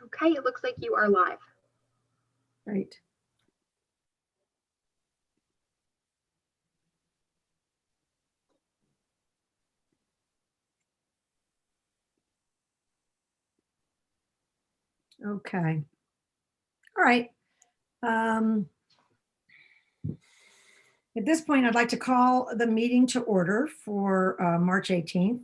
Okay, it looks like you are live. Right. Okay. All right. At this point, I'd like to call the meeting to order for March 18th.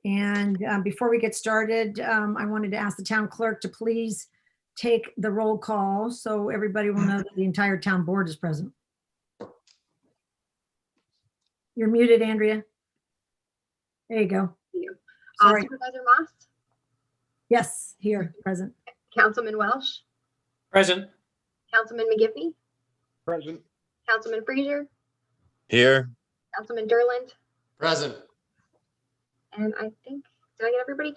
And before we get started, I wanted to ask the town clerk to please take the roll call so everybody will know that the entire town board is present. You're muted, Andrea. There you go. Sorry. Supervisor Moss, Yes, here, present. Councilman Welsh, Present. Councilman McGivney, Present. Councilman Frazier, Here. Councilman Durland, Present. and I think, did I get everybody?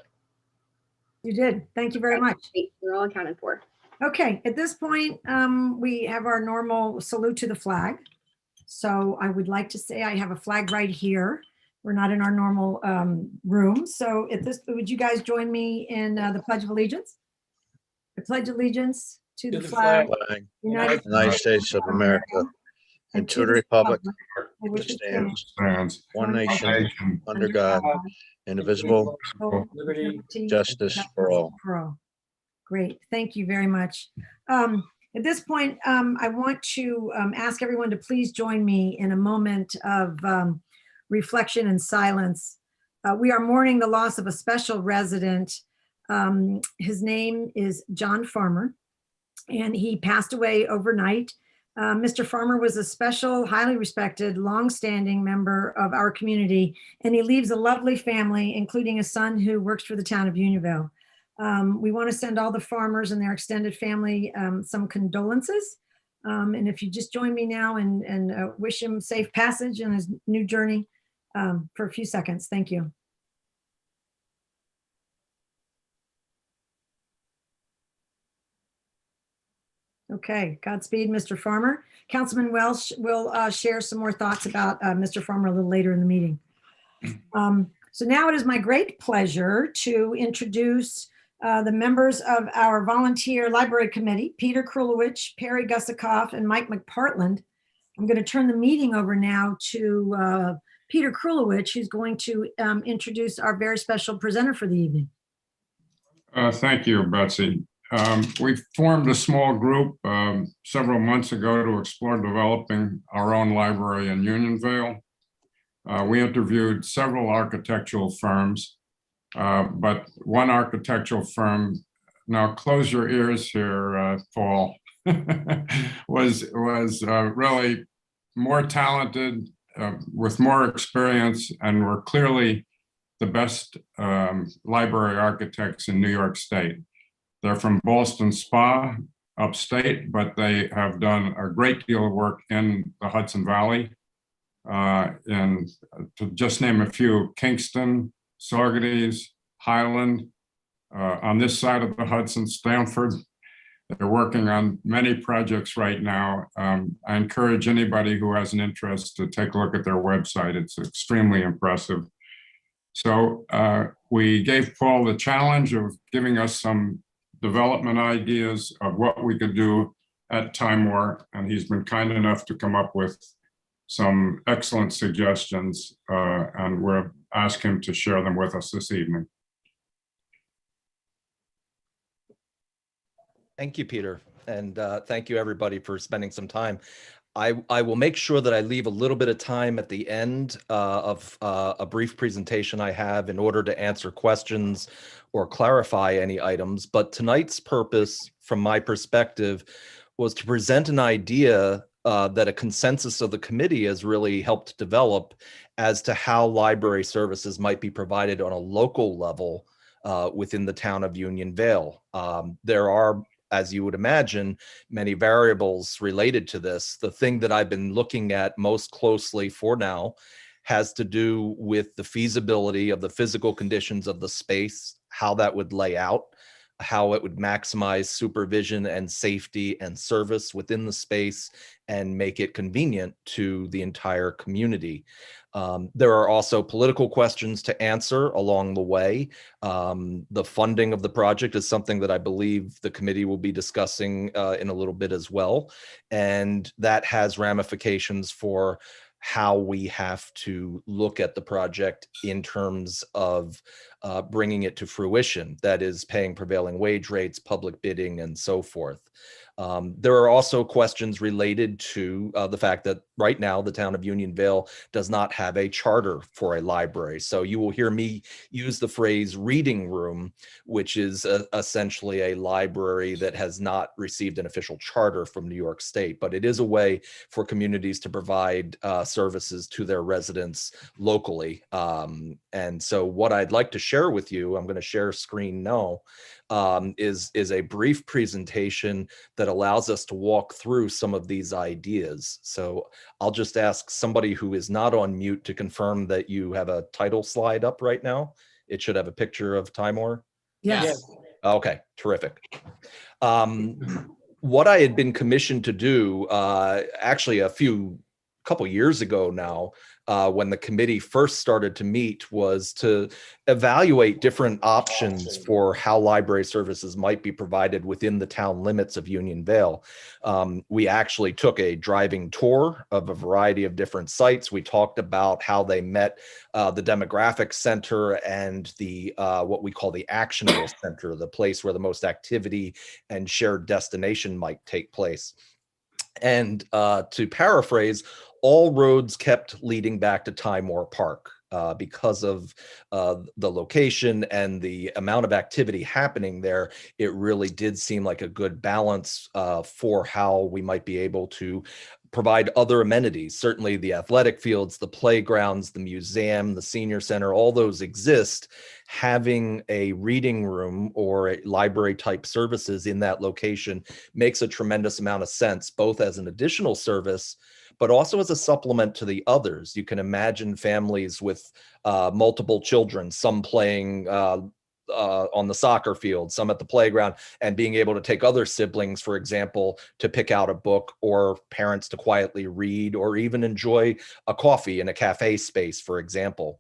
You did. Thank you very much. We're all accounted for. Okay, at this point, we have our normal salute to the flag. So I would like to say I have a flag right here. We're not in our normal room. So at this, would you guys join me in the Pledge of Allegiance? I pledge allegiance to the flag, United States of America, and to the republic which stands one nation under God, indivisible, Liberty, justice for all. Great, thank you very much. At this point, I want to ask everyone to please join me in a moment of reflection and silence. We are mourning the loss of a special resident. His name is John Farmer, and he passed away overnight. Mr. Farmer was a special, highly respected, longstanding member of our community, and he leaves a lovely family, including a son who works for the town of Unionville. We want to send all the Farmers and their extended family some condolences. And if you just join me now and wish him safe passage in his new journey for a few seconds. Thank you. Okay, Godspeed, Mr. Farmer. Councilman Welsh will share some more thoughts about Mr. Farmer a little later in the meeting. So now it is my great pleasure to introduce the members of our volunteer library committee, Peter Krulowicz, Perry Gusikoff, and Mike McPartland. I'm going to turn the meeting over now to Peter Krulowicz, who's going to introduce our very special presenter for the evening. Thank you, Betsy. We formed a small group several months ago to explore developing our own library in Unionville. We interviewed several architectural firms, but one architectural firm, now close your ears here, Paul, was really more talented, with more experience, and were clearly the best library architects in New York State. They're from Ballston Spa, upstate, but they have done a great deal of work in the Hudson Valley. And to just name a few, Kingston, Saugerties, Highland, on this side of the Hudson, Stamford. They're working on many projects right now. I encourage anybody who has an interest to take a look at their website. It's extremely impressive. So we gave Paul the challenge of giving us some development ideas of what we could do at Time War, and he's been kind enough to come up with some excellent suggestions, and we'll ask him to share them with us this evening. Thank you, Peter, and thank you everybody for spending some time. I will make sure that I leave a little bit of time at the end of a brief presentation I have in order to answer questions or clarify any items. But tonight's purpose, from my perspective, was to present an idea that a consensus of the committee has really helped develop as to how library services might be provided on a local level within the town of Unionville. There are, as you would imagine, many variables related to this. The thing that I've been looking at most closely for now has to do with the feasibility of the physical conditions of the space, how that would lay out, how it would maximize supervision and safety and service within the space and make it convenient to the entire community. There are also political questions to answer along the way. The funding of the project is something that I believe the committee will be discussing in a little bit as well. And that has ramifications for how we have to look at the project in terms of bringing it to fruition. That is paying prevailing wage rates, public bidding, and so forth. There are also questions related to the fact that right now the town of Unionville does not have a charter for a library. So you will hear me use the phrase reading room, which is essentially a library that has not received an official charter from New York State, but it is a way for communities to provide services to their residents locally. And so what I'd like to share with you, I'm going to share screen now, is a brief presentation that allows us to walk through some of these ideas. So I'll just ask somebody who is not on mute to confirm that you have a title slide up right now. It should have a picture of Timor. Yes. Okay, terrific. What I had been commissioned to do, actually couple years ago now, when the committee first started to meet, was to evaluate different options for how library services might be provided within the town limits of Unionville. We actually took a driving tour of a variety of different sites. We talked about how they met the demographic center and the what we call the actionable center, the place where the most activity and shared destination might take place. And to paraphrase, all roads kept leading back to Timor Park because of the location and the amount of activity happening there. It really did seem like a good balance for how we might be able to provide other amenities. Certainly the athletic fields, the playgrounds, the museum, the senior center, all those exist. Having a reading room or a library type services in that location makes a tremendous amount of sense, both as an additional service, but also as a supplement to the others. You can imagine families with multiple children, some playing on the soccer field, some at the playground, and being able to take other siblings, for example, to pick out a book, or parents to quietly read, or even enjoy a coffee in a cafe space, for example.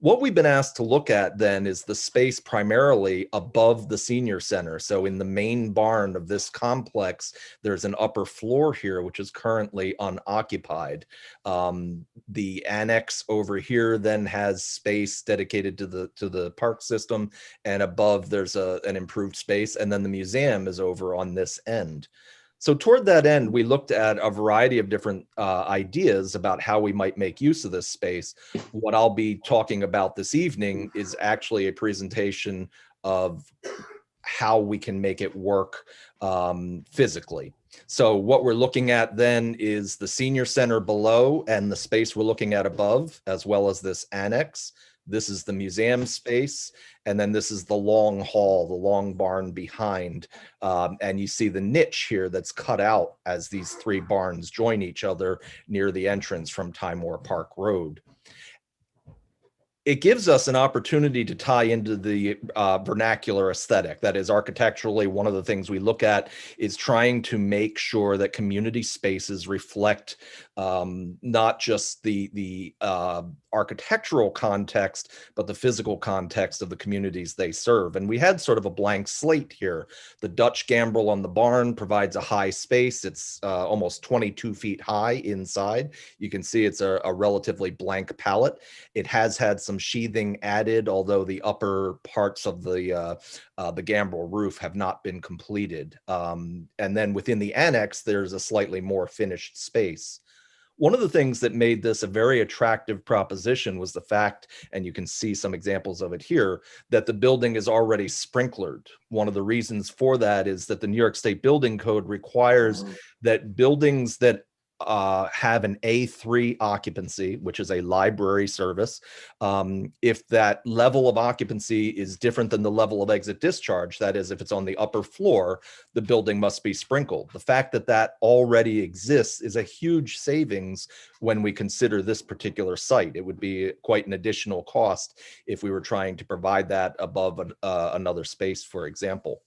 What we've been asked to look at then is the space primarily above the senior center. So in the main barn of this complex, there's an upper floor here, which is currently unoccupied. The annex over here then has space dedicated to the park system, and above there's an improved space. And then the museum is over on this end. So toward that end, we looked at a variety of different ideas about how we might make use of this space. What I'll be talking about this evening is actually a presentation of how we can make it work physically. So what we're looking at then is the senior center below and the space we're looking at above, as well as this annex. This is the museum space, and then this is the long hall, the long barn behind. And you see the niche here that's cut out as these three barns join each other near the entrance from Timor Park Road. It gives us an opportunity to tie into the vernacular aesthetic. That is, architecturally, one of the things we look at is trying to make sure that community spaces reflect not just the architectural context, but the physical context of the communities they serve. And we had sort of a blank slate here. The Dutch gambrel on the barn provides a high space. It's almost 22 feet high inside. You can see it's a relatively blank palette. It has had some sheathing added, although the upper parts of the gambrel roof have not been completed. And then within the annex, there's a slightly more finished space. One of the things that made this a very attractive proposition was the fact, and you can see some examples of it here, that the building is already sprinklered. One of the reasons for that is that the New York State Building Code requires that buildings that have an A3 occupancy, which is a library service. If that level of occupancy is different than the level of exit discharge, that is, if it's on the upper floor, the building must be sprinkled. The fact that that already exists is a huge savings when we consider this particular site. It would be quite an additional cost if we were trying to provide that above another space, for example.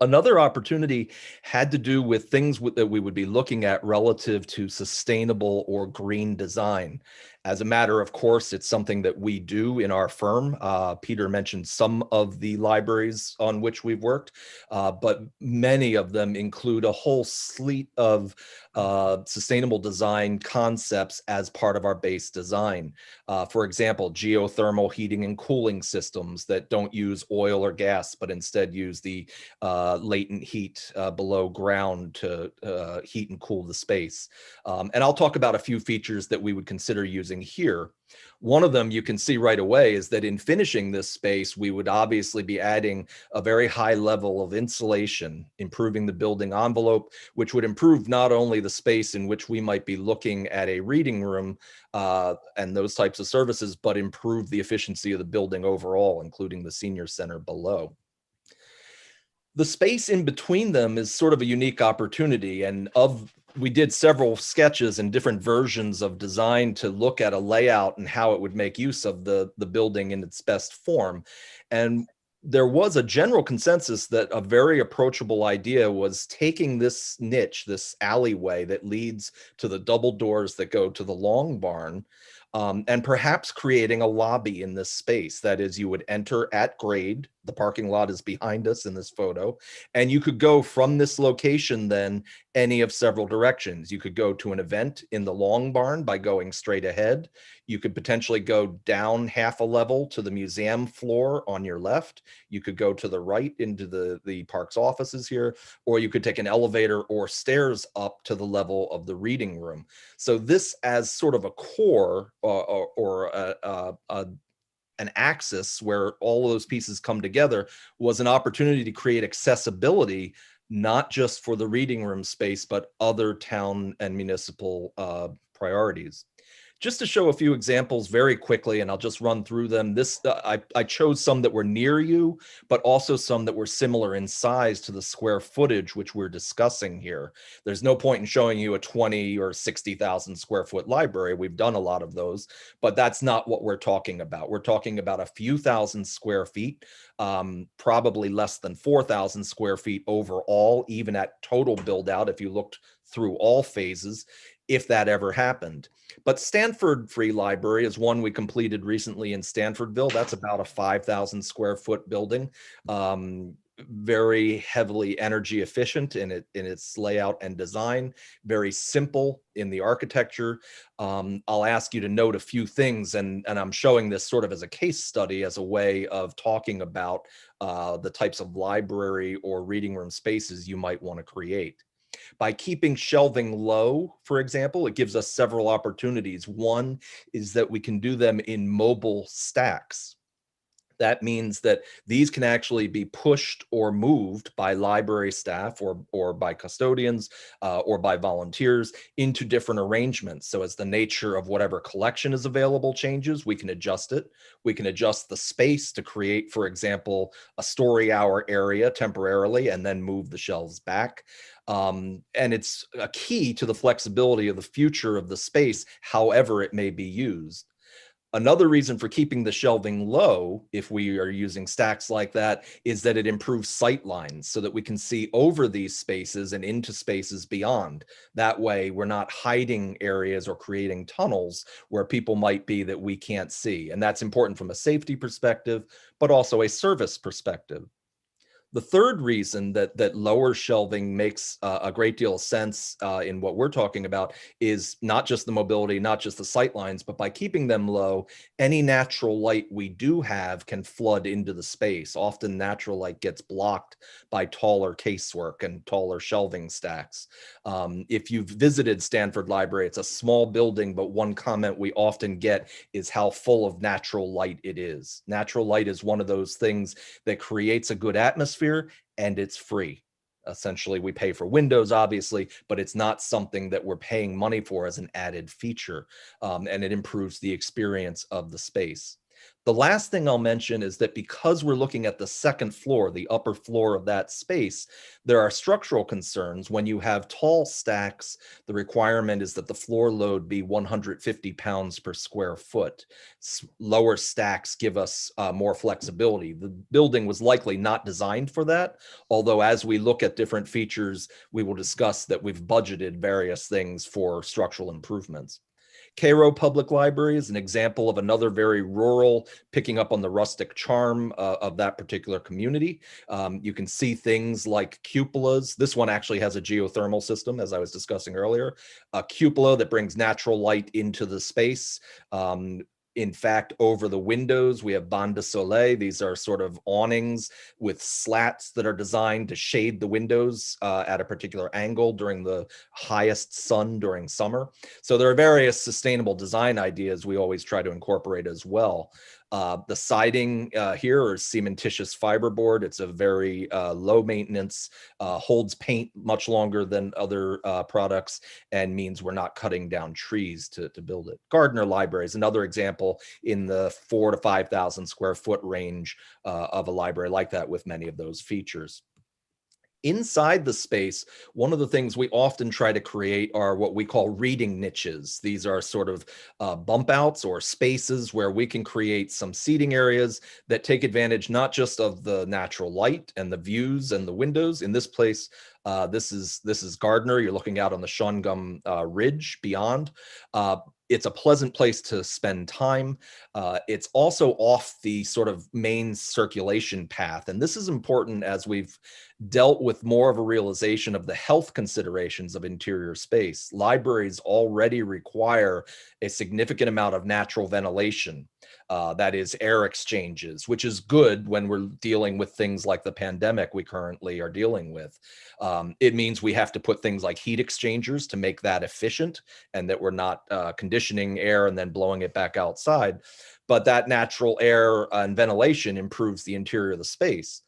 Another opportunity had to do with things that we would be looking at relative to sustainable or green design. As a matter of course, it's something that we do in our firm. Peter mentioned some of the libraries on which we've worked, but many of them include a whole slew of sustainable design concepts as part of our base design. For example, geothermal heating and cooling systems that don't use oil or gas, but instead use the latent heat below ground to heat and cool the space. And I'll talk about a few features that we would consider using here. One of them you can see right away is that in finishing this space, we would obviously be adding a very high level of insulation, improving the building envelope, which would improve not only the space in which we might be looking at a reading room and those types of services, but improve the efficiency of the building overall, including the senior center below. The space in between them is sort of a unique opportunity, and we did several sketches and different versions of design to look at a layout and how it would make use of the building in its best form. And there was a general consensus that a very approachable idea was taking this niche, this alleyway that leads to the double doors that go to the long barn, and perhaps creating a lobby in this space. That is, you would enter at grade. The parking lot is behind us in this photo, and you could go from this location then any of several directions. You could go to an event in the long barn by going straight ahead. You could potentially go down half a level to the museum floor on your left. You could go to the right into the park's offices here, or you could take an elevator or stairs up to the level of the reading room. So this as sort of a core or an axis where all of those pieces come together was an opportunity to create accessibility, not just for the reading room space, but other town and municipal priorities. Just to show a few examples very quickly, and I'll just run through them. I chose some that were near you, but also some that were similar in size to the square footage which we're discussing here. There's no point in showing you a 20 or 60,000 square foot library. We've done a lot of those, but that's not what we're talking about. We're talking about a few thousand square feet, probably less than 4,000 square feet overall, even at total build out, if you looked through all phases, if that ever happened. But Stanford Free Library is one we completed recently in Stanfordville. That's about a 5,000 square foot building, very heavily energy efficient in its layout and design, very simple in the architecture. I'll ask you to note a few things, and I'm showing this sort of as a case study, as a way of talking about the types of library or reading room spaces you might want to create. By keeping shelving low, for example, it gives us several opportunities. One is that we can do them in mobile stacks. That means that these can actually be pushed or moved by library staff or by custodians or by volunteers into different arrangements. So as the nature of whatever collection is available changes, we can adjust it. We can adjust the space to create, for example, a story hour area temporarily and then move the shelves back. And it's a key to the flexibility of the future of the space, however it may be used. Another reason for keeping the shelving low, if we are using stacks like that, is that it improves sight lines so that we can see over these spaces and into spaces beyond. That way, we're not hiding areas or creating tunnels where people might be that we can't see. And that's important from a safety perspective, but also a service perspective. The third reason that lower shelving makes a great deal of sense in what we're talking about is not just the mobility, not just the sight lines, but by keeping them low, any natural light we do have can flood into the space. Often natural light gets blocked by taller casework and taller shelving stacks. If you've visited Stanford Library, it's a small building, but one comment we often get is how full of natural light it is. Natural light is one of those things that creates a good atmosphere, and it's free. Essentially, we pay for windows, obviously, but it's not something that we're paying money for as an added feature, and it improves the experience of the space. The last thing I'll mention is that because we're looking at the second floor, the upper floor of that space, there are structural concerns. When you have tall stacks, the requirement is that the floor load be 150 pounds per square foot. Lower stacks give us more flexibility. The building was likely not designed for that, although as we look at different features, we will discuss that we've budgeted various things for structural improvements. Cairo Public Library is an example of another very rural, picking up on the rustic charm of that particular community. You can see things like cupolas. This one actually has a geothermal system, as I was discussing earlier. A cupola that brings natural light into the space. In fact, over the windows, we have bancs de soleil. These are sort of awnings with slats that are designed to shade the windows at a particular angle during the highest sun during summer. So there are various sustainable design ideas we always try to incorporate as well. The siding here is cementitious fiberboard. It's a very low maintenance, holds paint much longer than other products, and means we're not cutting down trees to build it. Gardner Library is another example in the 4,000 to 5,000 square foot range of a library like that with many of those features. Inside the space, one of the things we often try to create are what we call reading niches. These are sort of bump outs or spaces where we can create some seating areas that take advantage not just of the natural light and the views and the windows. In this place, this is Gardner. You're looking out on the Shungum Ridge beyond. It's a pleasant place to spend time. It's also off the sort of main circulation path. And this is important as we've dealt with more of a realization of the health considerations of interior space. Libraries already require a significant amount of natural ventilation. That is air exchanges, which is good when we're dealing with things like the pandemic we currently are dealing with. It means we have to put things like heat exchangers to make that efficient and that we're not conditioning air and then blowing it back outside. But that natural air and ventilation improves the interior of the space.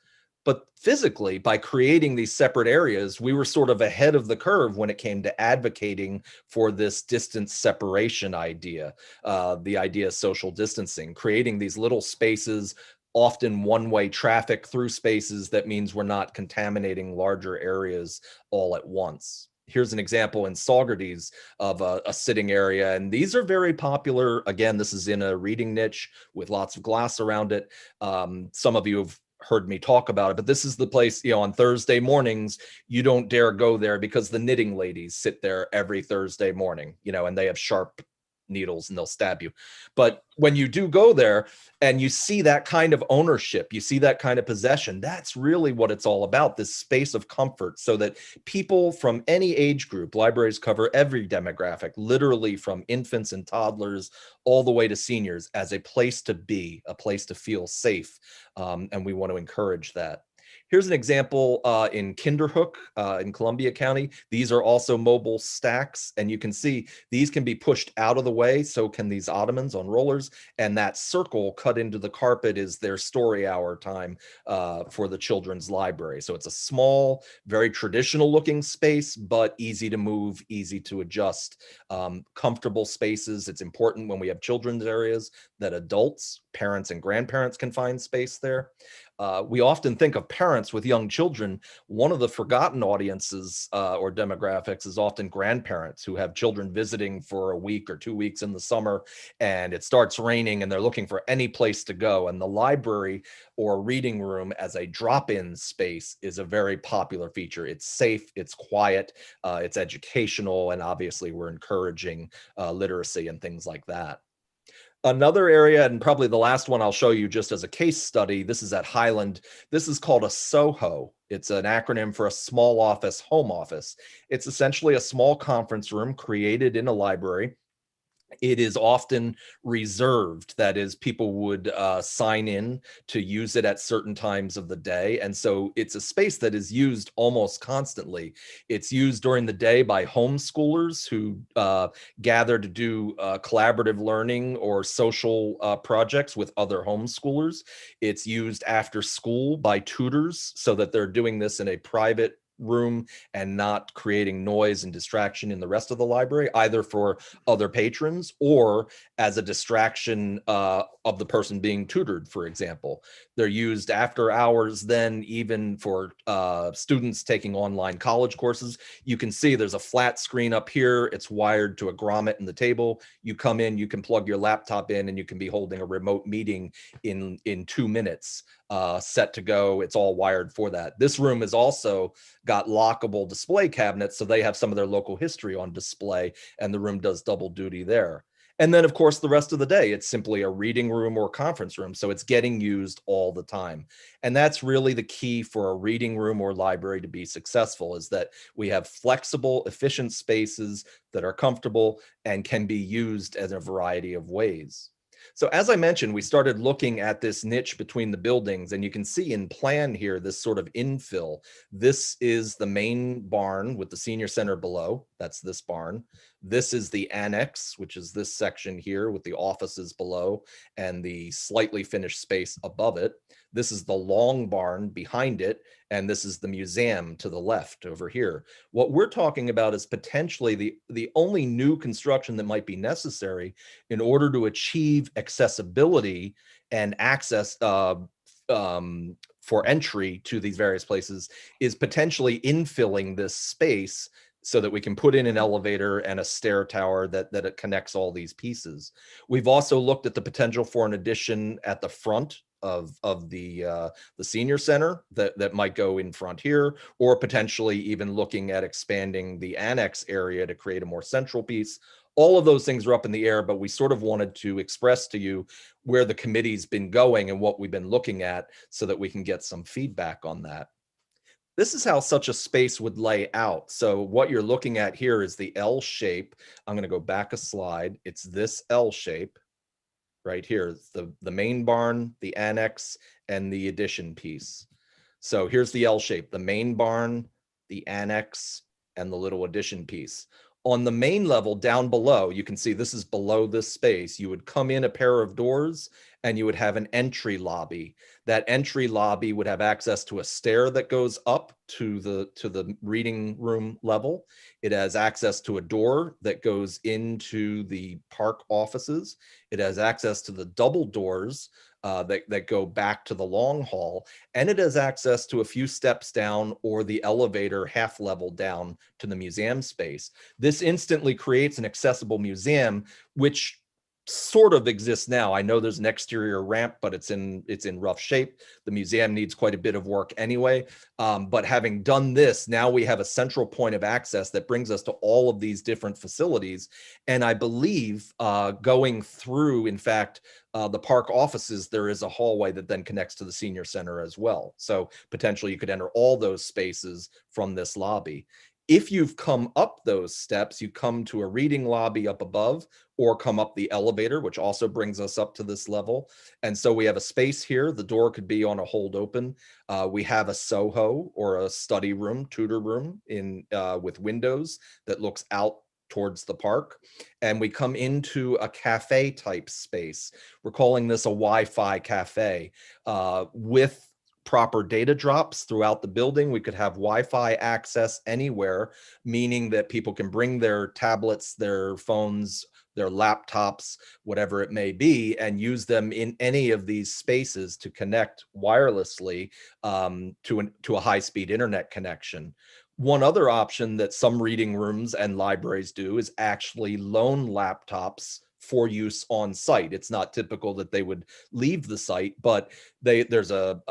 But physically, by creating these separate areas, we were sort of ahead of the curve when it came to advocating for this distance separation idea, the idea of social distancing, creating these little spaces, often one-way traffic through spaces. That means we're not contaminating larger areas all at once. Here's an example in Saugerties of a sitting area, and these are very popular. Again, this is in a reading niche with lots of glass around it. Some of you have heard me talk about it, but this is the place, on Thursday mornings, you don't dare go there because the knitting ladies sit there every Thursday morning, and they have sharp needles and they'll stab you. But when you do go there and you see that kind of ownership, you see that kind of possession, that's really what it's all about, this space of comfort, so that people from any age group, libraries cover every demographic, literally from infants and toddlers all the way to seniors, as a place to be, a place to feel safe. And we want to encourage that. Here's an example in Kinderhook in Columbia County. These are also mobile stacks, and you can see these can be pushed out of the way. So can these ottomans on rollers, and that circle cut into the carpet is their story hour time for the children's library. So it's a small, very traditional looking space, but easy to move, easy to adjust, comfortable spaces. It's important when we have children's areas that adults, parents and grandparents can find space there. We often think of parents with young children. One of the forgotten audiences or demographics is often grandparents who have children visiting for a week or 2 weeks in the summer, and it starts raining and they're looking for any place to go. And the library or reading room as a drop-in space is a very popular feature. It's safe, it's quiet, it's educational, and obviously we're encouraging literacy and things like that. Another area, and probably the last one I'll show you just as a case study, this is at Highland. This is called a SOHO. It's an acronym for a small office home office. It's essentially a small conference room created in a library. It is often reserved. That is, people would sign in to use it at certain times of the day. And so it's a space that is used almost constantly. It's used during the day by homeschoolers who gather to do collaborative learning or social projects with other homeschoolers. It's used after school by tutors so that they're doing this in a private room and not creating noise and distraction in the rest of the library, either for other patrons or as a distraction of the person being tutored, for example. They're used after hours then, even for students taking online college courses. You can see there's a flat screen up here. It's wired to a grommet in the table. You come in, you can plug your laptop in, and you can be holding a remote meeting in 2 minutes, set to go. It's all wired for that. This room has also got lockable display cabinets, so they have some of their local history on display, and the room does double duty there. And then, of course, the rest of the day, it's simply a reading room or conference room. So it's getting used all the time. And that's really the key for a reading room or library to be successful, is that we have flexible, efficient spaces that are comfortable and can be used in a variety of ways. So as I mentioned, we started looking at this niche between the buildings, and you can see in plan here, this sort of infill. This is the main barn with the senior center below. That's this barn. This is the annex, which is this section here with the offices below and the slightly finished space above it. This is the long barn behind it, and this is the museum to the left over here. What we're talking about is potentially the only new construction that might be necessary in order to achieve accessibility and access for entry to these various places, is potentially infilling this space so that we can put in an elevator and a stair tower that it connects all these pieces. We've also looked at the potential for an addition at the front of the senior center that might go in front here, or potentially even looking at expanding the annex area to create a more central piece. All of those things are up in the air, but we sort of wanted to express to you where the committee's been going and what we've been looking at so that we can get some feedback on that. This is how such a space would lay out. So what you're looking at here is the L shape. I'm going to go back a slide. It's this L shape right here. It's the main barn, the annex, and the addition piece. So here's the L shape, the main barn, the annex, and the little addition piece. On the main level down below, you can see this is below this space. You would come in a pair of doors and you would have an entry lobby. That entry lobby would have access to a stair that goes up to the reading room level. It has access to a door that goes into the park offices. It has access to the double doors that go back to the long hall, and it has access to a few steps down or the elevator half level down to the museum space. This instantly creates an accessible museum, which sort of exists now. I know there's an exterior ramp, but it's in rough shape. The museum needs quite a bit of work anyway. But having done this, now we have a central point of access that brings us to all of these different facilities. And I believe going through, in fact, the park offices, there is a hallway that then connects to the senior center as well. So potentially you could enter all those spaces from this lobby. If you've come up those steps, you come to a reading lobby up above, or come up the elevator, which also brings us up to this level. And so we have a space here. The door could be on a hold open. We have a Soho, or a study room, tutor room with windows that looks out towards the park. And we come into a cafe type space. We're calling this a Wi-Fi cafe with proper data drops throughout the building. We could have Wi-Fi access anywhere, meaning that people can bring their tablets, their phones, their laptops, whatever it may be, and use them in any of these spaces to connect wirelessly to a high-speed internet connection. One other option that some reading rooms and libraries do is actually loan laptops for use on site. It's not typical that they would leave the site, but there's a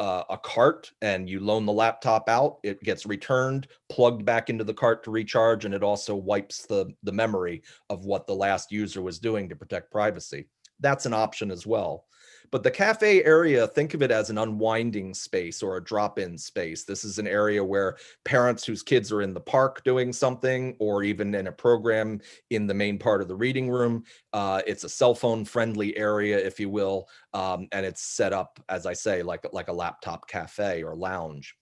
cart, and you loan the laptop out. It gets returned, plugged back into the cart to recharge, and it also wipes the memory of what the last user was doing to protect privacy. That's an option as well. But the cafe area, think of it as an unwinding space or a drop-in space. This is an area where parents whose kids are in the park doing something, or even in a program in the main part of the reading room. It's a cell phone friendly area, if you will. And it's set up, as I say, like a laptop cafe or lounge.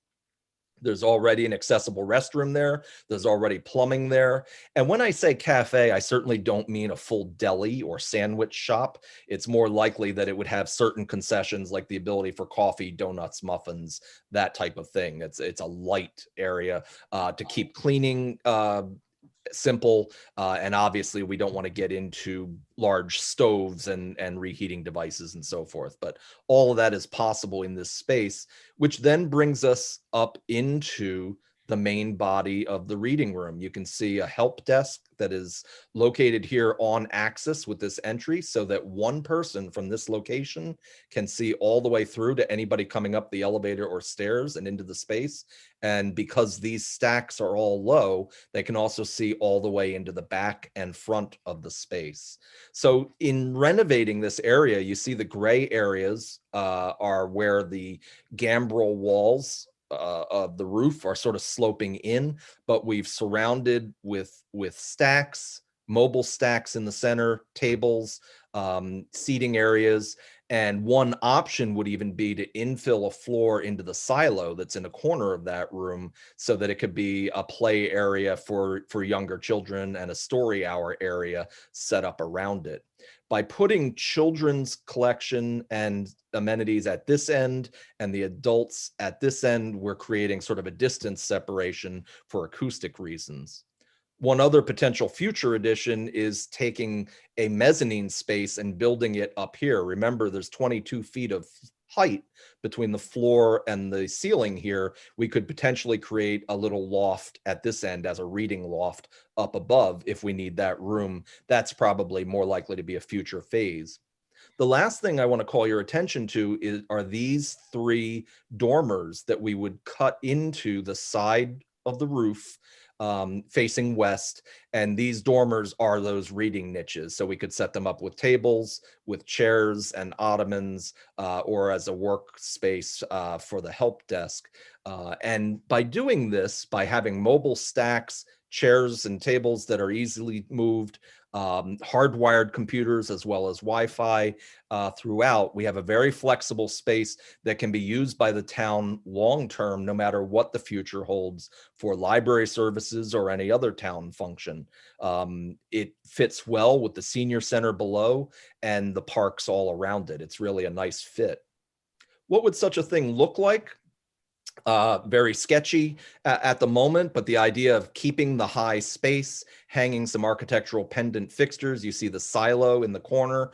There's already an accessible restroom there. There's already plumbing there. And when I say cafe, I certainly don't mean a full deli or sandwich shop. It's more likely that it would have certain concessions like the ability for coffee, donuts, muffins, that type of thing. It's a light area to keep cleaning simple. And obviously we don't want to get into large stoves and reheating devices and so forth, but all of that is possible in this space, which then brings us up into the main body of the reading room. You can see a help desk that is located here on axis with this entry so that one person from this location can see all the way through to anybody coming up the elevator or stairs and into the space. And because these stacks are all low, they can also see all the way into the back and front of the space. So in renovating this area, you see the gray areas are where the gambrel walls of the roof are sort of sloping in, but we've surrounded with stacks, mobile stacks in the center, tables, seating areas. And one option would even be to infill a floor into the silo that's in a corner of that room so that it could be a play area for younger children and a story hour area set up around it. By putting children's collection and amenities at this end and the adults at this end, we're creating sort of a distance separation for acoustic reasons. One other potential future addition is taking a mezzanine space and building it up here. Remember, there's 22 feet of height between the floor and the ceiling here. We could potentially create a little loft at this end as a reading loft up above if we need that room. That's probably more likely to be a future phase. The last thing I want to call your attention to are these three dormers that we would cut into the side of the roof facing west. And these dormers are those reading niches. So we could set them up with tables, with chairs and ottomans, or as a workspace for the help desk. And by doing this, by having mobile stacks, chairs and tables that are easily moved, hardwired computers as well as Wi-Fi throughout, we have a very flexible space that can be used by the town long-term, no matter what the future holds for library services or any other town function. It fits well with the senior center below and the parks all around it. It's really a nice fit. What would such a thing look like? Very sketchy at the moment, but the idea of keeping the high space, hanging some architectural pendant fixtures. You see the silo in the corner.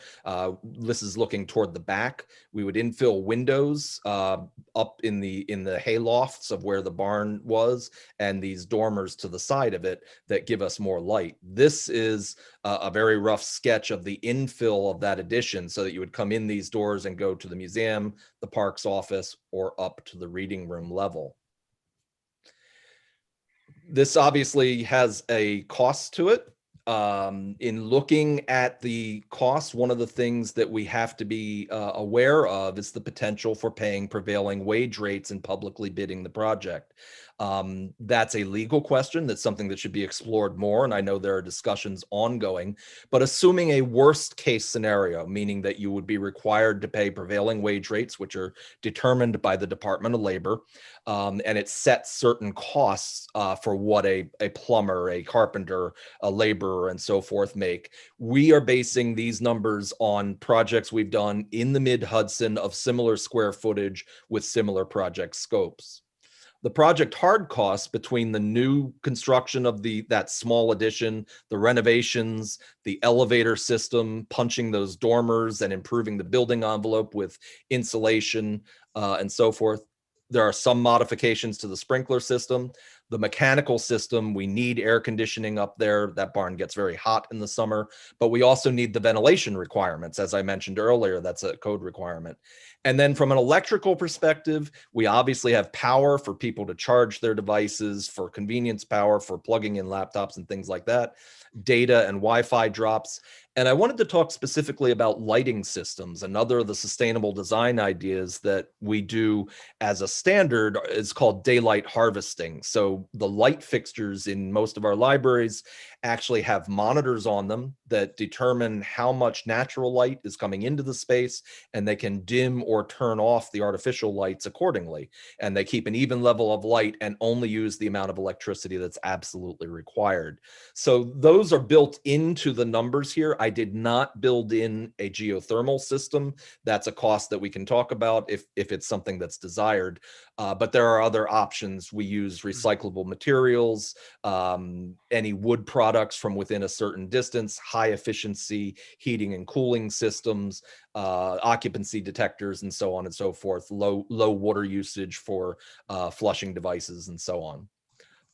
This is looking toward the back. We would infill windows up in the hay lofts of where the barn was, and these dormers to the side of it that give us more light. This is a very rough sketch of the infill of that addition, so that you would come in these doors and go to the museum, the parks office, or up to the reading room level. This obviously has a cost to it. In looking at the cost, one of the things that we have to be aware of is the potential for paying prevailing wage rates and publicly bidding the project. That's a legal question. That's something that should be explored more. And I know there are discussions ongoing, but assuming a worst case scenario, meaning that you would be required to pay prevailing wage rates, which are determined by the Department of Labor, and it sets certain costs for what a plumber, a carpenter, a laborer, and so forth make. We are basing these numbers on projects we've done in the mid-Hudson of similar square footage with similar project scopes. The project hard costs between the new construction of that small addition, the renovations, the elevator system, punching those dormers and improving the building envelope with insulation and so forth. There are some modifications to the sprinkler system. The mechanical system, we need air conditioning up there. That barn gets very hot in the summer, but we also need the ventilation requirements. As I mentioned earlier, that's a code requirement. And then from an electrical perspective, we obviously have power for people to charge their devices, for convenience power, for plugging in laptops and things like that, data and Wi-Fi drops. And I wanted to talk specifically about lighting systems. Another of the sustainable design ideas that we do as a standard is called daylight harvesting. So the light fixtures in most of our libraries actually have monitors on them that determine how much natural light is coming into the space, and they can dim or turn off the artificial lights accordingly. And they keep an even level of light and only use the amount of electricity that's absolutely required. So those are built into the numbers here. I did not build in a geothermal system. That's a cost that we can talk about if it's something that's desired. But there are other options. We use recyclable materials, any wood products from within a certain distance, high efficiency heating and cooling systems, occupancy detectors, and so on and so forth, low water usage for flushing devices, and so on.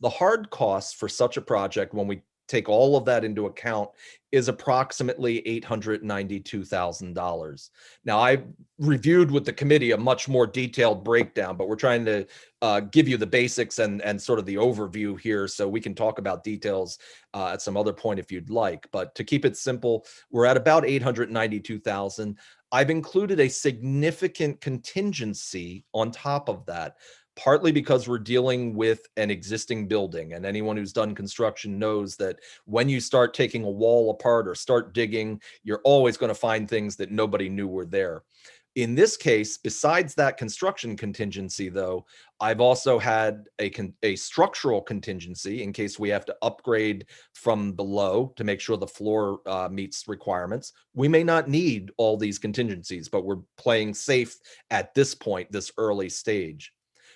The hard costs for such a project, when we take all of that into account, is approximately $892,000. Now, I reviewed with the committee a much more detailed breakdown, but we're trying to give you the basics and sort of the overview here, so we can talk about details at some other point if you'd like. But to keep it simple, we're at about $892,000. I've included a significant contingency on top of that, partly because we're dealing with an existing building, and anyone who's done construction knows that when you start taking a wall apart or start digging, you're always going to find things that nobody knew were there. In this case, besides that construction contingency, though, I've also had a structural contingency in case we have to upgrade from below to make sure the floor meets requirements. We may not need all these contingencies, but we're playing safe at this point, this early stage.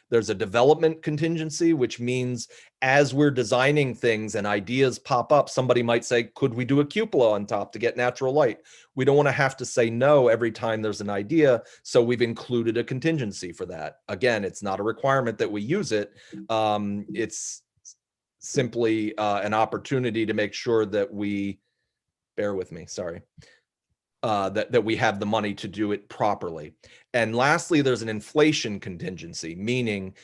There's a development contingency, which means as we're designing things and ideas pop up, somebody might say, could we do a cupola on top to get natural light? We don't want to have to say no every time there's an idea, so we've included a contingency for that. Again, it's not a requirement that we use it. It's simply an opportunity to make sure that we, bear with me, sorry. That we have the money to do it properly. And lastly, there's an inflation contingency, meaning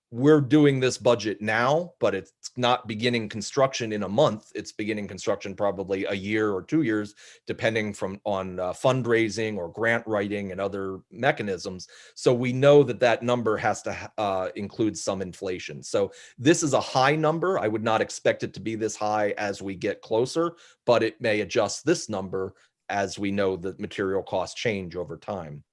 we're doing this budget now, but it's not beginning construction in a month. It's beginning construction probably a year or 2 years, depending on fundraising or grant writing and other mechanisms. So we know that number has to include some inflation. So this is a high number. I would not expect it to be this high as we get closer, but it may adjust this number as we know that material costs change over time.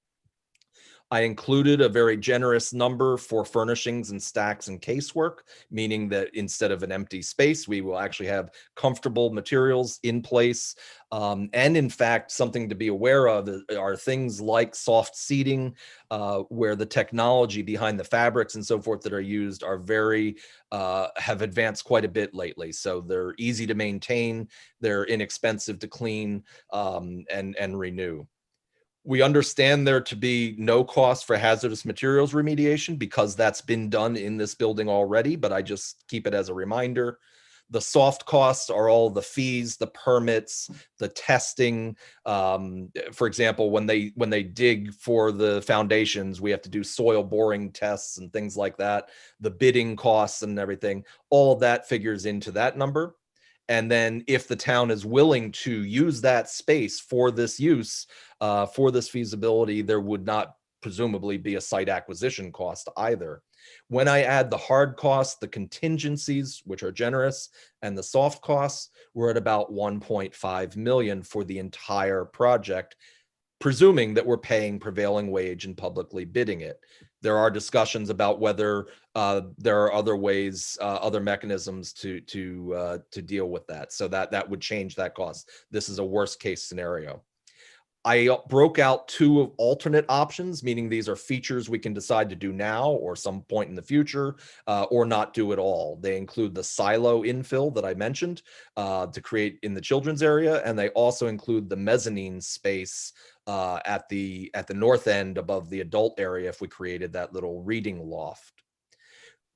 I included a very generous number for furnishings and stacks and casework, meaning that instead of an empty space, we will actually have comfortable materials in place. And in fact, something to be aware of are things like soft seating, where the technology behind the fabrics and so forth that are used are have advanced quite a bit lately. So they're easy to maintain, they're inexpensive to clean and renew. We understand there to be no cost for hazardous materials remediation because that's been done in this building already, but I just keep it as a reminder. The soft costs are all the fees, the permits, the testing. For example, when they dig for the foundations, we have to do soil boring tests and things like that. The bidding costs and everything, all of that figures into that number. And then if the town is willing to use that space for this use, for this feasibility, there would not presumably be a site acquisition cost either. When I add the hard costs, the contingencies, which are generous, and the soft costs, we're at about 1.5 million for the entire project, presuming that we're paying prevailing wage and publicly bidding it. There are discussions about whether there are other ways, other mechanisms to deal with that. So that would change that cost. This is a worst case scenario. I broke out two alternate options, meaning these are features we can decide to do now or some point in the future, or not do at all. They include the silo infill that I mentioned to create in the children's area, and they also include the mezzanine space at the north end above the adult area if we created that little reading loft.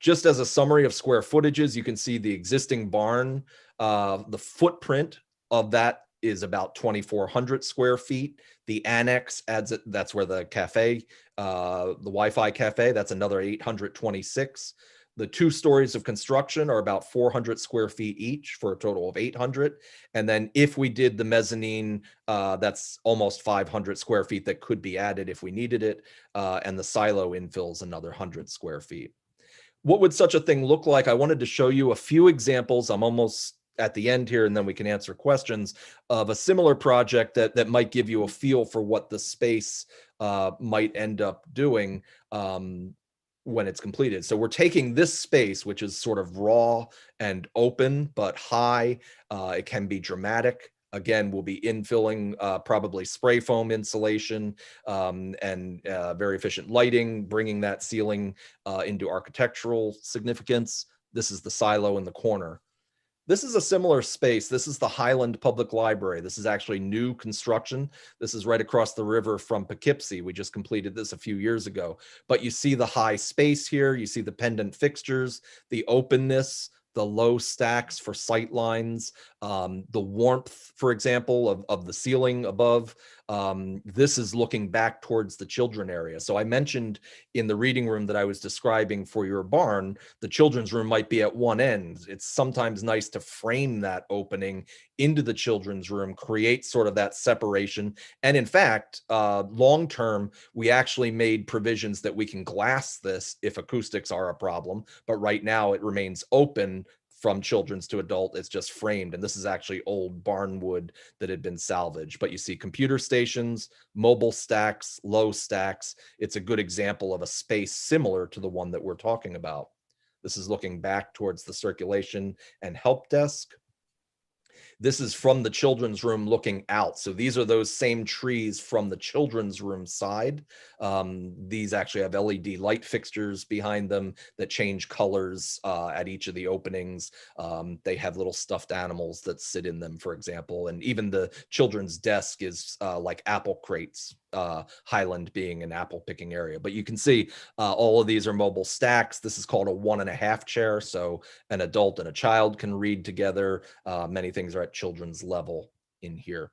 Just as a summary of square footages, you can see the existing barn. The footprint of that is about 2,400 square feet. The annex adds it. That's where the cafe, the Wi-Fi cafe, that's another 826. The 2 stories of construction are about 400 square feet each for a total of 800. And then if we did the mezzanine, that's almost 500 square feet that could be added if we needed it. And the silo infills another 100 square feet. What would such a thing look like? I wanted to show you a few examples. I'm almost at the end here, and then we can answer questions of a similar project that might give you a feel for what the space might end up doing when it's completed. So we're taking this space, which is sort of raw and open, but high. It can be dramatic. Again, we'll be infilling probably spray foam insulation and very efficient lighting, bringing that ceiling into architectural significance. This is the silo in the corner. This is a similar space. This is the Highland Public Library. This is actually new construction. This is right across the river from Poughkeepsie. We just completed this a few years ago. But you see the high space here. You see the pendant fixtures, the openness, the low stacks for sight lines, the warmth, for example, of the ceiling above. This is looking back towards the children area. So I mentioned in the reading room that I was describing for your barn, the children's room might be at one end. It's sometimes nice to frame that opening into the children's room, create sort of that separation. And in fact, long term, we actually made provisions that we can glass this if acoustics are a problem. But right now it remains open from children's to adult. It's just framed. And this is actually old barn wood that had been salvaged. But you see computer stations, mobile stacks, low stacks. It's a good example of a space similar to the one that we're talking about. This is looking back towards the circulation and help desk. This is from the children's room looking out. So these are those same trees from the children's room side. These actually have LED light fixtures behind them that change colors at each of the openings. They have little stuffed animals that sit in them, for example. And even the children's desk is like apple crates, Highland being an apple picking area. But you can see all of these are mobile stacks. This is called a 1.5 chair. So an adult and a child can read together. Many things are at children's level in here.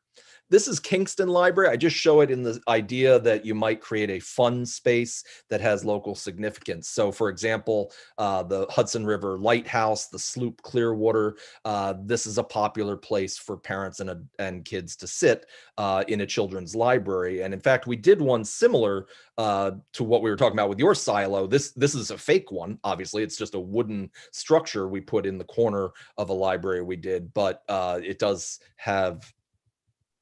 This is Kingston Library. I just show it in the idea that you might create a fun space that has local significance. So for example, the Hudson River Lighthouse, the Sloop Clearwater, this is a popular place for parents and kids to sit in a children's library. And in fact, we did one similar to what we were talking about with your silo. This is a fake one. Obviously, it's just a wooden structure we put in the corner of a library we did, but it does have,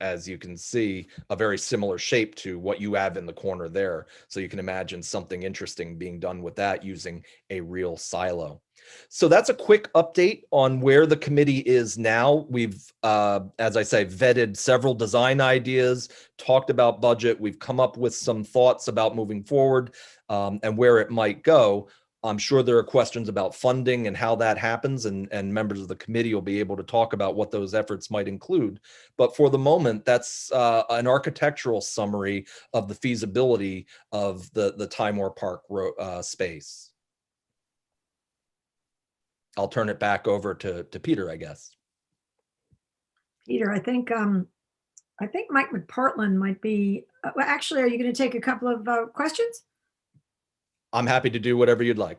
as you can see, a very similar shape to what you have in the corner there. So you can imagine something interesting being done with that using a real silo. So that's a quick update on where the committee is now. We've, as I say, vetted several design ideas, talked about budget. We've come up with some thoughts about moving forward and where it might go. I'm sure there are questions about funding and how that happens, and members of the committee will be able to talk about what those efforts might include. But for the moment, that's an architectural summary of the feasibility of the Timor Park space. I'll turn it back over to Peter, I guess. Peter, I think Mike McPartland might be, well, actually, are you going to take a couple of questions? I'm happy to do whatever you'd like.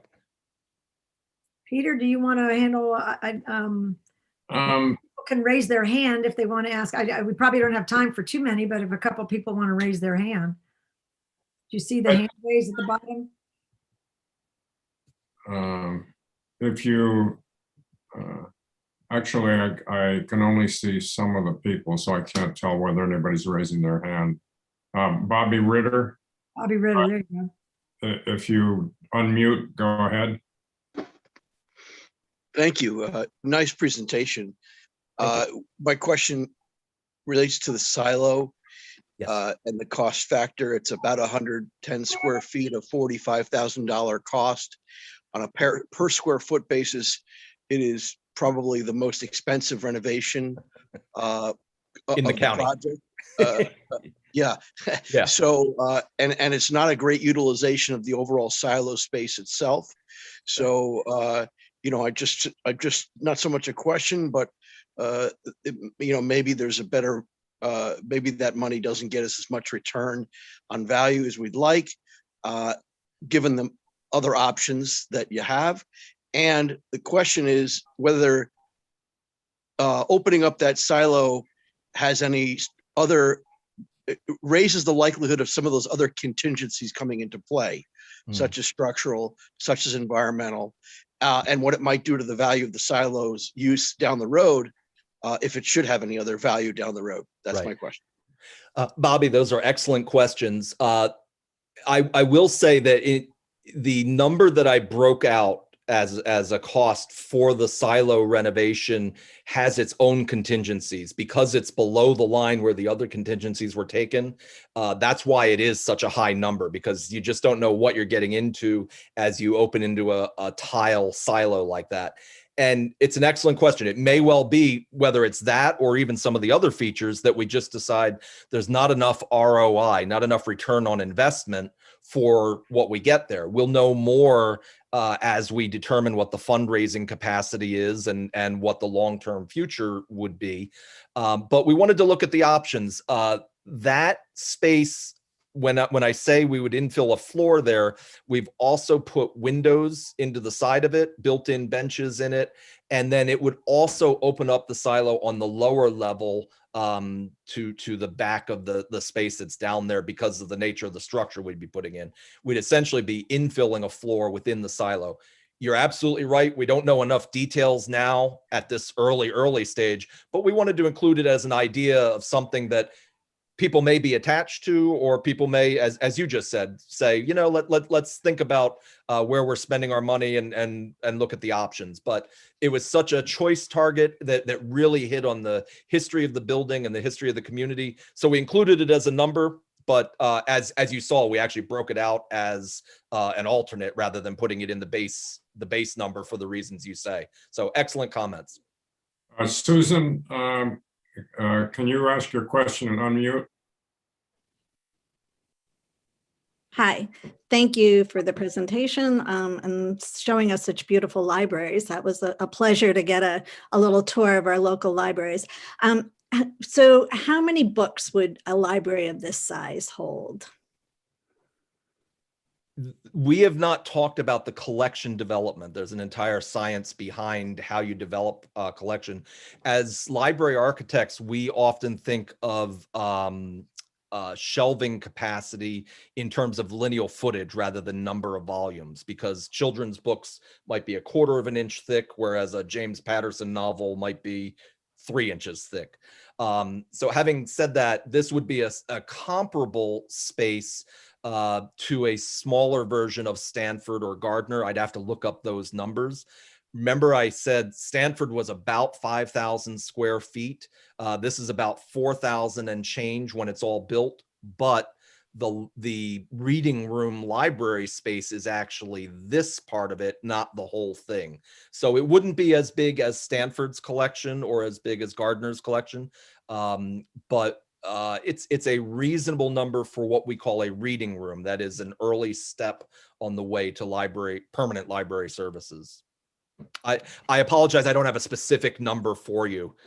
Peter, do you want to handle, people can raise their hand if they want to ask. We probably don't have time for too many, but if a couple people want to raise their hand. Do you see the hand raised at the bottom? If you, actually, I can only see some of the people, so I can't tell whether anybody's raising their hand. Bobby Ritter. Bobby Ritter, there you go. If you unmute, go ahead. Thank you. Nice presentation. My question relates to the silo. Yes. And the cost factor. It's about 110 square feet of $45,000 cost. On a per square foot basis, it is probably the most expensive renovation in the county. Project. Yeah. Yeah. So, and it's not a great utilization of the overall silo space itself. So, you know, I just not so much a question, but, you know, maybe there's a better, maybe that money doesn't get us as much return on value as we'd like, given the other options that you have. And the question is whether opening up that silo has any other it raises the likelihood of some of those other contingencies coming into play, such as structural, such as environmental, and what it might do to the value of the silos use down the road, if it should have any other value down the road. That's my question. Bobby, those are excellent questions. I will say that the number that I broke out as a cost for the silo renovation has its own contingencies because it's below the line where the other contingencies were taken. That's why it is such a high number, because you just don't know what you're getting into as you open into a tile silo like that. And it's an excellent question. It may well be, whether it's that or even some of the other features, that we just decide there's not enough ROI, not enough return on investment for what we get there. We'll know more as we determine what the fundraising capacity is and what the long-term future would be. But we wanted to look at the options. That space, when I say we would infill a floor there, we've also put windows into the side of it, built-in benches in it, and then it would also open up the silo on the lower level to the back of the space that's down there because of the nature of the structure we'd be putting in. We'd essentially be infilling a floor within the silo. You're absolutely right. We don't know enough details now at this early stage, but we wanted to include it as an idea of something that people may be attached to, or people may, as you just said, say, you know, let's think about where we're spending our money and look at the options. But it was such a choice target that really hit on the history of the building and the history of the community. So we included it as a number, but as you saw, we actually broke it out as an alternate rather than putting it in the base number for the reasons you say. So excellent comments. Susan, can you ask your question and unmute? Hi, thank you for the presentation and showing us such beautiful libraries. That was a pleasure to get a little tour of our local libraries. So how many books would a library of this size hold? We have not talked about the collection development. There's an entire science behind how you develop a collection. As library architects, we often think of shelving capacity in terms of lineal footage rather than number of volumes, because children's books might be 1/4 of an inch thick, whereas a James Patterson novel might be 3 inches thick. So having said that, this would be a comparable space to a smaller version of Stanford or Gardner. I'd have to look up those numbers. Remember, I said Stanford was about 5,000 square feet. This is about 4,000 and change when it's all built, but the reading room library space is actually this part of it, not the whole thing. So it wouldn't be as big as Stanford's collection or as big as Gardner's collection, but it's a reasonable number for what we call a reading room. That is an early step on the way to permanent library services. I apologize, I don't have a specific number for you.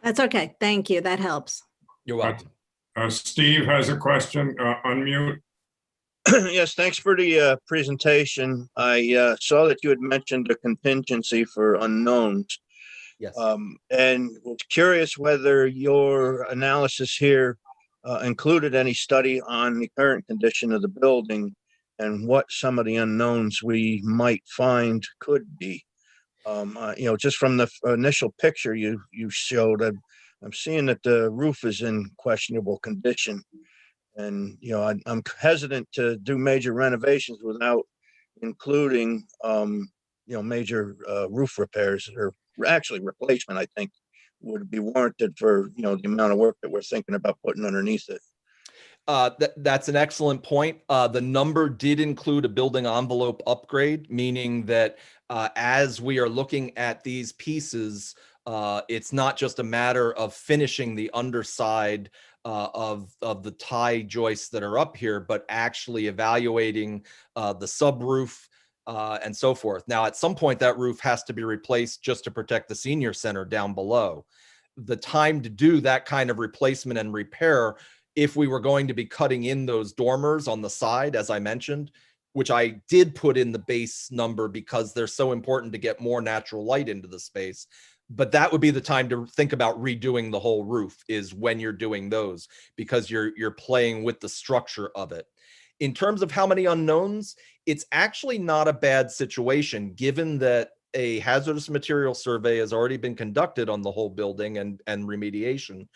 That's okay. Thank you. That helps. You're welcome. Steve has a question. Unmute. Yes, thanks for the presentation. I saw that you had mentioned a contingency for unknowns. Yes. And was curious whether your analysis here included any study on the current condition of the building and what some of the unknowns we might find could be. Just from the initial picture you showed, I'm seeing that the roof is in questionable condition. And, I'm hesitant to do major renovations without including, major roof repairs, or actually replacement, I think would be warranted for, the amount of work that we're thinking about putting underneath it. That's an excellent point. The number did include a building envelope upgrade, meaning that as we are looking at these pieces, it's not just a matter of finishing the underside of the tie joists that are up here, but actually evaluating the subroof and so forth. Now, at some point, that roof has to be replaced just to protect the senior center down below. The time to do that kind of replacement and repair, if we were going to be cutting in those dormers on the side, as I mentioned, which I did put in the base number because they're so important to get more natural light into the space, But that would be the time to think about redoing the whole roof, is when you're doing those, because you're playing with the structure of it. In terms of how many unknowns, it's actually not a bad situation, given that a hazardous material survey has already been conducted on the whole building, and remediation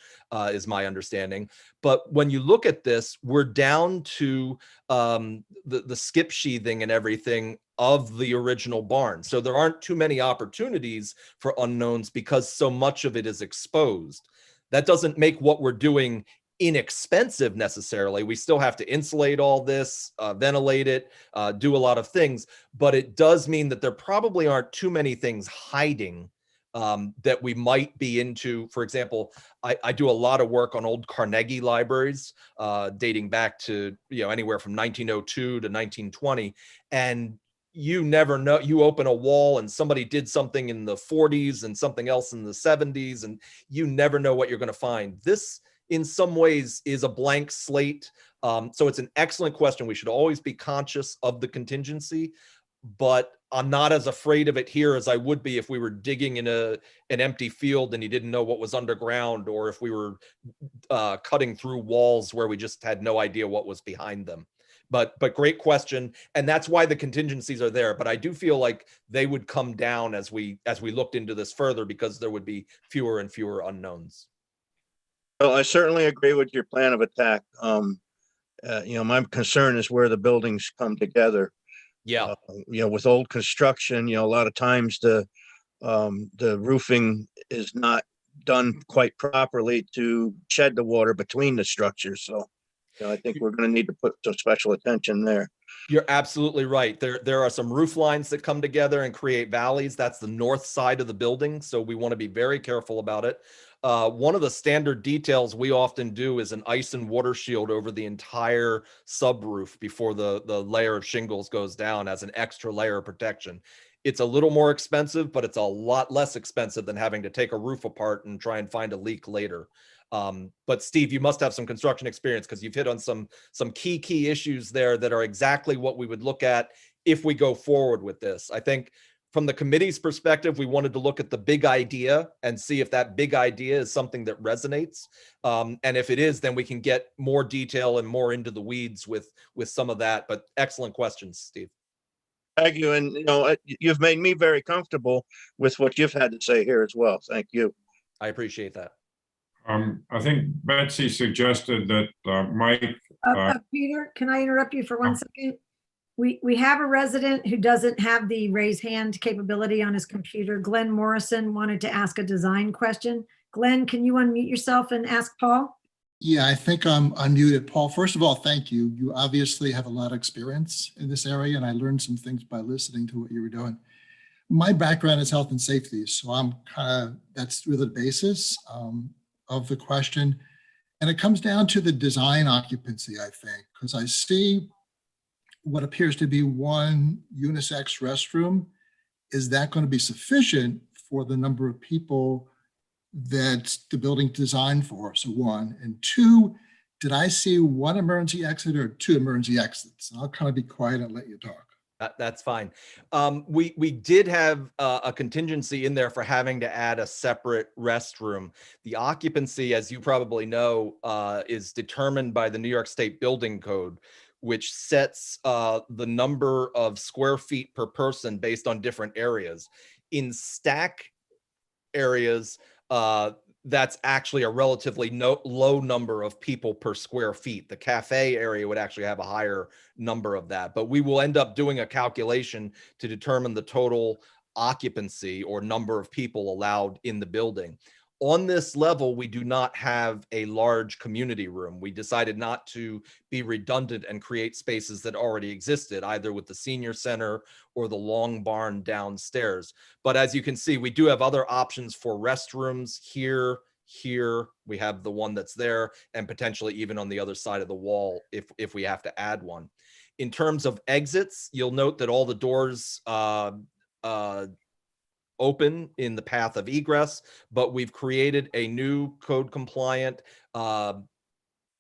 is my understanding. But when you look at this, we're down to the skip sheathing and everything of the original barn. So there aren't too many opportunities for unknowns because so much of it is exposed. That doesn't make what we're doing inexpensive necessarily. We still have to insulate all this, ventilate it, do a lot of things, but it does mean that there probably aren't too many things hiding that we might be into. For example, I do a lot of work on old Carnegie libraries, dating back to, anywhere from 1902 to 1920. And you never know, you open a wall and somebody did something in the 40s and something else in the 70s, and you never know what you're going to find. This, in some ways, is a blank slate. So it's an excellent question. We should always be conscious of the contingency, but I'm not as afraid of it here as I would be if we were digging in an empty field and you didn't know what was underground, or if we were cutting through walls where we just had no idea what was behind them. But great question, and that's why the contingencies are there. But I do feel like they would come down as we looked into this further, because there would be fewer and fewer unknowns. Well, I certainly agree with your plan of attack. My concern is where the buildings come together. Yeah. With old construction, a lot of times the roofing is not done quite properly to shed the water between the structures. So, I think we're going to need to put some special attention there. You're absolutely right. There are some roof lines that come together and create valleys. That's the north side of the building, so we want to be very careful about it. One of the standard details we often do is an ice and water shield over the entire subroof before the layer of shingles goes down, as an extra layer of protection. It's a little more expensive, but it's a lot less expensive than having to take a roof apart and try and find a leak later. But Steve, you must have some construction experience, because you've hit on some key issues there that are exactly what we would look at if we go forward with this. I think from the committee's perspective, we wanted to look at the big idea and see if that big idea is something that resonates. And if it is, then we can get more detail and more into the weeds with some of that. But excellent questions, Steve. Thank you. And, you've made me very comfortable with what you've had to say here as well. Thank you. I appreciate that. I think Betsy suggested that Mike. Peter, can I interrupt you for 1 second? We have a resident who doesn't have the raise hand capability on his computer. Glenn Morrison wanted to ask a design question. Glenn, can you unmute yourself and ask Paul? Yeah, I think I'm unmuted. Paul, first of all, thank you. You obviously have a lot of experience in this area, and I learned some things by listening to what you were doing. My background is health and safety, so that's really the basis of the question. And it comes down to the design occupancy, I think, because I see what appears to be one unisex restroom. Is that going to be sufficient for the number of people that the building designed for? So one. And two, did I see one emergency exit or two emergency exits? I'll kind of be quiet and let you talk. That's fine. We did have a contingency in there for having to add a separate restroom. The occupancy, as you probably know, is determined by the New York State Building Code, which sets the number of square feet per person based on different areas. In stack areas, that's actually a relatively low number of people per square feet. The cafe area would actually have a higher number of that, but we will end up doing a calculation to determine the total occupancy or number of people allowed in the building. On this level, we do not have a large community room. We decided not to be redundant and create spaces that already existed, either with the senior center or the long barn downstairs. But as you can see, we do have other options for restrooms here. We have the one that's there, and potentially even on the other side of the wall if we have to add one. In terms of exits, you'll note that all the doors open in the path of egress, but we've created a new code compliant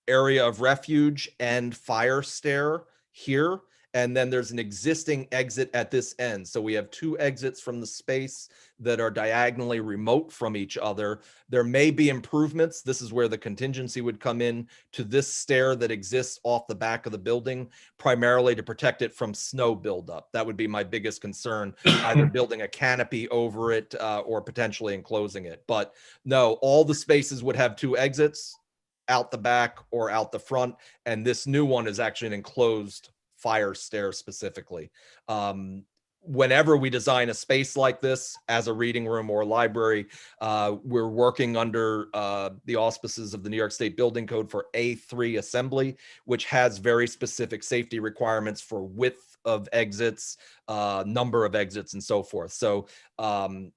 area of refuge and fire stair here. and then there's an existing exit at this end. So we have two exits from the space that are diagonally remote from each other. There may be improvements. This is where the contingency would come in to this stair that exists off the back of the building, primarily to protect it from snow buildup. That would be my biggest concern, either building a canopy over it or potentially enclosing it. But no, all the spaces would have two exits, out the back or out the front. And this new one is actually an enclosed fire stair specifically. Whenever we design a space like this as a reading room or library, we're working under the auspices of the New York State Building Code for A3 assembly, which has very specific safety requirements for width of exits, number of exits, and so forth. So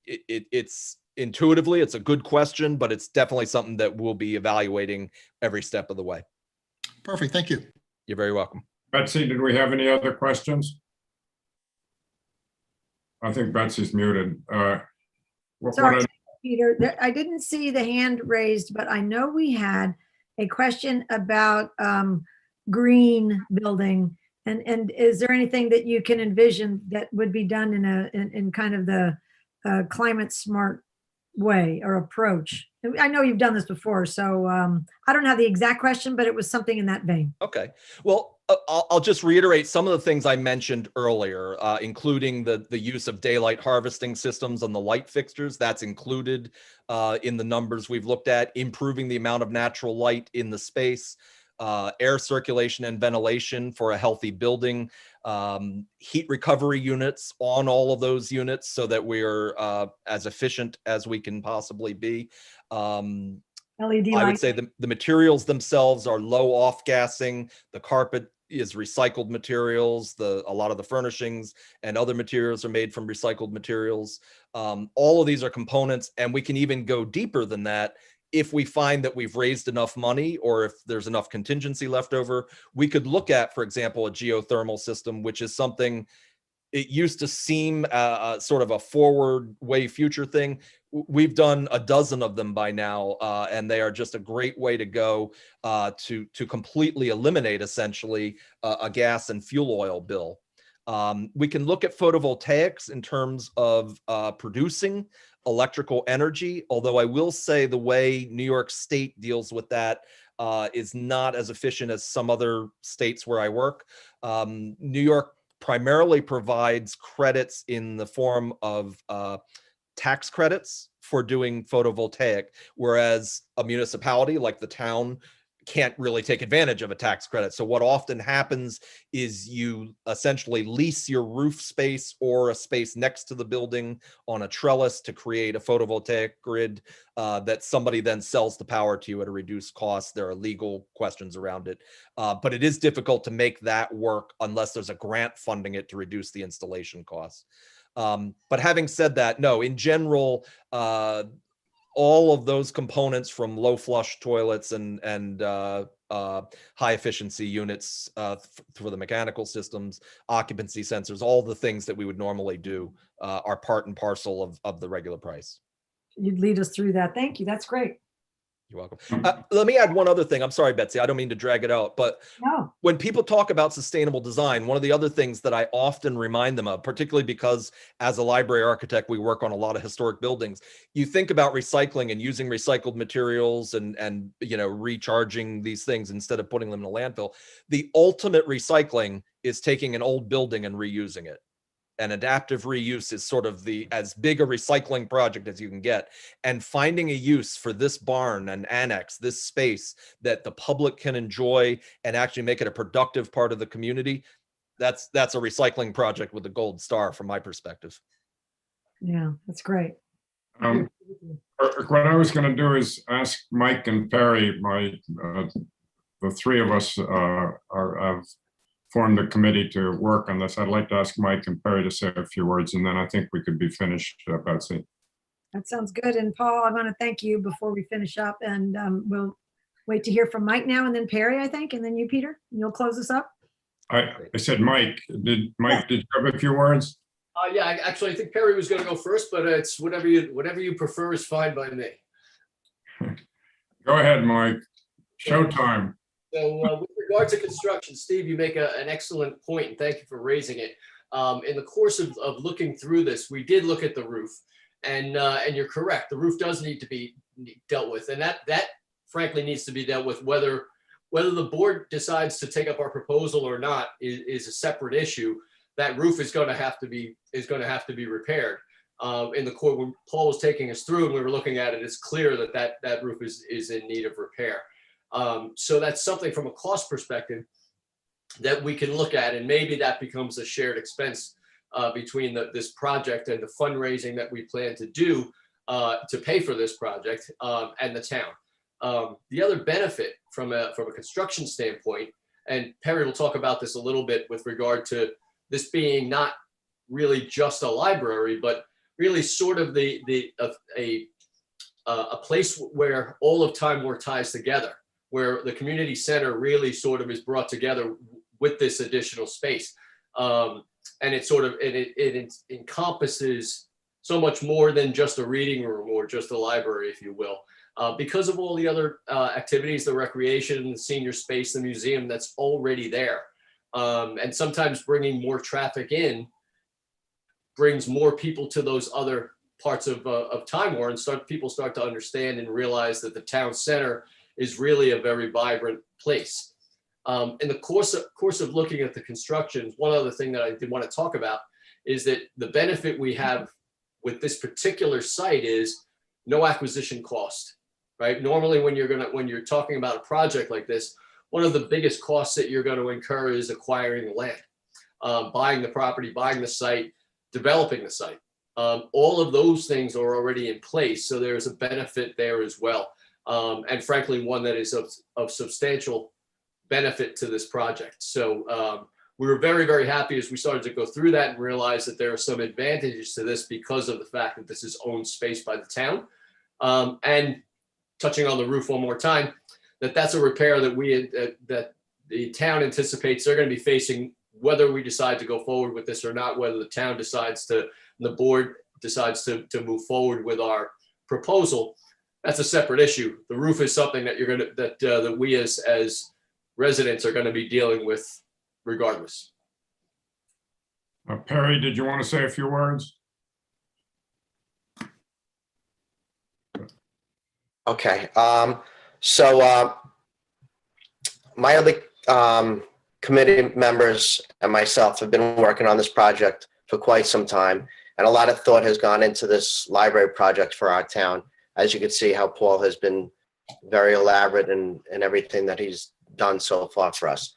it's intuitively, it's a good question, but it's definitely something that we'll be evaluating every step of the way. Perfect. Thank you. You're very welcome. Betsy, did we have any other questions? I think Betsy's muted. Sorry, Peter, I didn't see the hand raised, but I know we had a question about green building. And is there anything that you can envision that would be done in kind of the climate smart way or approach? I know you've done this before, so I don't have the exact question, but it was something in that vein. Okay. Well, I'll just reiterate some of the things I mentioned earlier, including the use of daylight harvesting systems on the light fixtures. That's included in the numbers we've looked at, improving the amount of natural light in the space, air circulation and ventilation for a healthy building, heat recovery units on all of those units so that we're as efficient as we can possibly be. LED I light. would say the materials themselves are low off-gassing. The carpet is recycled materials. A lot of the furnishings and other materials are made from recycled materials. All of these are components, and we can even go deeper than that. If we find that we've raised enough money or if there's enough contingency left over, we could look at, for example, a geothermal system, which is something it used to seem sort of a forward way future thing. We've done a dozen of them by now, and they are just a great way to go to completely eliminate essentially a gas and fuel oil bill. We can look at photovoltaics in terms of producing electrical energy, although I will say the way New York State deals with that is not as efficient as some other states where I work. New York primarily provides credits in the form of tax credits for doing photovoltaic, whereas a municipality like the town can't really take advantage of a tax credit. So what often happens is you essentially lease your roof space or a space next to the building on a trellis to create a photovoltaic grid that somebody then sells the power to you at a reduced cost. There are legal questions around it, but it is difficult to make that work unless there's a grant funding it to reduce the installation costs. But having said that, no, in general, all of those components from low flush toilets and high efficiency units for the mechanical systems, occupancy sensors, all the things that we would normally do are part and parcel of the regular price. You'd lead us through that. Thank you. That's great. You're welcome. Let me add one other thing. I'm sorry, Betsy, I don't mean to drag it out, but No. when people talk about sustainable design, one of the other things that I often remind them of, particularly because as a library architect, we work on a lot of historic buildings, you think about recycling and using recycled materials and you know, recharging these things instead of putting them in a landfill. The ultimate recycling is taking an old building and reusing it. And adaptive reuse is sort of as big a recycling project as you can get, and finding a use for this barn and annex, this space that the public can enjoy and actually make it a productive part of the community. That's a recycling project with a gold star from my perspective. Yeah, that's great. What I was going to do is ask Mike and Perry, the three of us have formed a committee to work on this. I'd like to ask Mike and Perry to say a few words, and then I think we could be finished, Betsy. That sounds good. And Paul, I want to thank you before we finish up, and we'll wait to hear from Mike now, and then Perry, I think, and then you, Peter, and you'll close us up. I said Mike. Did you have a few words? Yeah, actually, I think Perry was going to go first, but it's whatever you prefer is fine by me. Go ahead, Mike. Showtime. So with regard to construction, Steve, you make an excellent point, and thank you for raising it. In the course of looking through this, we did look at the roof, and you're correct. The roof does need to be dealt with, and that frankly needs to be dealt with. Whether the board decides to take up our proposal or not is a separate issue. That roof is going to have to be repaired. In the court, when Paul was taking us through and we were looking at it, it's clear that roof is in need of repair. So that's something from a cost perspective that we can look at, and maybe that becomes a shared expense between this project and the fundraising that we plan to do to pay for this project and the town. The other benefit from a construction standpoint, and Perry will talk about this a little bit with regard to this being not really just a library, but really sort of a place where all of Time War ties together, where the community center really sort of is brought together with this additional space. And it encompasses so much more than just a reading room or just a library, if you will, because of all the other activities, the recreation, the senior space, the museum that's already there. And sometimes bringing more traffic in brings more people to those other parts of Time War, and people start to understand and realize that the town center is really a very vibrant place. In the course of looking at the construction, one other thing that I did want to talk about is that the benefit we have with this particular site is no acquisition cost, right? Normally, when you're talking about a project like this, one of the biggest costs that you're going to incur is acquiring the land, buying the property, buying the site, developing the site. All of those things are already in place, so there's a benefit there as well. And frankly, one that is of substantial benefit to this project. So we were very, very happy as we started to go through that and realize that there are some advantages to this because of the fact that this is owned space by the town. And touching on the roof one more time, that's a repair that that the town anticipates they're going to be facing, whether we decide to go forward with this or not, whether the board decides to move forward with our proposal. That's a separate issue. The roof is something that that we as residents are going to be dealing with regardless. Perry, did you want to say a few words? Okay. So my other committee members and myself have been working on this project for quite some time, and a lot of thought has gone into this library project for our town. As you can see how Paul has been very elaborate in everything that he's done so far for us.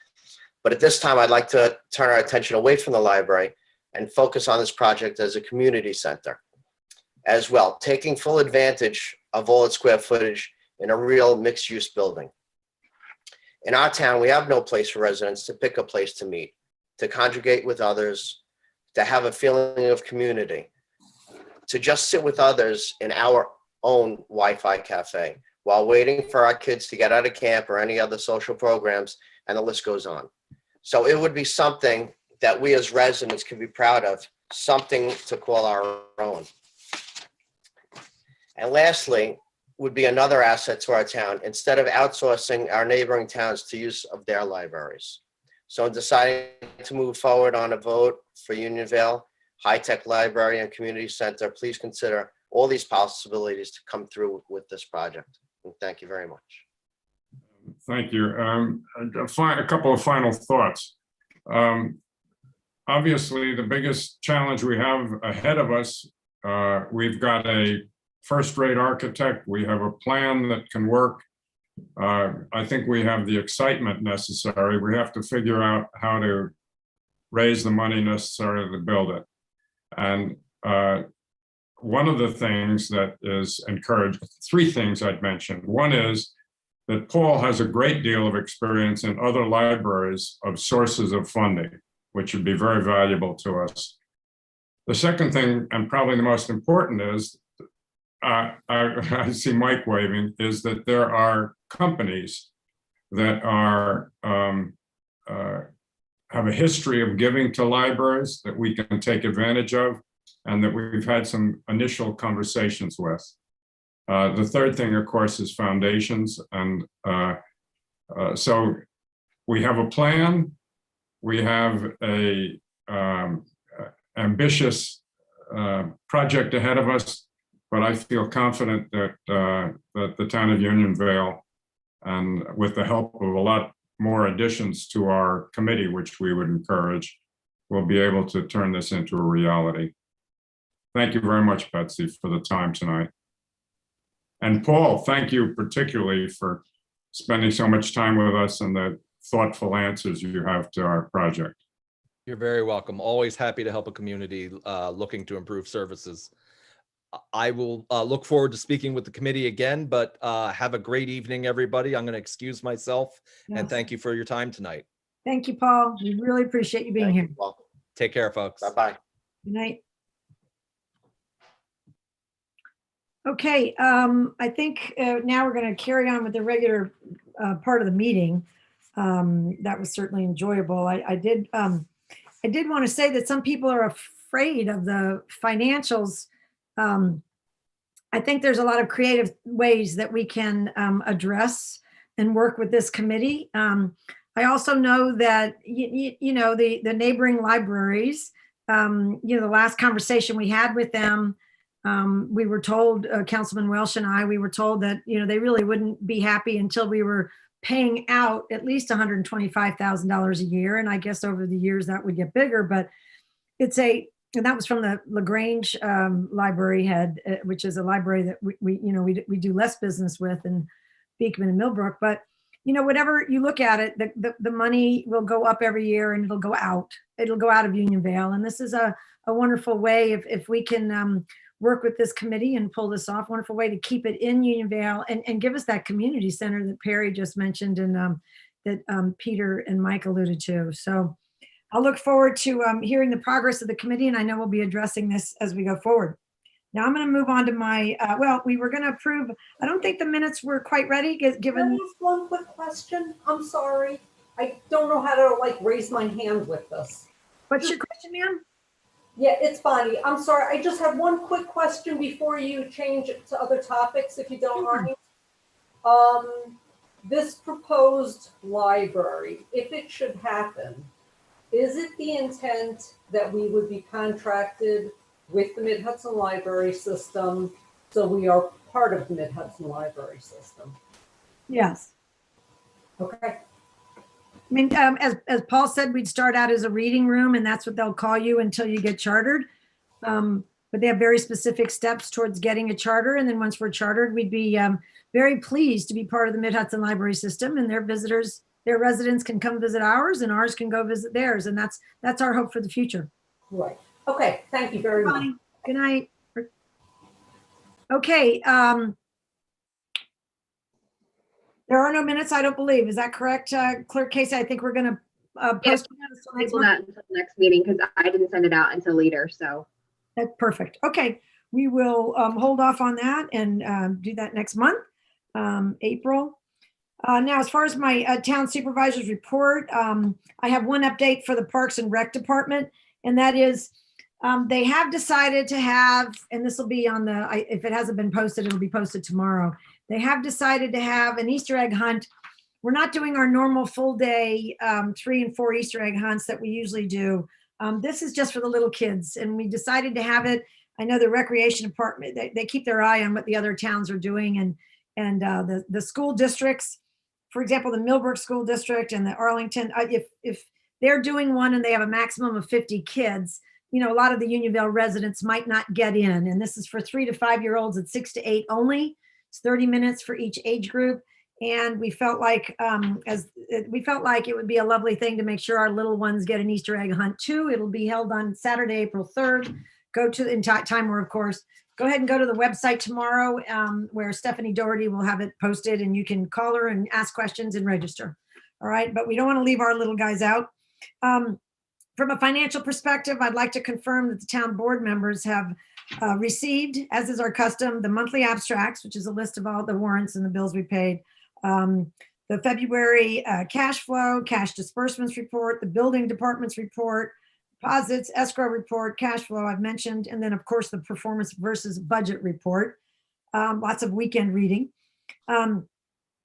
But at this time, I'd like to turn our attention away from the library and focus on this project as a community center as well, taking full advantage of all its square footage in a real mixed-use building. In our town, we have no place for residents to pick a place to meet, to congregate with others, to have a feeling of community, to just sit with others in our own Wi-Fi cafe while waiting for our kids to get out of camp or any other social programs, and the list goes on. So it would be something that we as residents can be proud of, something to call our own. And lastly, would be another asset to our town instead of outsourcing our neighboring towns to use of their libraries. So in deciding to move forward on a vote for Unionville, high-tech library and community center, please consider all these possibilities to come through with this project. And thank you very much. Thank you. A couple of final thoughts. Obviously, the biggest challenge we have ahead of us, we've got a first-rate architect. We have a plan that can work. I think we have the excitement necessary. We have to figure out how to raise the money necessary to build it. And one of the things that is encouraged, three things I'd mention. One is that Paul has a great deal of experience in other libraries of sources of funding, which would be very valuable to us. The second thing, and probably the most important, is I see Mike waving, is that there are companies that are have a history of giving to libraries that we can take advantage of and that we've had some initial conversations with. The third thing, of course, is foundations. And so we have a plan. We have a ambitious project ahead of us, but I feel confident that that the town of Unionville, and with the help of a lot more additions to our committee, which we would encourage, will be able to turn this into a reality. Thank you very much, Betsy, for the time tonight. And Paul, thank you particularly for spending so much time with us and the thoughtful answers you have to our project. You're very welcome. Always happy to help a community looking to improve services. I will look forward to speaking with the committee again, but have a great evening, everybody. I'm going to excuse myself and Yes. thank you for your time tonight. Thank you, Paul. We really appreciate you being Thank here. you. Welcome. Take care, folks. Bye-bye. Good night. Okay, I think now we're going to carry on with the regular part of the meeting. That was certainly enjoyable. I did want to say that some people are afraid of the financials. I think there's a lot of creative ways that we can address and work with this committee. I also know that, you know, the neighboring libraries, the last conversation we had with them, we were told, Councilman Welsh and I, we were told that, they really wouldn't be happy until we were paying out at least $125,000 a year. And I guess over the years that would get bigger, but and that was from the LaGrange library head, which is a library that we do less business with in Beekman and Millbrook. But whatever you look at it, the money will go up every year and it'll go out. It'll go out of Unionville. And this is a wonderful way if we can work with this committee and pull this off, wonderful way to keep it in Unionville and give us that community center that Perry just mentioned and that Peter and Mike alluded to. So I'll look forward to hearing the progress of the committee, and I know we'll be addressing this as we go forward. Now I'm going to move on to my, we were going to approve, I don't think the minutes were quite ready, Can I given. ask one quick question? I'm sorry. I don't know how to raise my hand with this. What's your question, ma'am? Yeah, it's Bonnie. I'm sorry. I just have one quick question before you change it to other topics, if you don't mind. This proposed library, if it should happen, is it the intent that we would be contracted with the Mid-Hudson Library System, so we are part of the Mid-Hudson Library System? Yes. Okay. I mean, as Paul said, we'd start out as a reading room, and that's what they'll call you until you get chartered. But they have very specific steps towards getting a charter. And then once we're chartered, we'd be very pleased to be part of the Mid-Hudson Library System, and their visitors, their residents can come visit ours and ours can go visit theirs. And that's our hope for the future. Right. Okay. Thank you very much. Good night. Okay. There are no minutes, I don't believe. Is that correct, Clerk Casey? I think we're going to Yes, postpone that until next table month. that until the next meeting because I didn't send it out until later. So That's perfect. Okay, we will hold off on that and do that next month, April. Now, as far as my town supervisor's report, I have one update for the Parks and Rec Department, and that is they have decided to have, and this will be on the, if it hasn't been posted, it'll be posted tomorrow. They have decided to have an Easter egg hunt. We're not doing our normal full day 3 and 4 Easter egg hunts that we usually do. This is just for the little kids, and we decided to have it. I know the recreation department, they keep their eye on what the other towns are doing, and the school districts, for example, the Millbrook School District and the Arlington, if they're doing one and they have a maximum of 50 kids, a lot of the Unionville residents might not get in. And this is for 3 to 5 year olds at 6 to 8 only. It's 30 minutes for each age group. And we felt like it would be a lovely thing to make sure our little ones get an Easter egg hunt too. It'll be held on Saturday, April 3rd. Go to in Timor, of course. Go ahead and go to the website tomorrow where Stephanie Doherty will have it posted, and you can call her and ask questions and register. All right, but we don't want to leave our little guys out. From a financial perspective, I'd like to confirm that the town board members have received, as is our custom, the monthly abstracts, which is a list of all the warrants and the bills we paid. The February cash flow, cash disbursements report, the building department's report, deposits, escrow report, cash flow I've mentioned, and then of course the performance versus budget report. Lots of weekend reading.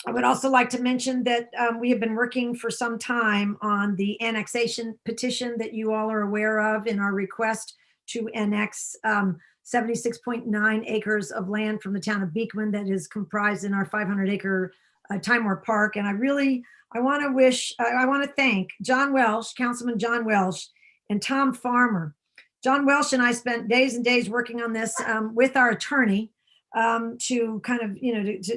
I would also like to mention that we have been working for some time on the annexation petition that you all are aware of in our request to annex 76.9 acres of land from the town of Beekman that is comprised in our 500-acre Time Warp Park. And I want to thank John Welsh, Councilman John Welsh, and Tom Farmer. John Welsh and I spent days and days working on this with our attorney to kind of,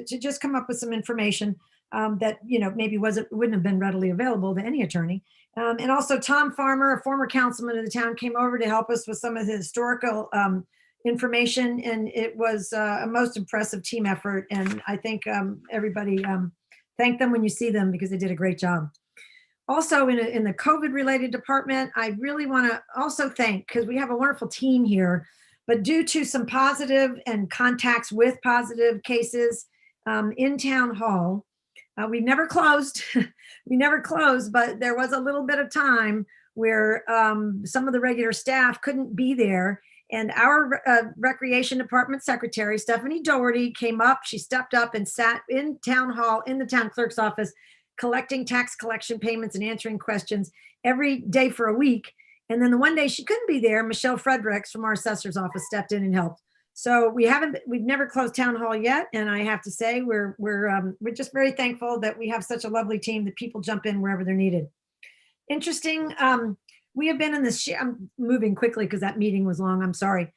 to just come up with some information that, maybe wouldn't have been readily available to any attorney. And also Tom Farmer, a former councilman of the town, came over to help us with some of the historical information. And it was a most impressive team effort. And I think everybody thank them when you see them because they did a great job. Also in the COVID related department, I really want to also thank, because we have a wonderful team here, but due to some positive and contacts with positive cases in town hall, we never closed. We never closed, but there was a little bit of time where some of the regular staff couldn't be there. And our recreation department secretary, Stephanie Doherty, came up. She stepped up and sat in town hall in the town clerk's office, collecting tax collection payments and answering questions every day for a week. And then the one day she couldn't be there, Michelle Fredericks from our assessor's office stepped in and helped. So we've never closed town hall yet. And I have to say, we're just very thankful that we have such a lovely team that people jump in wherever they're needed. Interesting. We have been in this, I'm moving quickly because that meeting was long. I'm sorry.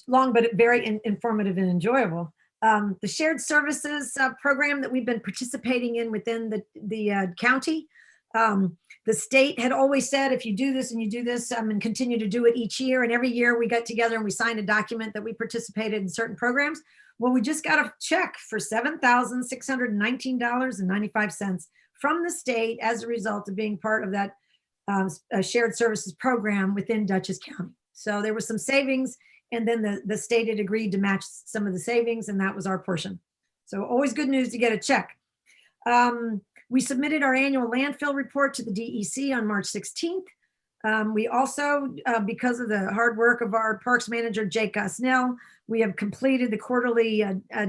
Long, but very informative and enjoyable. The shared services program that we've been participating in within the county. The state had always said, if you do this and you do this and continue to do it each year, and every year we got together and we signed a document that we participated in certain programs. Well, we just got a check for $7,619.95 from the state as a result of being part of that shared services program within Dutchess County. So there was some savings, and then the state had agreed to match some of the savings, and that was our portion. So always good news to get a check. We submitted our annual landfill report to the DEC on March 16th. We also, because of the hard work of our parks manager, Jake Gosnell, we have completed the quarterly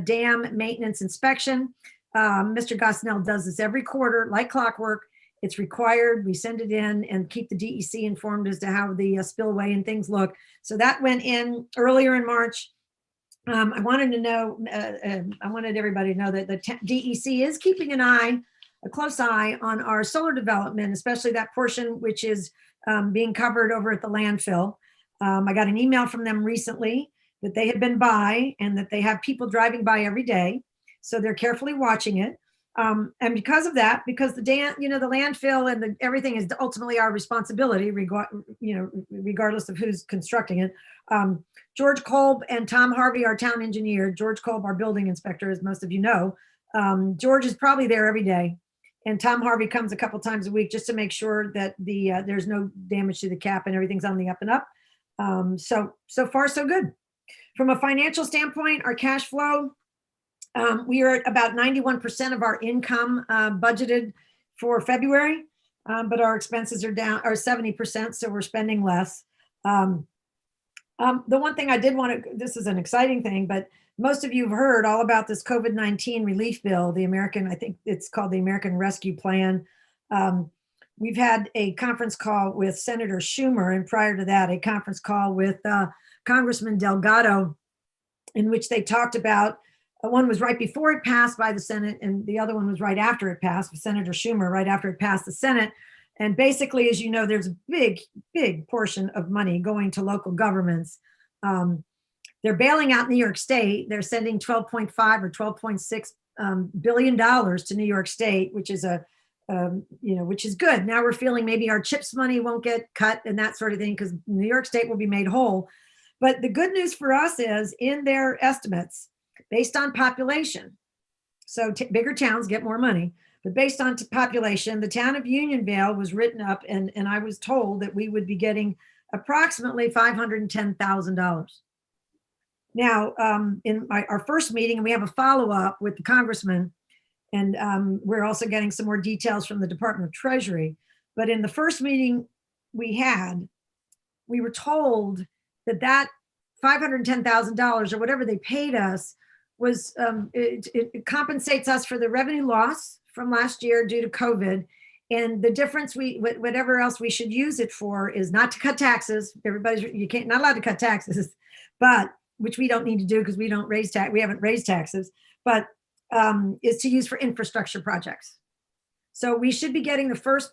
dam maintenance inspection. Mr. Gosnell does this every quarter, like clockwork. It's required. We send it in and keep the DEC informed as to how the spillway and things look. So that went in earlier in March. I wanted everybody to know that the DEC is keeping a close eye on our solar development, especially that portion which is being covered over at the landfill. I got an email from them recently that they had been by and that they have people driving by every day. So they're carefully watching it. And because of that, because the landfill and everything is ultimately our responsibility, regardless of who's constructing it. George Kolb and Tom Harvey, our town engineer, George Kolb, our building inspector, as most of you know, George is probably there every day. And Tom Harvey comes a couple times a week just to make sure that there's no damage to the cap and everything's on the up and up. So far, so good. From a financial standpoint, our cash flow, we are at about 91% of our income budgeted for February, but our expenses are 70%, so we're spending less. The one thing I did want to, this is an exciting thing, but most of you have heard all about this COVID-19 relief bill, I think it's called the American Rescue Plan. We've had a conference call with Senator Schumer, and prior to that, a conference call with Congressman Delgado, in which they talked about, one was right before it passed by the Senate, and the other one was right after it passed with Senator Schumer, right after it passed the Senate. And basically, as you know, there's a big portion of money going to local governments. They're bailing out New York State. They're sending $12.5 or $12.6 billion to New York State, which is which is good. Now we're feeling maybe our CHIPS money won't get cut and that sort of thing because New York State will be made whole. But the good news for us is in their estimates, based on population, so bigger towns get more money, but based on population, the town of Unionville was written up, and I was told that we would be getting approximately $510,000. Now, in our first meeting, and we have a follow-up with the congressman, and we're also getting some more details from the Department of Treasury. But in the first meeting we were told that $510,000 or whatever they paid us was, it compensates us for the revenue loss from last year due to COVID. And the difference, whatever else we should use it for is not to cut taxes. You can't, not allowed to cut taxes, but, which we don't need to do because we haven't raised taxes, but is to use for infrastructure projects. So we should be getting the first,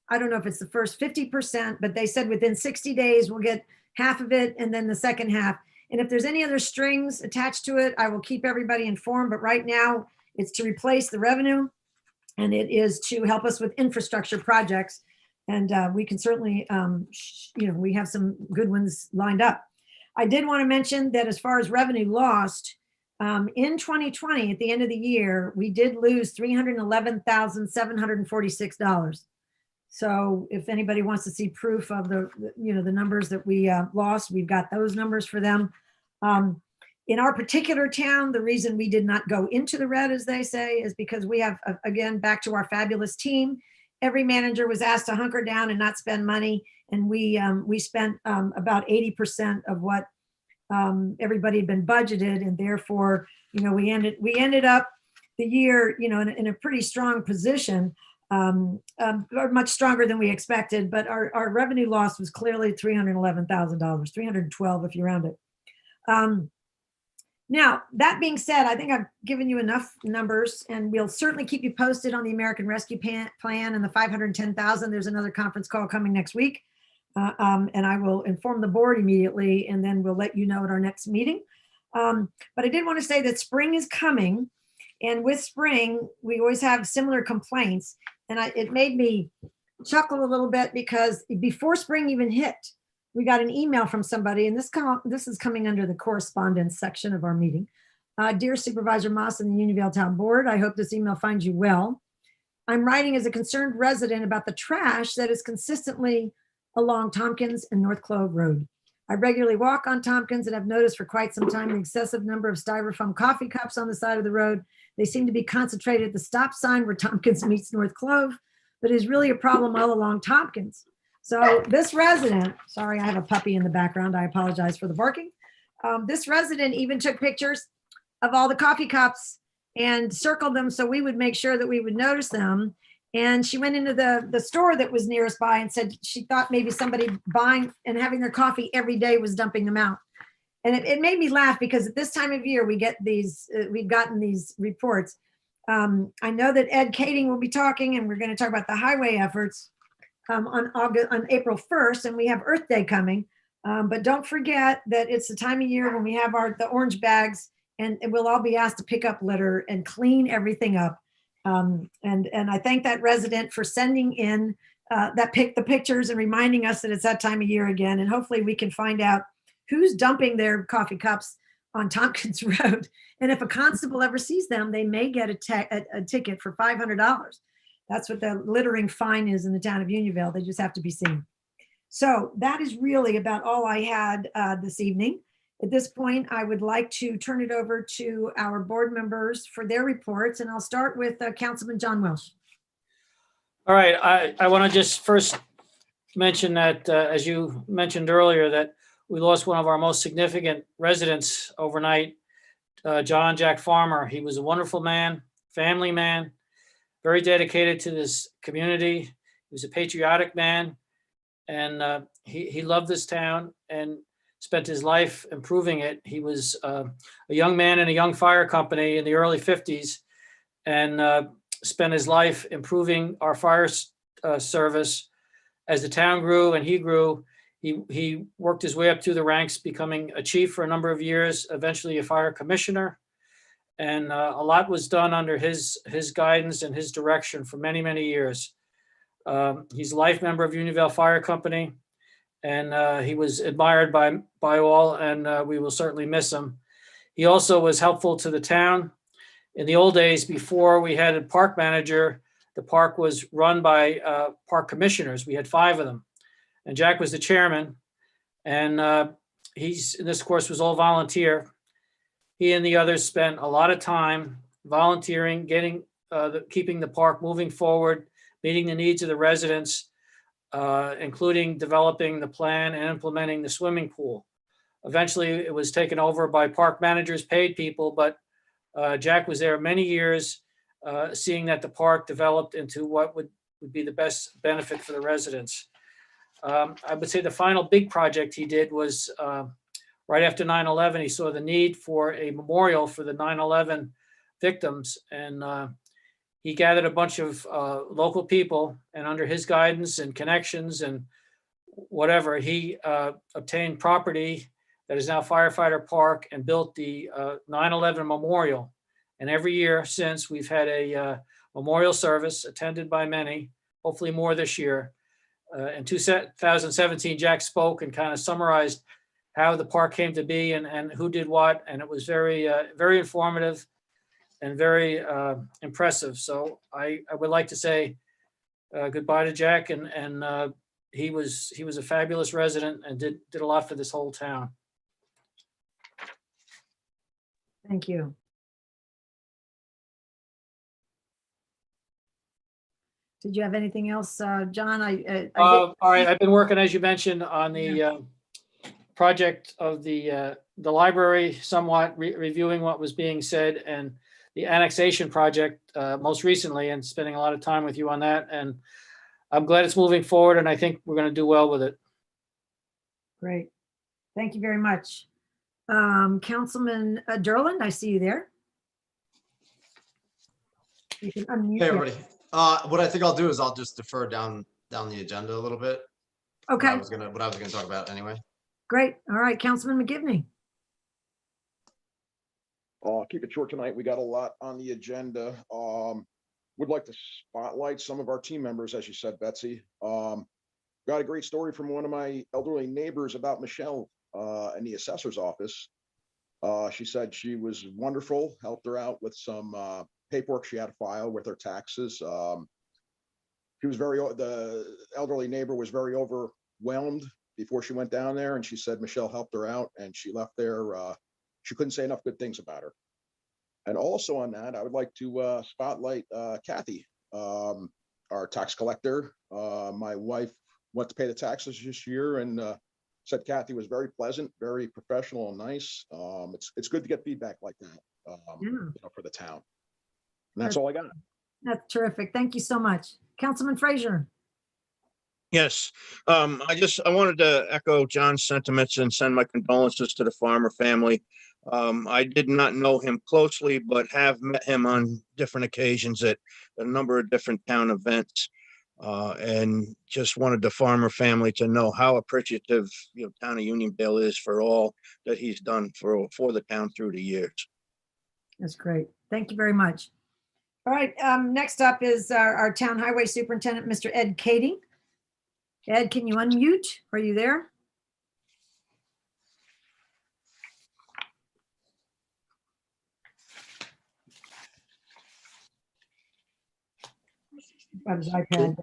I don't know if it's the first 50%, but they said within 60 days, we'll get half of it and then the second half. And if there's any other strings attached to it, I will keep everybody informed. But right now it's to replace the revenue and it is to help us with infrastructure projects. And we can certainly, we have some good ones lined up. I did want to mention that as far as revenue lost, in 2020, at the end of the year, we did lose $311,746. So if anybody wants to see proof of the numbers that we lost, we've got those numbers for them. In our particular town, the reason we did not go into the red, as they say, is because we have, again, back to our fabulous team. Every manager was asked to hunker down and not spend money. And we spent about 80% of what everybody had been budgeted. And therefore, we ended up the year, in a pretty strong position. Much stronger than we expected, but our revenue loss was clearly $311,000, 312 if you round it. Now, that being said, I think I've given you enough numbers, and we'll certainly keep you posted on the American Rescue Plan and the 510,000. There's another conference call coming next week, and I will inform the board immediately, and then we'll let you know at our next meeting. But I did want to say that spring is coming. And with spring, we always have similar complaints. And it made me chuckle a little bit because before spring even hit, we got an email from somebody, and this is coming under the correspondence section of our meeting. Dear Supervisor Moss and the Unionville Town Board, I hope this email finds you well. I'm writing as a concerned resident about the trash that is consistently along Tompkins and North Clove Road. I regularly walk on Tompkins and have noticed for quite some time the excessive number of styrofoam coffee cups on the side of the road. They seem to be concentrated at the stop sign where Tompkins meets North Clove, but is really a problem all along Tompkins. So this resident, sorry, I have a puppy in the background. I apologize for the barking. This resident even took pictures of all the coffee cups and circled them so we would make sure that we would notice them. And she went into the store that was nearest by and said she thought maybe somebody buying and having their coffee every day was dumping them out. And it made me laugh because at this time of year, we get these, we've gotten these reports. I know that Ed Kading will be talking, and we're going to talk about the highway efforts on April 1st, and we have Earth Day coming. But don't forget that it's the time of year when we have the orange bags, and we'll all be asked to pick up litter and clean everything up. And I thank that resident for sending in the pictures and reminding us that it's that time of year again. And hopefully we can find out who's dumping their coffee cups on Tompkins Road. And if a constable ever sees them, they may get a ticket for $500. That's what the littering fine is in the town of Unionville. They just have to be seen. So that is really about all I had this evening. At this point, I would like to turn it over to our board members for their reports, and I'll start with Councilman John Welsh. All right, I want to just first mention that, as you mentioned earlier, that we lost one of our most significant residents overnight, John Jack Farmer. He was a wonderful man, family man, very dedicated to this community. He was a patriotic man, and he loved this town and spent his life improving it. He was a young man in a young fire company in the early 50s and spent his life improving our fire service. As the town grew and he grew, he worked his way up through the ranks, becoming a chief for a number of years, eventually a fire commissioner. And a lot was done under his guidance and his direction for many, many years. He's a life member of Unionville Fire Company, and he was admired by all, and we will certainly miss him. He also was helpful to the town. In the old days, before we had a park manager, the park was run by park commissioners. We had 5 of them, and Jack was the chairman. And this, of course, was all volunteer. He and the others spent a lot of time volunteering, keeping the park moving forward, meeting the needs of the residents, including developing the plan and implementing the swimming pool. Eventually, it was taken over by park managers, paid people, but Jack was there many years, seeing that the park developed into what would be the best benefit for the residents. I would say the final big project he did was right after 9/11. He saw the need for a memorial for the 9/11 victims, and he gathered a bunch of local people, and under his guidance and connections and whatever, he obtained property that is now Firefighter Park and built the 9/11 memorial. And every year since, we've had a memorial service attended by many, hopefully more this year. In 2017, Jack spoke and kind of summarized how the park came to be and who did what. And it was very, very informative and very impressive. So I would like to say goodbye to Jack, and he was a fabulous resident and did a lot for this whole town. Thank you. Did you have anything else, John? All right, I've been working, as you mentioned, on the project of the library, somewhat reviewing what was being said, and the annexation project most recently, and spending a lot of time with you on that. And I'm glad it's moving forward, and I think we're going to do well with it. Great. Thank you very much. Councilman Derland, I see you there. You can unmute. Hey, everybody. What I think I'll do is I'll just defer down the agenda a little bit. Okay. What I was gonna talk about anyway. Great. All right, Councilman McGivney. I'll keep it short tonight. We got a lot on the agenda. Would like to spotlight some of our team members, as you said, Betsy. Got a great story from one of my elderly neighbors about Michelle in the assessor's office. She said she was wonderful, helped her out with some paperwork she had to file with her taxes. She was the elderly neighbor was very overwhelmed before she went down there, and she said Michelle helped her out, and she left there. She couldn't say enough good things about her. And also on that, I would like to spotlight Kathy, our tax collector. My wife went to pay the taxes this year, and said Kathy was very pleasant, very professional and nice. It's good to get feedback like that for the town. And that's all I got. That's terrific. Thank you so much. Councilman Frazier. Yes, I wanted to echo John's sentiments and send my condolences to the Farmer family. I did not know him closely, but have met him on different occasions at a number of different town events. And just wanted the Farmer family to know how appreciative, town of Unionville is for all that he's done for the town through the years. That's great. Thank you very much. All right, next up is our town highway superintendent, Mr. Ed Kading. Ed, can you unmute? Are you there? By his iPad.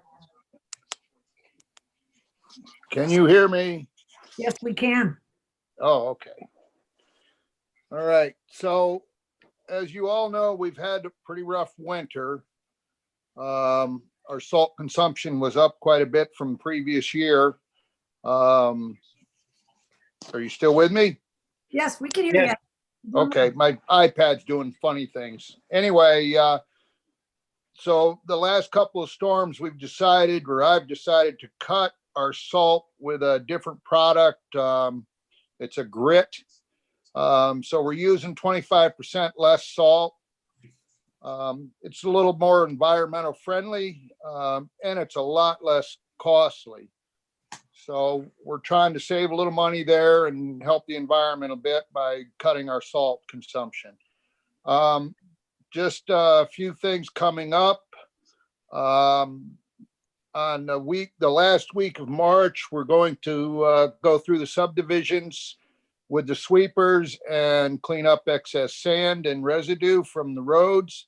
Can you hear me? Yes, we can. Oh, okay. All right. So as you all know, we've had a pretty rough winter. Our salt consumption was up quite a bit from previous year. Are you still with me? Yes, we can hear you. Okay, my iPad's doing funny things. Anyway, so the last couple of storms I've decided to cut our salt with a different product. It's a grit. So we're using 25% less salt. It's a little more environmental friendly, and it's a lot less costly. So we're trying to save a little money there and help the environment a bit by cutting our salt consumption. Just a few things coming up. On the last week of March, we're going to go through the subdivisions with the sweepers and clean up excess sand and residue from the roads.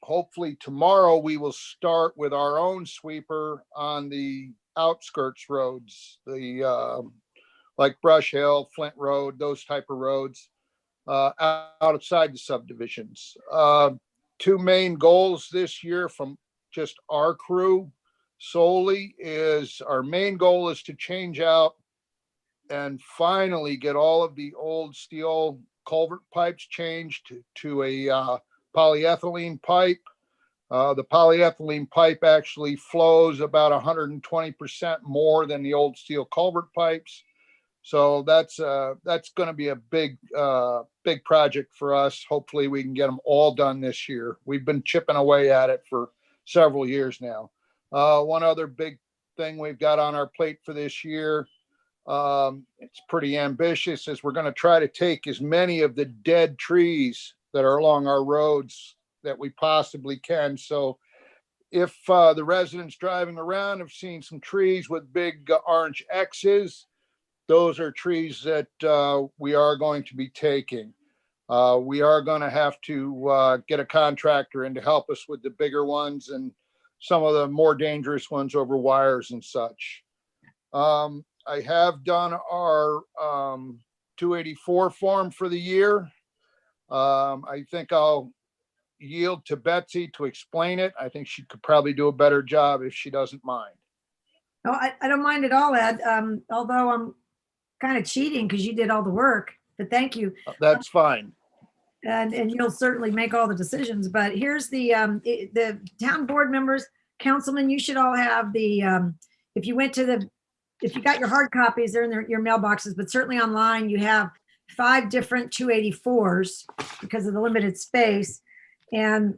Hopefully tomorrow we will start with our own sweeper on the outskirts roads, like Brush Hill, Flint Road, those type of roads outside the subdivisions. Two main goals this year from just our crew solely is our main goal is to change out and finally get all of the old steel culvert pipes changed to a polyethylene pipe. The polyethylene pipe actually flows about 120% more than the old steel culvert pipes. So that's going to be a big project for us. Hopefully we can get them all done this year. We've been chipping away at it for several years now. One other big thing we've got on our plate for this year, it's pretty ambitious, is we're going to try to take as many of the dead trees that are along our roads that we possibly can. So if the residents driving around have seen some trees with big orange X's, those are trees that we are going to be taking. We are going to have to get a contractor in to help us with the bigger ones and some of the more dangerous ones over wires and such. I have done our 284 form for the year. I think I'll yield to Betsy to explain it. I think she could probably do a better job if she doesn't mind. No, I don't mind at all, Ed. Although I'm kind of cheating because you did all the work, but thank you. That's fine. And you'll certainly make all the decisions. But here's the town board members, councilmen, you should all have the, if you got your hard copies, they're in your mailboxes, but certainly online, you have 5 different 284s because of the limited space. And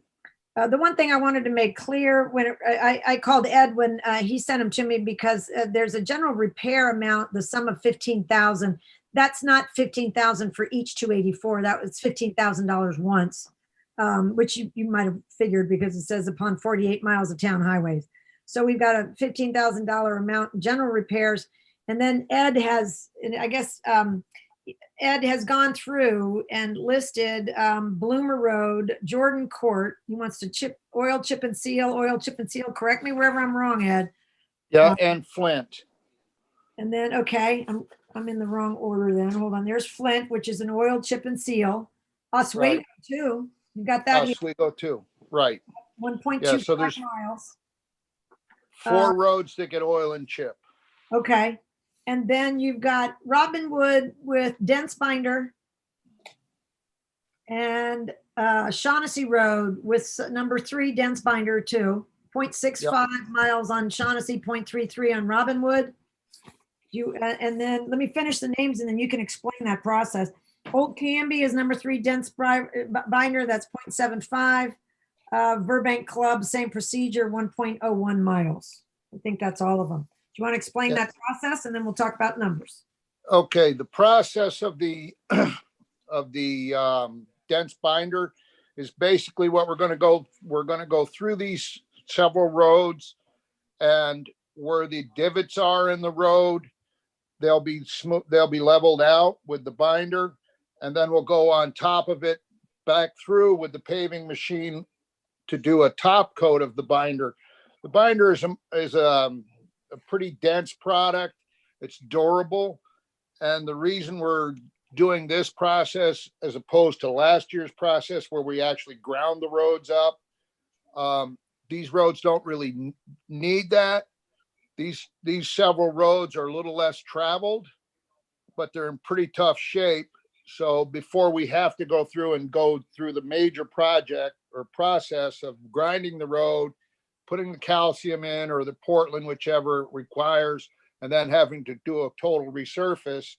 the one thing I wanted to make clear when I called Ed when he sent them to me, because there's a general repair amount, the sum of 15,000. That's not 15,000 for each 284. That was $15,000 once, which you might have figured because it says upon 48 miles of town highways. So we've got a $15,000 amount in general repairs. And then Ed has, and I guess Ed has gone through and listed Bloomer Road, Jordan Court. He wants to oil, chip and seal. Correct me wherever I'm wrong, Ed. Yeah, and Flint. And then, okay, I'm in the wrong order then. Hold on. There's Flint, which is an oil, chip and seal. Oswego too. You got that? Oswego too. Right. 1.25 Yeah, so there's miles. 4 roads that get oil and chip. Okay. And then you've got Robinwood with dense binder and Shaughnessy Road with number 3 dense binder too. 0.65 miles on Shaughnessy, 0.33 on Robinwood. And then let me finish the names and then you can explain that process. Old Canby is number 3 dense binder, that's 0.75. Burbank Club, same procedure, 1.01 miles. I think that's all of them. Do you want to explain that process and then we'll talk about numbers? Okay, the process of the dense binder is basically what we're going to go through these several roads, and where the divots are in the road, they'll be leveled out with the binder, and then we'll go on top of it back through with the paving machine to do a top coat of the binder. The binder is a pretty dense product. It's durable. And the reason we're doing this process as opposed to last year's process where we actually ground the roads up, these roads don't really need that. These several roads are a little less traveled, but they're in pretty tough shape. So before we have to go through the major project or process of grinding the road, putting the calcium in or the Portland, whichever it requires, and then having to do a total resurface,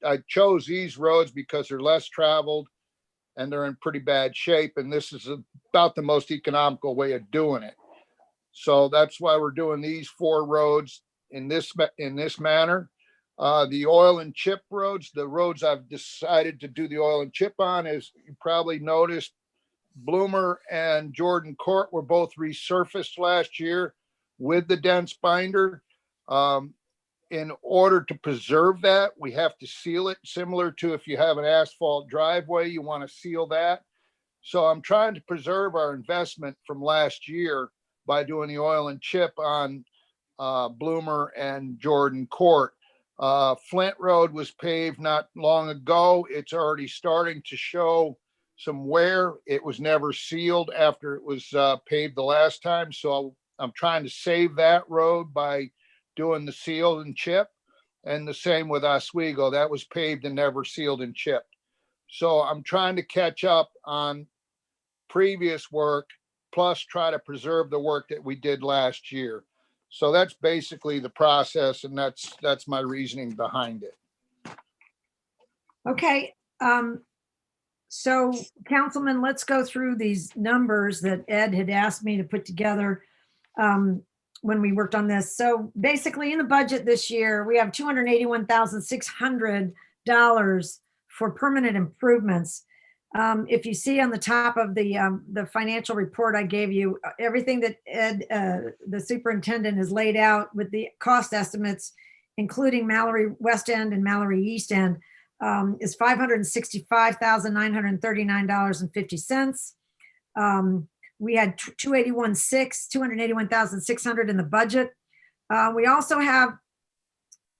I chose these roads because they're less traveled and they're in pretty bad shape. And this is about the most economical way of doing it. So that's why we're doing these 4 roads in this manner. The oil and chip roads, the roads I've decided to do the oil and chip on, is you probably noticed Bloomer and Jordan Court were both resurfaced last year with the dense binder. In order to preserve that, we have to seal it, similar to if you have an asphalt driveway, you want to seal that. So I'm trying to preserve our investment from last year by doing the oil and chip on Bloomer and Jordan Court. Flint Road was paved not long ago. It's already starting to show some wear. It was never sealed after it was paved the last time. So I'm trying to save that road by doing the seal and chip. And the same with Oswego. That was paved and never sealed and chipped. So I'm trying to catch up on previous work, plus try to preserve the work that we did last year. So that's basically the process, and that's my reasoning behind it. Okay, so Councilman, let's go through these numbers that Ed had asked me to put together when we worked on this. So basically in the budget this year, we have $281,600 for permanent improvements. If you see on the top of the financial report I gave you, everything that Ed, the superintendent, has laid out with the cost estimates, including Mallory West End and Mallory East End, is $565,939.50. We had 281,600 in the budget. We also have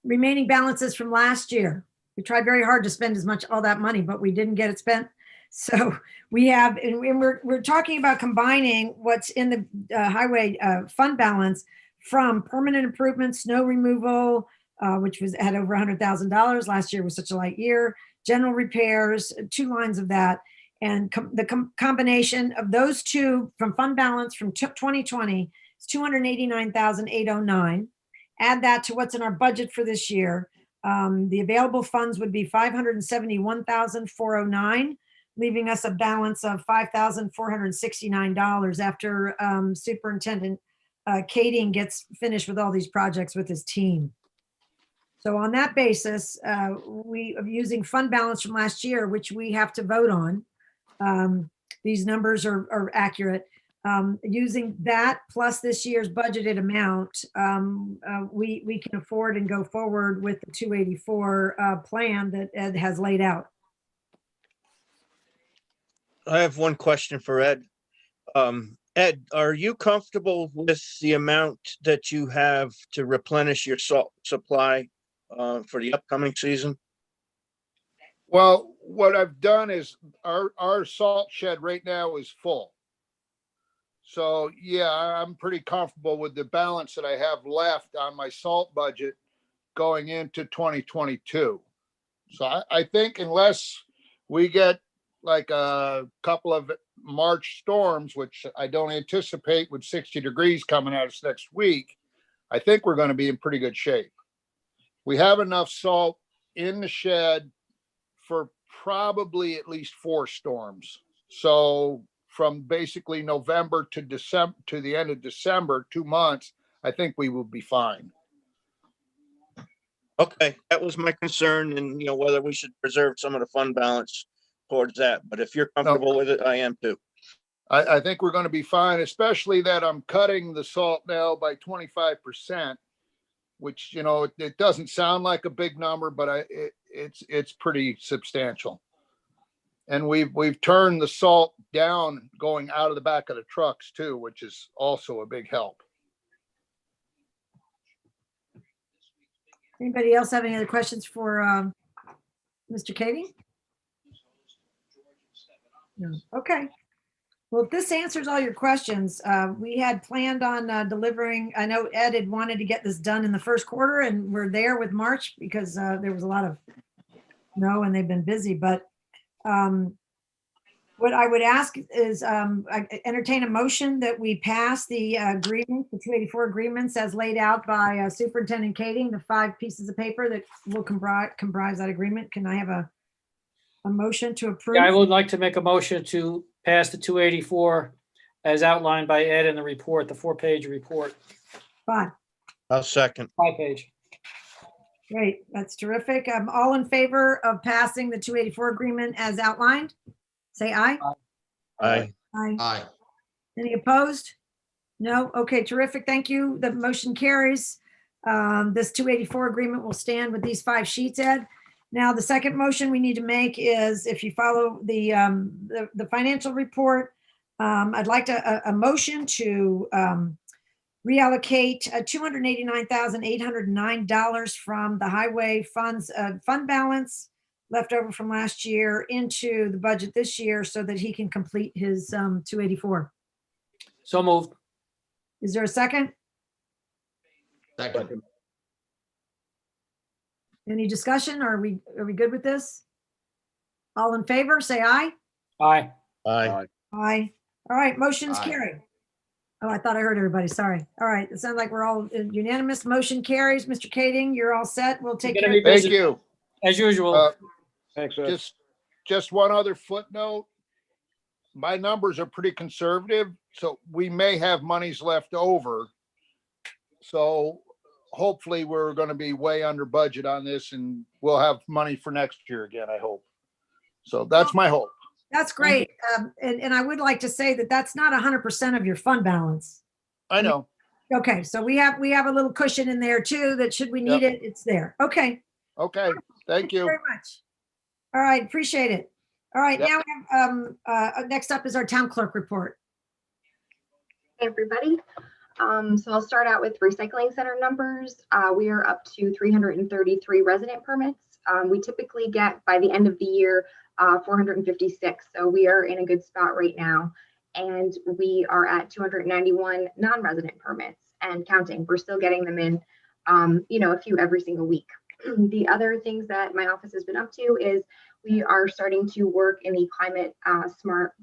remaining balances from last year. We tried very hard to spend all that money, but we didn't get it spent. So we have, and we're talking about combining what's in the highway fund balance from permanent improvements, snow removal, which had over $100,000. Last year was such a light year. General repairs, 2 lines of that. And the combination of those two from fund balance from 2020 is $289,809. Add that to what's in our budget for this year. The available funds would be $571,409, leaving us a balance of $5,469 after Superintendent Kading gets finished with all these projects with his team. So on that basis, we are using fund balance from last year, which we have to vote on. These numbers are accurate. Using that plus this year's budgeted amount, we can afford and go forward with the 284 plan that Ed has laid out. I have one question for Ed. Ed, are you comfortable with the amount that you have to replenish your salt supply for the upcoming season? Well, what I've done is our salt shed right now is full. So yeah, I'm pretty comfortable with the balance that I have left on my salt budget going into 2022. So I think unless we get like a couple of March storms, which I don't anticipate with 60 degrees coming at us next week, I think we're going to be in pretty good shape. We have enough salt in the shed for probably at least 4 storms. So from basically November to December to the end of December, 2 months, I think we will be fine. Okay, that was my concern, and whether we should preserve some of the fund balance towards that. But if you're comfortable with it, I am too. I think we're going to be fine, especially that I'm cutting the salt now by 25%, which it doesn't sound like a big number, but it's pretty substantial. And we've turned the salt down going out of the back of the trucks too, which is also a big help. Anybody else have any other questions for Mr. Kading? No. Okay. Well, if this answers all your questions, we had planned on delivering. I know Ed had wanted to get this done in the first quarter, and we're there with March because there was a lot of snow and they've been busy. But what I would ask is I entertain a motion that we pass the agreement, the 284 agreements as laid out by Superintendent Kading, the 5 pieces of paper that will comprise that agreement. Can I have a motion to approve? Yeah, I would like to make a motion to pass the 284 as outlined by Ed in the report, the 4-page report. Fine. I'll second. 5-page. Great. That's terrific. All in favor of passing the 284 agreement as outlined? Say aye. Aye. Aye. Aye. Any opposed? No? Okay, terrific. Thank you. The motion carries. This 284 agreement will stand with these 5 sheets, Ed. Now, the second motion we need to make is if you follow the financial report, I'd like a motion to reallocate $289,809 from the highway funds fund balance left over from last year into the budget this year so that he can complete his 284. So moved. Is there a second? Second. Any discussion? Are we good with this? All in favor, say aye. Aye. Aye. Aye. All right, motion's Aye. carried. Oh, I thought I heard everybody. Sorry. All right, it sounds like we're all unanimous. Motion carries. Mr. Kading, you're all set. We'll take You're care gonna of be Thank busy, you. as usual. Uh, Thanks, Ed. just one other footnote. My numbers are pretty conservative, so we may have monies left over. So hopefully we're going to be way under budget on this and we'll have money for next year again, I hope. So that's my hope. That's great. And I would like to say that that's not 100% of your fund balance. I know. Okay, so we have a little cushion in there too, that should we need it, it's there. Okay. Okay, thank you. Very much. All right, appreciate it. All right, Yep. now we have, next up is our town clerk report. Hey, everybody. So I'll start out with recycling center numbers. We are up to 333 resident permits. We typically get, by the end of the year, 456. So we are in a good spot right now. And we are at 291 non-resident permits and counting. We're still getting them in, a few every single week. The other things that my office has been up to is we are starting to work in the climate smart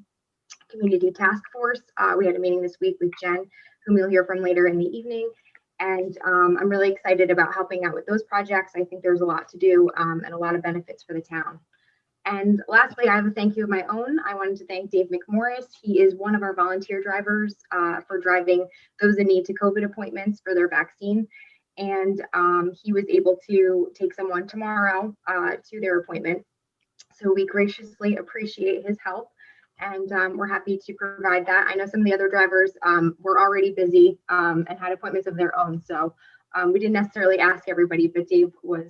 community task force. We had a meeting this week with Jen, whom you'll hear from later in the evening. And I'm really excited about helping out with those projects. I think there's a lot to do and a lot of benefits for the town. And lastly, I have a thank you of my own. I wanted to thank Dave McMorris. He is one of our volunteer drivers for driving those in need to COVID appointments for their vaccine. And he was able to take someone tomorrow to their appointment. So we graciously appreciate his help. And we're happy to provide that. I know some of the other drivers were already busy and had appointments of their own. So we didn't necessarily ask everybody, but Dave was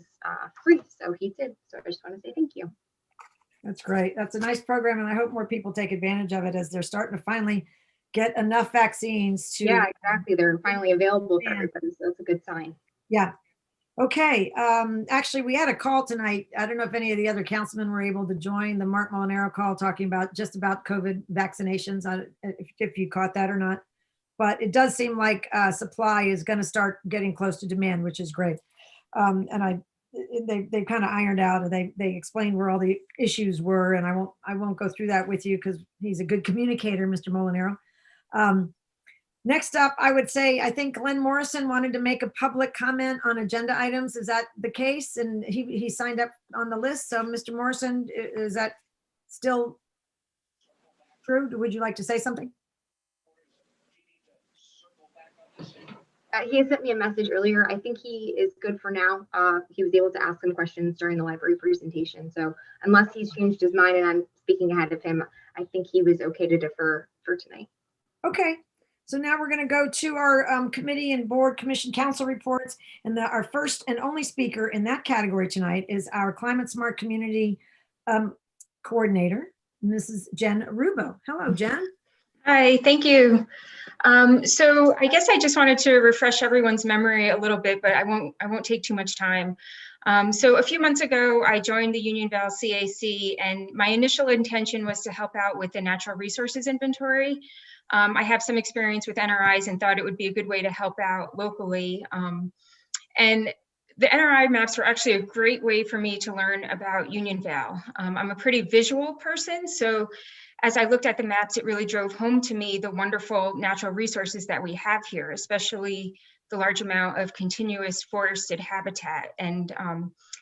free, so he did. So I just want to say thank you. That's great. That's a nice program, and I hope more people take advantage of it as they're starting to finally get enough vaccines to. Yeah, exactly. They're finally available for everybody, so that's a good sign. Yeah. Okay. Actually, we had a call tonight. I don't know if any of the other councilmen were able to join the Mark Molinaro call talking about just about COVID vaccinations. If you caught that or not, but it does seem like supply is going to start getting close to demand, which is great. And they kind of ironed out, and they explained where all the issues were, and I won't go through that with you because he's a good communicator, Mr. Molinaro. Next up, I would say, I think Glenn Morrison wanted to make a public comment on agenda items. Is that the case? And he signed up on the list. So Mr. Morrison, is that still true? Would you like to say something? He had sent me a message earlier. I think he is good for now. He was able to ask some questions during the library presentation. So unless he's changed his mind and I'm speaking ahead of him, I think he was okay to defer for tonight. Okay. So now we're going to go to our committee and board commission council reports. And our first and only speaker in that category tonight is our Climate Smart Community coordinator, Mrs. Jen Rubo. Hello, Jen. Hi, thank you. So I guess I just wanted to refresh everyone's memory a little bit, but I won't take too much time. So a few months ago, I joined the Unionville CAC, and my initial intention was to help out with the natural resources inventory. I have some experience with NRIs and thought it would be a good way to help out locally. And the NRI maps were actually a great way for me to learn about Unionville. I'm a pretty visual person, so as I looked at the maps, it really drove home to me the wonderful natural resources that we have here, especially the large amount of continuous forested habitat. And,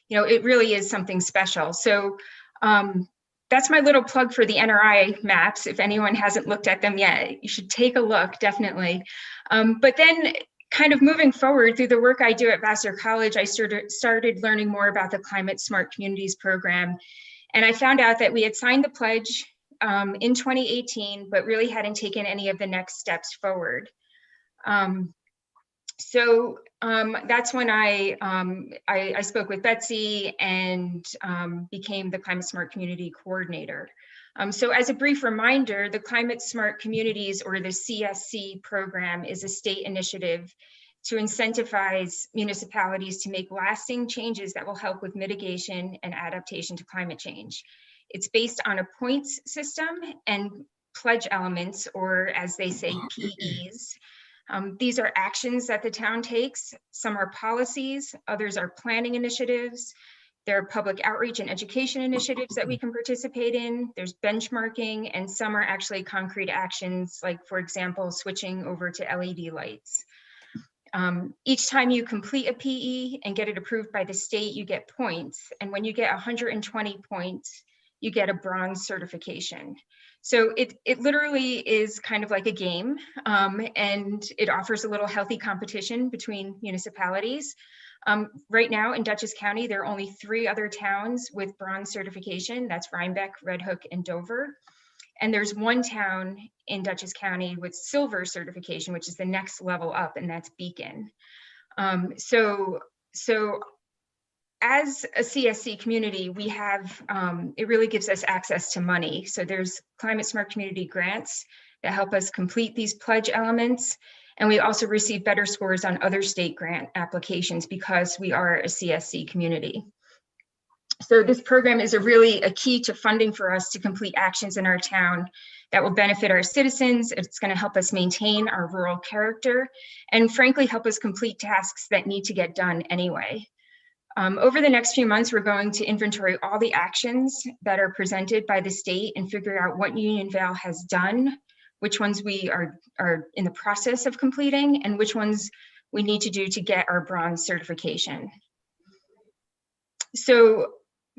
it really is something special. So that's my little plug for the NRI maps. If anyone hasn't looked at them yet, you should take a look, definitely. But then kind of moving forward through the work I do at Vassar College, I started learning more about the Climate Smart Communities program. And I found out that we had signed the pledge in 2018, but really hadn't taken any of the next steps forward. So that's when I spoke with Betsy and became the Climate Smart Community Coordinator. So as a brief reminder, the Climate Smart Communities, or the CSC program, is a state initiative to incentivize municipalities to make lasting changes that will help with mitigation and adaptation to climate change. It's based on a points system and pledge elements, or as they say, PEs. These are actions that the town takes. Some are policies, others are planning initiatives, There are public outreach and education initiatives that we can participate in. There's benchmarking, and some are actually concrete actions, like, for example, switching over to LED lights. Each time you complete a PE and get it approved by the state, you get points. And when you get 120 points, you get a bronze certification. So it literally is kind of like a game, and it offers a little healthy competition between municipalities. Right now in Dutchess County, there are only 3 other towns with bronze certification. That's Rhinebeck, Red Hook, and Dover. And there's 1 town in Dutchess County with silver certification, which is the next level up, and that's Beacon. So as a CSC community, we have, it really gives us access to money. So there's climate smart community grants that help us complete these pledge elements. And we also receive better scores on other state grant applications because we are a CSC community. So this program is really a key to funding for us to complete actions in our town that will benefit our citizens. It's going to help us maintain our rural character and frankly, help us complete tasks that need to get done anyway. Over the next few months, we're going to inventory all the actions that are presented by the state and figure out what Unionvale has done, which ones we are in the process of completing, and which ones we need to do to get our bronze certification. So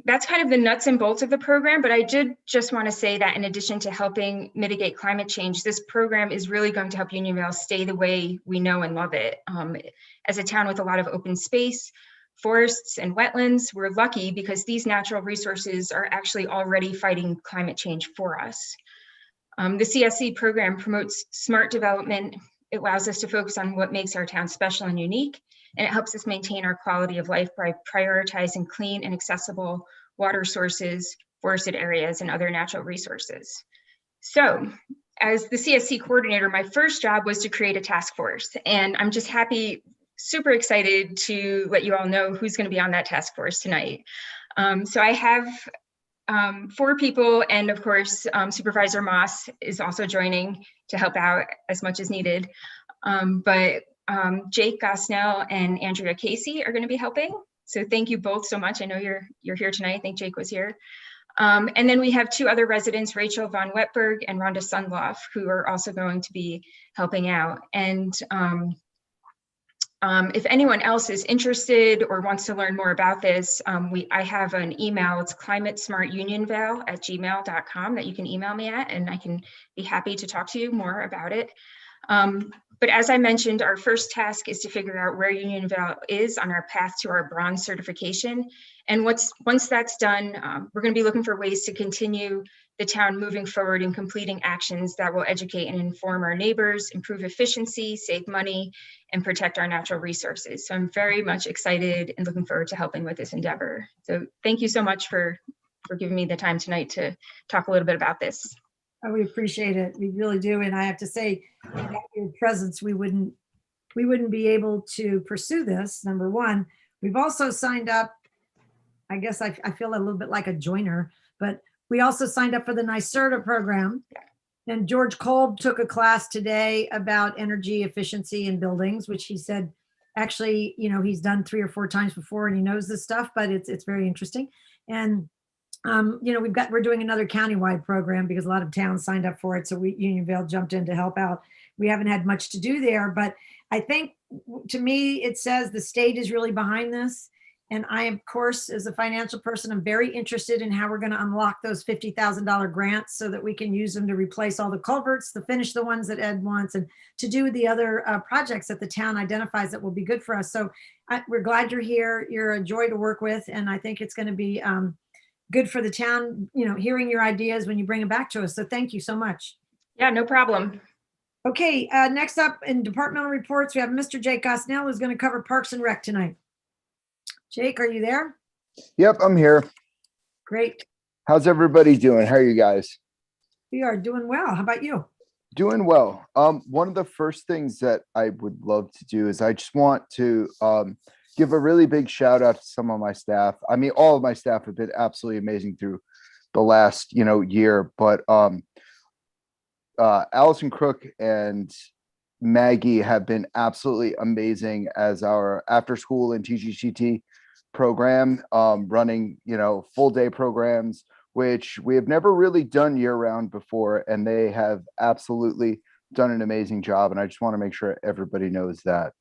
that's kind of the nuts and bolts of the program, but I did just want to say that in addition to helping mitigate climate change, this program is really going to help Unionvale stay the way we know and love it. As a town with a lot of open space, forests, and wetlands, we're lucky because these natural resources are actually already fighting climate change for us. The CSC program promotes smart development. It allows us to focus on what makes our town special and unique, and it helps us maintain our quality of life by prioritizing clean and accessible water sources, forested areas, and other natural resources. So, as the CSC coordinator, my first job was to create a task force, and I'm just happy, super excited to let you all know who's going to be on that task force tonight. So I have 4 people, and of course, Supervisor Moss is also joining to help out as much as needed. But Jake Gosnell and Andrea Casey are going to be helping. So thank you both so much. I know you're here tonight. I think Jake was here. And then we have 2 other residents, Rachel Von Wetberg and Rhonda Sundloff, who are also going to be helping out. And if anyone else is interested or wants to learn more about this, I have an email. It's climatesmartunionvale@gmail.com that you can email me at, and I can be happy to talk to you more about it. But as I mentioned, our first task is to figure out where Unionvale is on our path to our bronze certification. And once that's done, we're going to be looking for ways to continue the town moving forward and completing actions that will educate and inform our neighbors, improve efficiency, save money, and protect our natural resources. So I'm very much excited and looking forward to helping with this endeavor. So thank you so much for giving me the time tonight to talk a little bit about this. Oh, we appreciate it. We really do. And I have to say, without your presence, we wouldn't be able to pursue this, number one. We've also signed up, I guess I feel a little bit like a joiner, but we also signed up for the NYSERDA program. And George Kolb took a class today about energy efficiency in buildings, which he said, actually, he's done 3 or 4 times before and he knows this stuff, but it's very interesting. And we're doing another countywide program because a lot of towns signed up for it. So Unionvale jumped in to help out. We haven't had much to do there, but I think to me, it says the state is really behind this. And I, of course, as a financial person, I'm very interested in how we're going to unlock those $50,000 grants so that we can use them to replace all the culverts, to finish the ones that Ed wants, and to do the other projects that the town identifies that will be good for us. So we're glad you're here. You're a joy to work with. And I think it's going to be good for the town, hearing your ideas when you bring them back to us. So thank you so much. Yeah, no problem. Okay, next up in departmental reports, we have Mr. Jake Gosnell, who's going to cover Parks and Rec tonight. Jake, are you there? Yep, I'm here. Great. How's everybody doing? How are you guys? We are doing well. How about you? Doing well. One of the first things that I would love to do is I just want to give a really big shout out to some of my staff. I mean, all of my staff have been absolutely amazing through the last, year, but Allison Crook and Maggie have been absolutely amazing as our after school and TGCT program, running, full day programs, which we have never really done year round before. And they have absolutely done an amazing job. And I just want to make sure everybody knows that,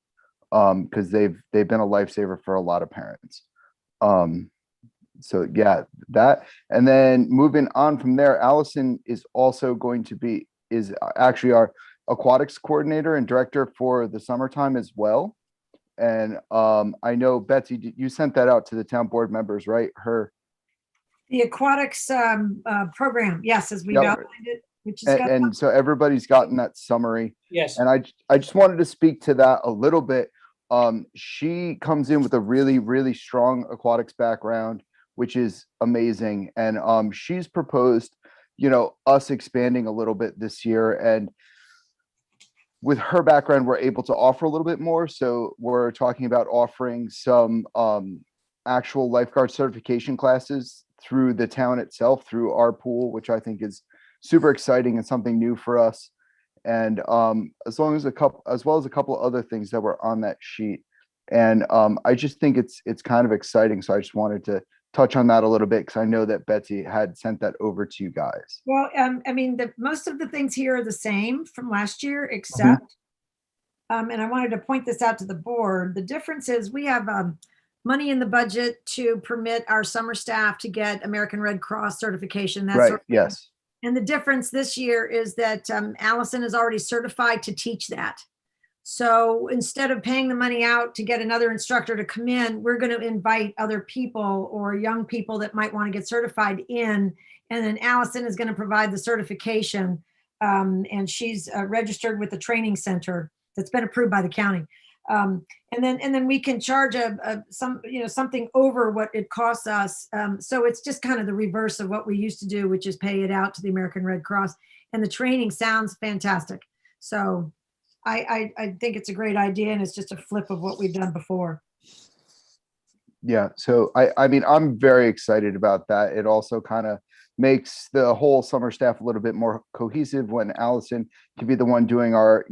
because they've been a lifesaver for a lot of parents. So yeah, that, and then moving on from there, Allison is also going to be, is actually our aquatics coordinator and director for the summertime as well. And I know Betsy, you sent that out to the town board members, right? The aquatics program, yes, as we've Yep. outlined it, which is And so everybody's gotten that summary. Yes. And I just wanted to speak to that a little bit. She comes in with a really, really strong aquatics background, which is amazing. And she's proposed, us expanding a little bit this year. And with her background, we're able to offer a little bit more. So we're talking about offering some actual lifeguard certification classes through the town itself, through our pool, which I think is super exciting and something new for us. And as well as a couple of other things that were on that sheet. And I just think it's kind of exciting. So I just wanted to touch on that a little bit, because I know that Betsy had sent that over to you guys. well, I mean, most of the things here are the same from last year, except, and I wanted to point this out to the board. The difference is we have money in the budget to permit our summer staff to get American Red Cross certification. That Right, sort of thing. yes. And the difference this year is that Allison is already certified to teach that. So instead of paying the money out to get another instructor to come in, we're going to invite other people or young people that might want to get certified in. And then Allison is going to provide the certification. And she's registered with the training center that's been approved by the county. And then we can charge something over what it costs us. So it's just kind of the reverse of what we used to do, which is pay it out to the American Red Cross. And the training sounds fantastic. So I think it's a great idea, and it's just a flip of what we've done before. Yeah. So I mean, I'm very excited about that. It also kind of makes the whole summer staff a little bit more cohesive when Allison can be the one doing our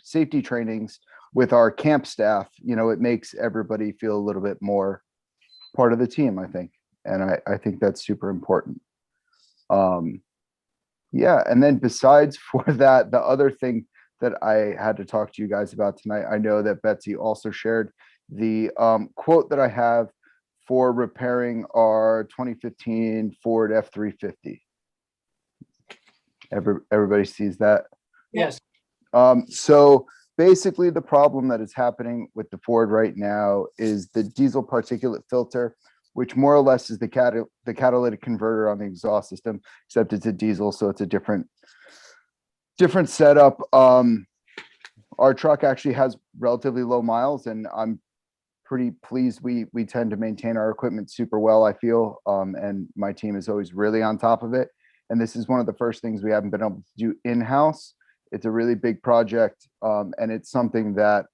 safety trainings with our camp staff. It makes everybody feel a little bit more part of the team, I think. And I think that's super important. Yeah. And then besides for that, the other thing that I had to talk to you guys about tonight, I know that Betsy also shared the quote that I have for repairing our 2015 Ford F-350. Everybody sees that? Yes. So basically the problem that is happening with the Ford right now is the diesel particulate filter, which more or less is the catalytic converter on the exhaust system, except it's a diesel, so it's a different setup. Our truck actually has relatively low miles, and I'm pretty pleased. We tend to maintain our equipment super well, I feel, and my team is always really on top of it. And this is one of the first things we haven't been able to do in-house. It's a really big project, and it's something that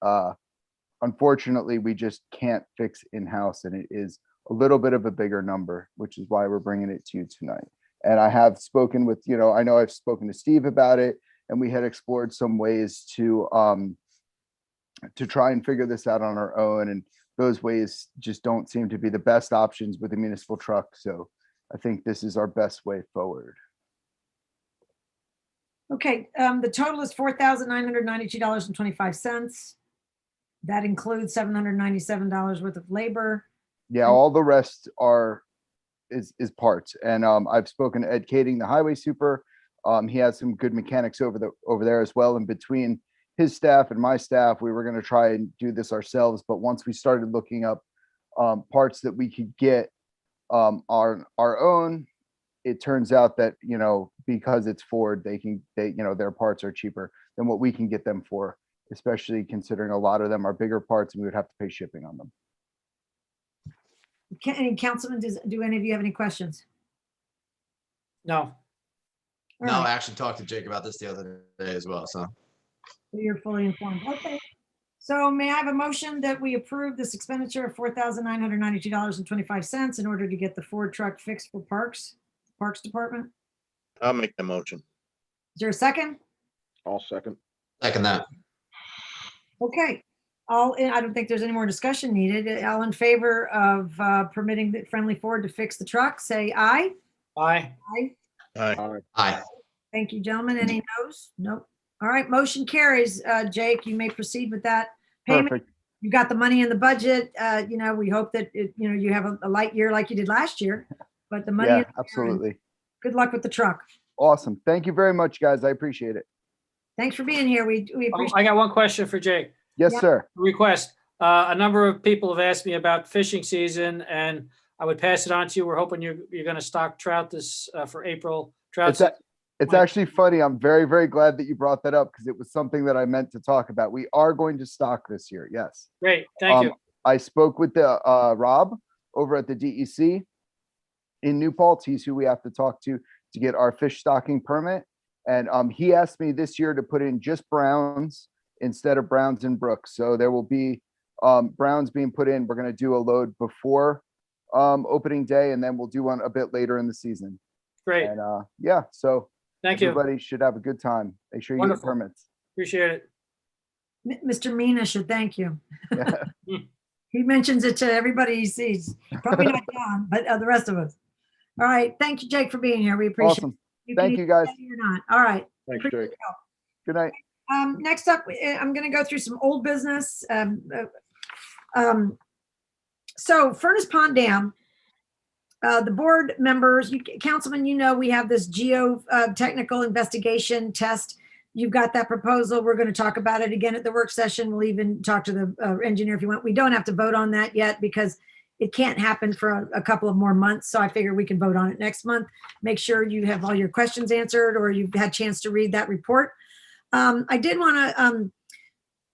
unfortunately we just can't fix in-house, and it is a little bit of a bigger number, which is why we're bringing it to you tonight. And I have spoken with, I know I've spoken to Steve about it, and we had explored some ways to try and figure this out on our own. And those ways just don't seem to be the best options with a municipal truck. So I think this is our best way forward. Okay, the total is $4,992.25. That includes $797 worth of labor. Yeah, all the rest is parts. And I've spoken to Ed Kading, the highway super. He has some good mechanics over there as well. And between his staff and my staff, we were going to try and do this ourselves. But once we started looking up parts that we could get on our own, it turns out that, because it's Ford, their parts are cheaper than what we can get them for, especially considering a lot of them are bigger parts and we would have to pay shipping on them. Any councilman, do any of you have any questions? No. No, I actually talked to Jake about this the other day as well. So You're fully informed. Okay. So may I have a motion that we approve this expenditure of $4,992.25 in order to get the Ford truck fixed for Parks Department? I'll make the motion. Is there a second? I'll second. Second that. Okay. I don't think there's any more discussion needed. All in favor of permitting the Friendly Ford to fix the truck, say aye. Aye. Aye. Aye. Aye. Thank you, gentlemen. Any noes? Nope. All right, motion carries. Jake, you may proceed with that payment. Perfect. You got the money in the budget. We hope that, you have a light year like you did last year, but the money. Yeah, is there, and absolutely. Good luck with the truck. Awesome. Thank you very much, guys. I appreciate it. Thanks for being here. We Oh, appreciate. I got one question for Jake. Yes, Yeah. sir. Request. A number of people have asked me about fishing season, and I would pass it on to you. We're hoping you're going to stock trout this for April trout It's, season. it's actually funny. I'm very, very glad that you brought that up because it was something that I meant to talk about. We are going to stock this year. Yes. Great. Thank you. I spoke with the Rob over at the DEC in New Paltz. He's who we have to talk to get our fish stocking permit. And he asked me this year to put in just browns instead of browns and brooks. So there will be browns being put in. We're going to do a load before opening day, and then we'll do one a bit later in the season. Great. And yeah, so Thank you. everybody should have a good time. Make sure you Wonderful. get permits. Appreciate it. Mr. Mina should thank you. Yeah. He mentions it to everybody he sees. Probably not John, but the rest of us. All right. Thank you, Jake, for being here. We appreciate Awesome. it. Thank you, guys. You're not. All right. Thanks, Appreciate Jake. your help. Good night. Next up, I'm going to go through some old business. So Furnace Pond Dam, the board members, councilman, we have this geotechnical investigation test. You've got that proposal. We're going to talk about it again at the work session. We'll even talk to the engineer if you want. We don't have to vote on that yet because it can't happen for a couple of more months. So I figure we can vote on it next month. Make sure you have all your questions answered or you've had a chance to read that report. I did want to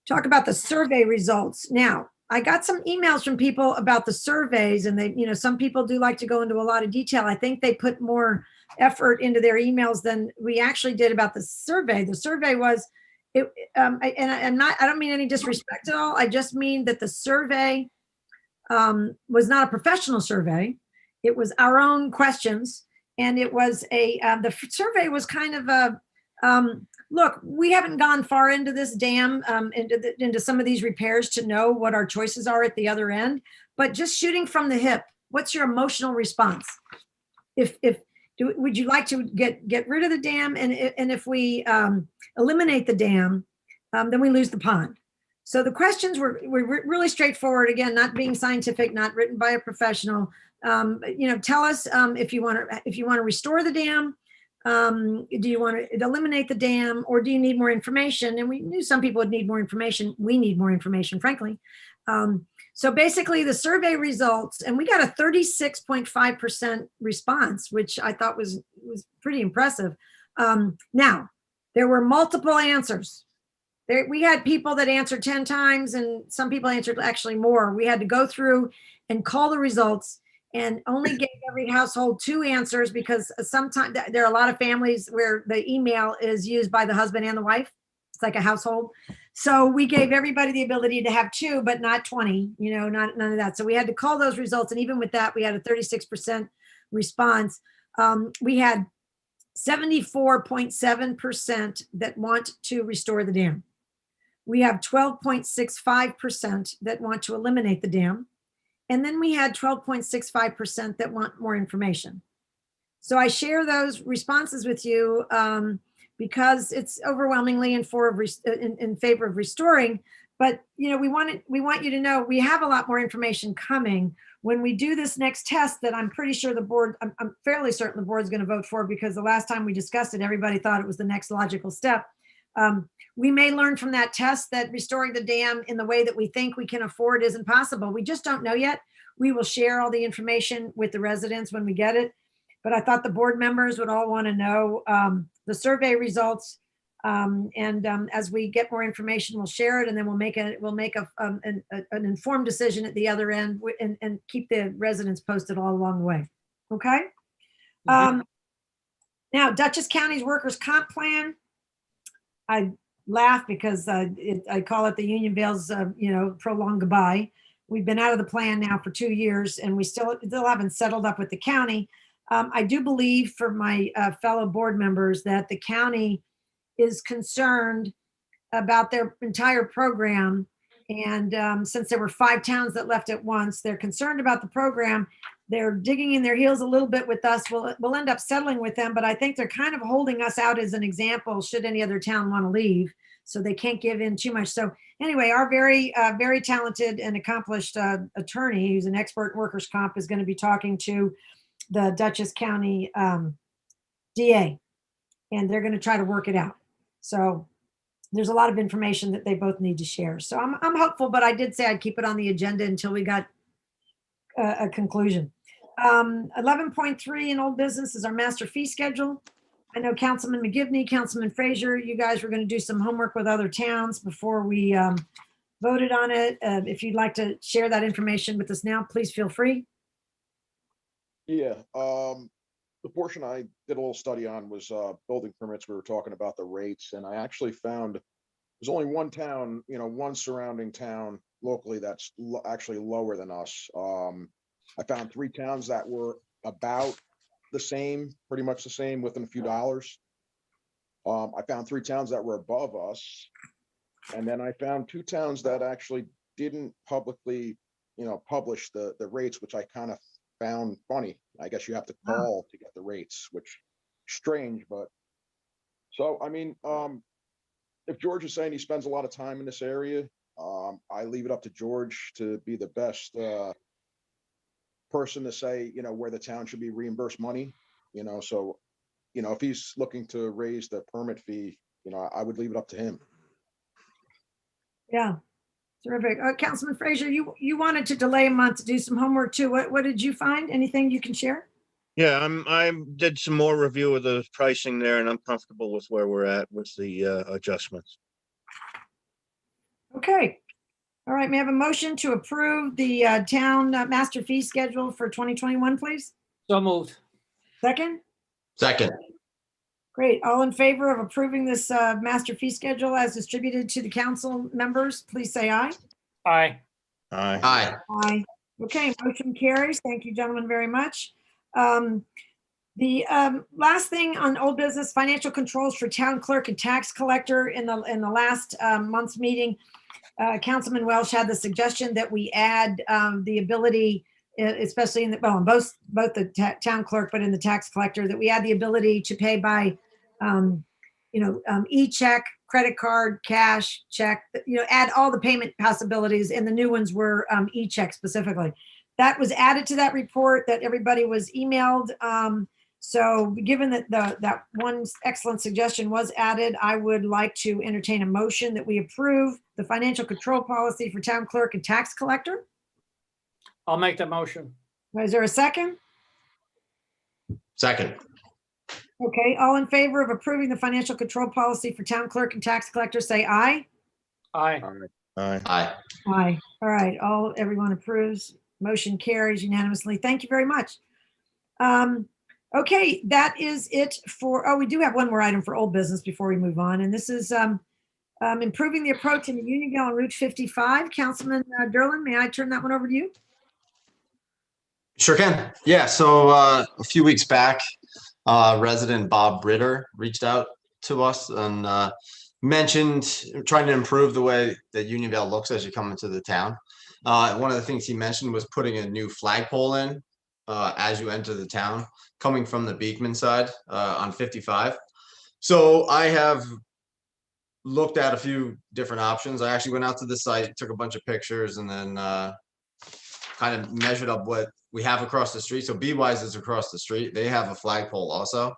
talk about the survey results. Now, I got some emails from people about the surveys, and they, some people do like to go into a lot of detail. I think they put more effort into their emails than we actually did about the survey. The survey was, I don't mean any disrespect at all. I just mean that the survey was not a professional survey. It was our own questions, and it was the survey was kind of a, look, we haven't gone far into this dam, into some of these repairs to know what our choices are at the other end, but just shooting from the hip, what's your emotional response? Would you like to get rid of the dam? And if we eliminate the dam, then we lose the pond. So the questions were really straightforward. Again, not being scientific, not written by a professional. Tell us if you want to restore the dam. Do you want to eliminate the dam, or do you need more information? And we knew some people would need more information. We need more information, frankly. So basically the survey results, and we got a 36.5% response, which I thought was pretty impressive. Now, there were multiple answers. We had people that answered 10 times, and some people answered actually more. We had to go through and call the results and only gave every household 2 answers, because sometimes there are a lot of families where the email is used by the husband and the wife. It's like a household. So we gave everybody the ability to have 2, but not 20, none of that. So we had to call those results. And even with that, we had a 36% response. We had 74.7% that want to restore the dam. We have 12.65% that want to eliminate the dam. And then we had 12.65% that want more information. So I share those responses with you because it's overwhelmingly in favor of restoring. But we want you to know we have a lot more information coming when we do this next test that I'm pretty sure the board, I'm fairly certain the board is going to vote for, because the last time we discussed it, everybody thought it was the next logical step. We may learn from that test that restoring the dam in the way that we think we can afford isn't possible. We just don't know yet. We will share all the information with the residents when we get it. But I thought the board members would all want to know the survey results. As we get more information, we'll share it, and then we'll make an informed decision at the other end, and keep the residents posted all along the way. Okay. Now, Dutchess County's workers' comp plan. I laugh because I call it the Unionville's, prolonged goodbye. We've been out of the plan now for 2 years, and we still haven't settled up with the county. I do believe, for my fellow board members, that the county is concerned about their entire program, And since there were 5 towns that left at once, they're concerned about the program. They're digging in their heels a little bit with us. We'll end up settling with them, but I think they're kind of holding us out as an example should any other town want to leave. So they can't give in too much. So anyway, our very talented and accomplished attorney, who's an expert in workers' comp, is going to be talking to the Dutchess County DA, and they're going to try to work it out. So there's a lot of information that they both need to share. So I'm hopeful, but I did say I'd keep it on the agenda until we got a conclusion. 11.3 in old business is our master fee schedule. I know Councilman McGivney, Councilman Frazier, you guys were going to do some homework with other towns before we voted on it. If you'd like to share that information with us now, please feel free. Yeah, the portion I did a little study on was building permits. We were talking about the rates, and I actually found there's only one town, one surrounding town locally that's actually lower than us. I found 3 towns that were about the same, pretty much the same, within a few dollars. I found 3 towns that were above us, and then I found 2 towns that actually didn't publicly, publish the rates, which I kind of found funny. I guess you have to call to get the rates, which strange, but so I mean, if George is saying he spends a lot of time in this area, I leave it up to George to be the best person to say, where the town should be reimbursed money, so, if he's looking to raise the permit fee, I would leave it up to him. Yeah, terrific. Councilman Frazier, you wanted to delay a month to do some homework too. What did you find? Anything you can share? Yeah, I did some more review of the pricing there, and I'm comfortable with where we're at with the adjustments. Okay. All right, may I have a motion to approve the town master fee schedule for 2021, please? So moved. Second? Second. Great. All in favor of approving this master fee schedule as distributed to the council members, please say aye. Aye. Aye. Aye. Aye. Okay, motion carries. Thank you, gentlemen, very much. The last thing on old business, financial controls for town clerk and tax collector. In the last month's meeting, Councilman Welsh had the suggestion that we add the ability, especially in both the town clerk, but in the tax collector, that we add the ability to pay by, e-check, credit card, cash, check, add all the payment possibilities, and the new ones were e-check specifically. That was added to that report that everybody was emailed. So given that that one excellent suggestion was added, I would like to entertain a motion that we approve the financial control policy for town clerk and tax collector. I'll make that motion. Is there a second? Second. Okay, all in favor of approving the financial control policy for town clerk and tax collector, say aye. Aye. Aye. Aye. Aye. All right, everyone approves. Motion carries unanimously. Thank you very much. Okay, that is it for, we do have one more item for old business before we move on, and this is improving the approach in the Unionville on Route 55. Councilman Derlin, may I turn that one over to you? Sure can. Yeah, so a few weeks back, resident Bob Ritter reached out to us and mentioned trying to improve the way that Unionville looks as you come into the town. One of the things he mentioned was putting a new flagpole in as you enter the town, coming from the Beekman side on 55. So I have looked at a few different options. I actually went out to the site, took a bunch of pictures, and then kind of measured up what we have across the street. So B-Wise is across the street. They have a flagpole also.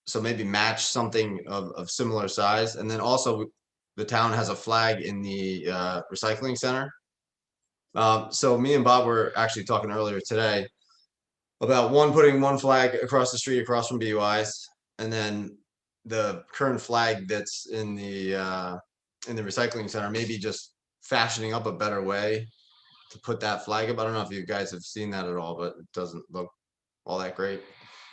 So maybe match something of similar size. And then also the town has a flag in the recycling center. So me and Bob were actually talking earlier today about putting one flag across the street across from B-Wise, and then the current flag that's in the recycling center, maybe just fashioning up a better way to put that flag up. I don't know if you guys have seen that at all, but it doesn't look all that great.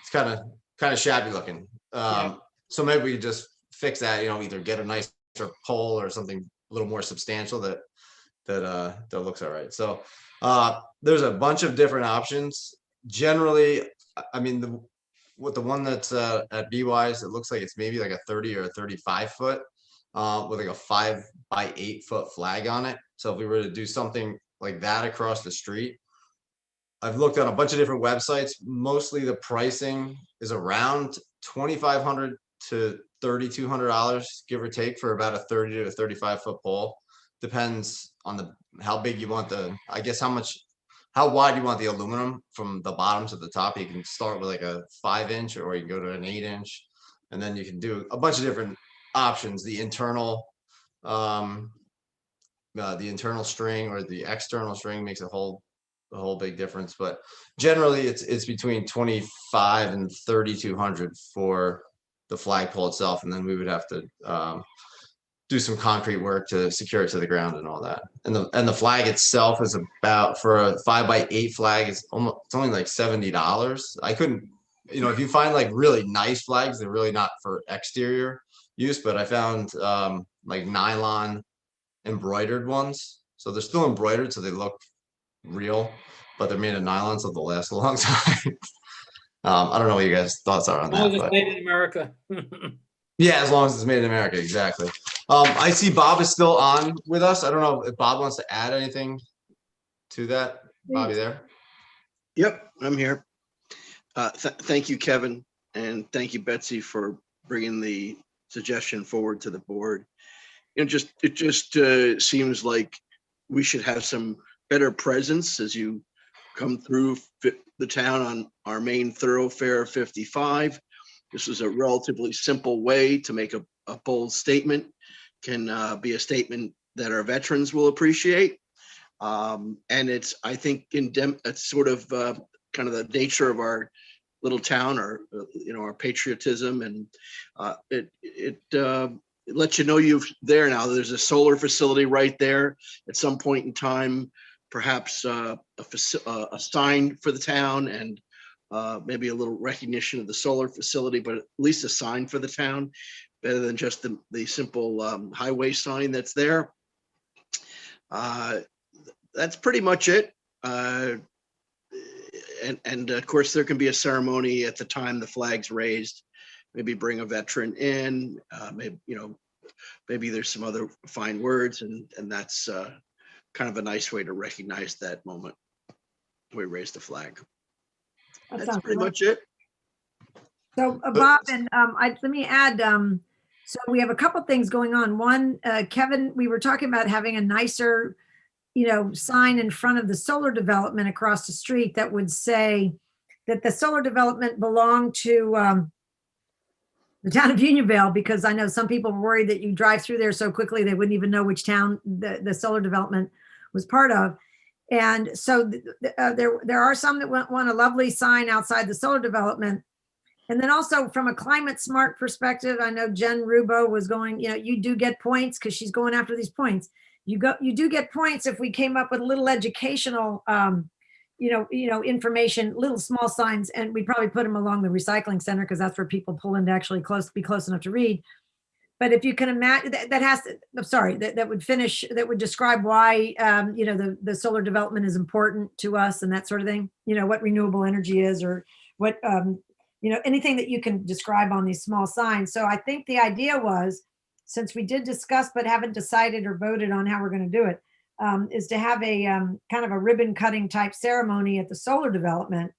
It's kind of shabby looking. So maybe we just fix that, either get a nicer pole or something a little more substantial that looks all right. So there's a bunch of different options. Generally, I mean, the one that's at B-Wise, it looks like it's maybe like a 30 or a 35 foot. with like a 5 by 8 foot flag on it. So if we were to do something like that across the street, I've looked on a bunch of different websites. Mostly the pricing is around $2,500 to $3,200, give or take, for about a 30 to 35 foot pole. Depends on how big you want I guess how wide you want the aluminum from the bottom to the top. You can start with like a 5-inch, or you can go to an 8-inch, and then you can do a bunch of different options. The internal string or the external string makes a whole big difference, but generally it's between 25 and 3,200 for the flagpole itself, and then we would have to do some concrete work to secure it to the ground and all that. And the flag itself is about, for a 5 by 8 flag, it's only like $70. I couldn't, if you find like really nice flags, they're really not for exterior use, but I found like nylon embroidered ones. So they're still embroidered, so they look real, but they're made of nylon, so they'll last a long time. I don't know what you guys' thoughts are on As long as that, it's but made in America. yeah, as long as it's made in America, exactly. I see Bob is still on with us. I don't know if Bob wants to add anything to that. Bobby, there? Yep, I'm here. Thank you, Kevin, and thank you, Betsy, for bringing the suggestion forward to the board. It just seems like we should have some better presence as you come through the town on our main thoroughfare 55. This is a relatively simple way to make a bold statement. Can be a statement that our veterans will appreciate. And it's, I think, it's sort of kind of the nature of our little town, or our patriotism, and it lets you know you're there now. There's a solar facility right there. At some point in time, perhaps a sign for the town, and maybe a little recognition of the solar facility, but at least a sign for the town, better than just the simple highway sign that's there. That's pretty much it. And of course, there can be a ceremony at the time the flag's raised. Maybe bring a veteran in. Maybe there's some other fine words, and that's kind of a nice way to recognize that moment we raise the flag. That's pretty much it. So Bob, and let me add, so we have a couple things going on. One, Kevin, we were talking about having a nicer, sign in front of the solar development across the street that would say that the solar development belonged to the town of Unionville, because I know some people were worried that you drive through there so quickly they wouldn't even know which town the solar development was part of. And so there are some that want a lovely sign outside the solar development. And then also from a climate smart perspective, I know Jen Rubo was going, you do get points because she's going after these points. You do get points if we came up with a little educational, information, little small signs, and we'd probably put them along the recycling center because that's where people pull in to actually be close enough to read. But if you can imagine that would describe why, the solar development is important to us and that sort of thing, what renewable energy is, or what, anything that you can describe on these small signs. So I think the idea was, since we did discuss but haven't decided or voted on how we're going to do it, is to have a kind of a ribbon cutting type ceremony at the solar development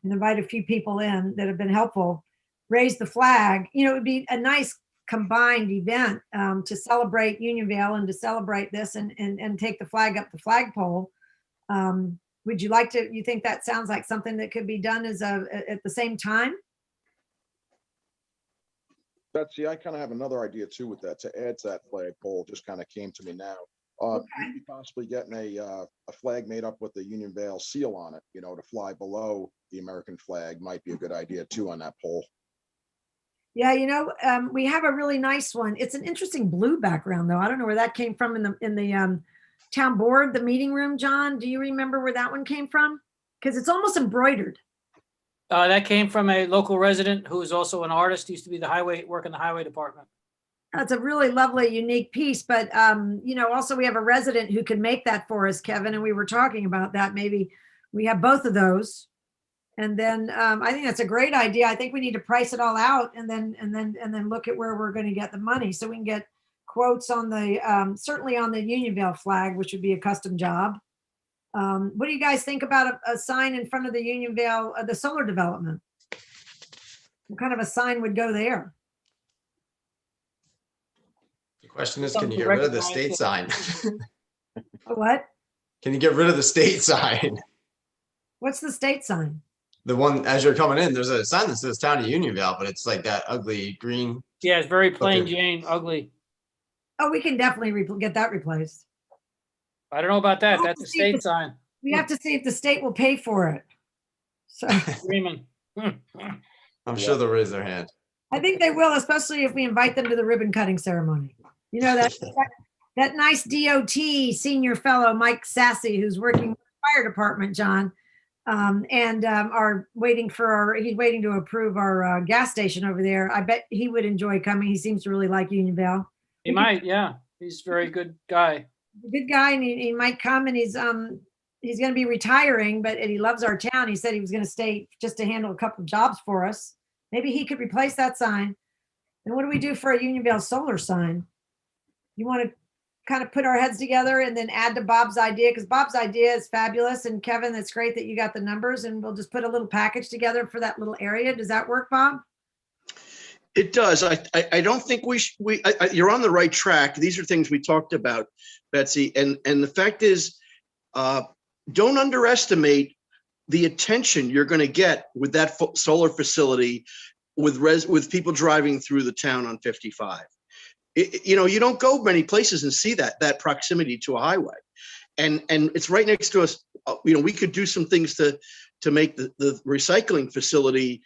and invite a few people in that have been helpful, raise the flag. It would be a nice combined event to celebrate Unionville and to celebrate this and take the flag up the flagpole. Would you like to, you think that sounds like something that could be done at the same time? Betsy, I kind of have another idea too with that, to add to that flagpole. Just kind of came to me now. Maybe possibly getting a flag made up with the Unionville seal on it, to fly below the American flag might be a good idea too on that pole. Yeah, we have a really nice one. It's an interesting blue background though. I don't know where that came from in the town board, the meeting room. John, do you remember where that one came from? Because it's almost embroidered. That came from a local resident who is also an artist, used to be work in the highway department. That's a really lovely, unique piece. But, also we have a resident who can make that for us, Kevin. And we were talking about that. Maybe we have both of those. And then I think that's a great idea. I think we need to price it all out and then look at where we're going to get the money so we can get quotes on the, certainly on the Unionville flag, which would be a custom job. What do you guys think about a sign in front of the Unionville, the solar development? What kind of a sign would go there? The question is, can you get rid of the state sign? What? Can you get rid of the state sign? What's the state sign? The one as you're coming in, there's a sign that says Town of Unionville, but it's like that ugly green. Yeah, it's very plain Okay. Jane, ugly. Oh, we can definitely get that replaced. I don't know about that. We'll That's a see if state sign. We have to see if the state will pay for it. So Screaming. I'm sure they'll raise their hand. I think they will, especially if we invite them to the ribbon cutting ceremony. You know, that nice DOT senior fellow, Mike Sassy, who's working with the fire department, John, are waiting for he's waiting to approve our gas station over there. I bet he would enjoy coming. He seems to really like Unionville. He might, yeah. He's a very good guy. Good guy, and he might come, and he's going to be retiring, but he loves our town. He said he was going to stay just to handle a couple of jobs for us. Maybe he could replace that sign. And what do we do for a Unionville solar sign? You want to kind of put our heads together and then add to Bob's idea, because Bob's idea is fabulous. And Kevin, that's great that you got the numbers, and we'll just put a little package together for that little area. Does that work, Bob? It does. I don't think you're on the right track. These are things we talked about, Betsy. And the fact is, don't underestimate the attention you're going to get with that solar facility with people driving through the town on 55. You don't go many places and see that proximity to a highway, and it's right next to us. We could do some things to make the recycling facility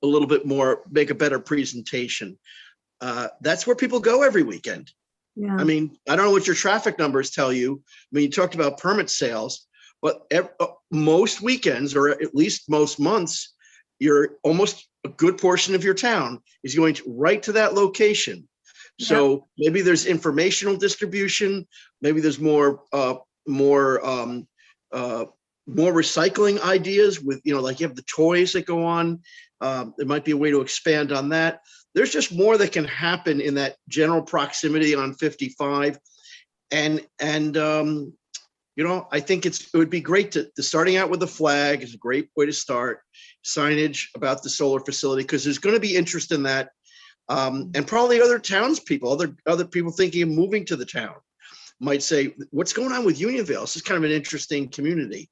a little bit more, make a better presentation. That's where people go every weekend. Yeah. I mean, I don't know what your traffic numbers tell you. I mean, you talked about permit sales, but most weekends, or at least most months, you're almost a good portion of your town is going right to that location. So maybe there's informational distribution. Maybe there's more recycling ideas with, like you have the toys that go on. There might be a way to expand on that. There's just more that can happen in that general proximity on 55. And I think it would be great to starting out with the flag is a great way to start. Signage about the solar facility, because there's going to be interest in that. And probably other townspeople, other people thinking of moving to the town might say, what's going on with Unionville? This is kind of an interesting community.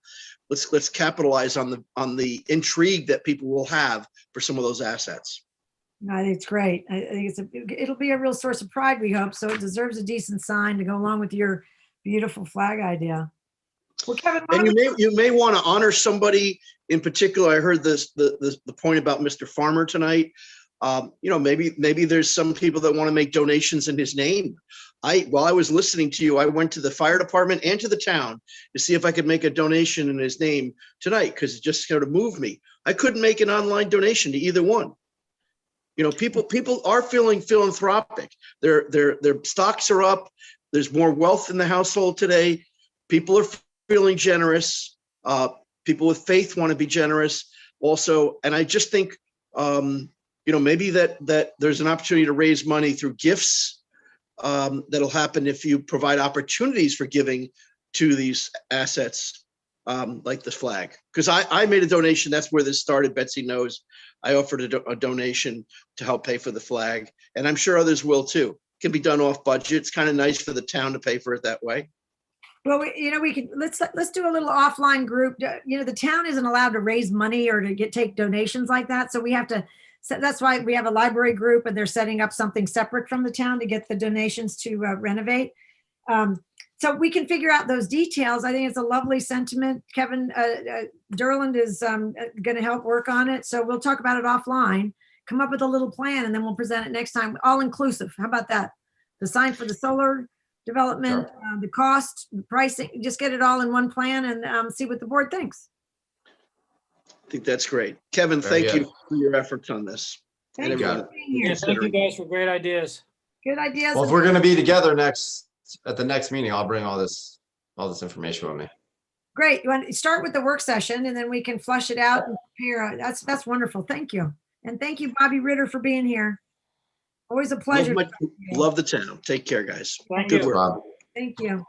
Let's capitalize on the intrigue that people will have for some of those assets. I think it's great. I think it'll be a real source of pride, we hope. So it deserves a decent sign to go along with your beautiful flag idea. Well, Kevin, and you may want to honor somebody in particular. I heard the point about Mr. Farmer tonight. Maybe there's some people that want to make donations in his name. While I was listening to you, I went to the fire department and to the town to see if I could make a donation in his name tonight, because it just sort of moved me. I couldn't make an online donation to either one. People are feeling philanthropic. Their stocks are up. There's more wealth in the household today. People are feeling generous. People with faith want to be generous also. And I just think, maybe that there's an opportunity to raise money through gifts. That'll happen if you provide opportunities for giving to these assets, like the flag. Because I made a donation. That's where this started. Betsy knows I offered a donation to help pay for the flag, and I'm sure others will too. It can be done off budget. It's kind of nice for the town to pay for it that way. Well, we could let's do a little offline group. The town isn't allowed to raise money or to take donations like that, so we have to. So that's why we have a library group, and they're setting up something separate from the town to get the donations to renovate. So we can figure out those details. I think it's a lovely sentiment. Kevin Durland is going to help work on it. So we'll talk about it offline, come up with a little plan, and then we'll present it next time, all inclusive. How about that? The sign for the solar development, the cost, the pricing, just get it all in one plan and see what the board thinks. I think that's great. Kevin, thank you for your efforts on this. Thank you for being here. Thank you guys for great ideas. Good ideas. Well, if we're going to be together at the next meeting, I'll bring all this information with me. Great. You want to start with the work session, and then we can flush it out and prepare. That's wonderful. Thank you. And thank you, Bobby Ritter, for being here. Always a pleasure. Love the town. Take care, guys. Thank Good you. work. Thank you.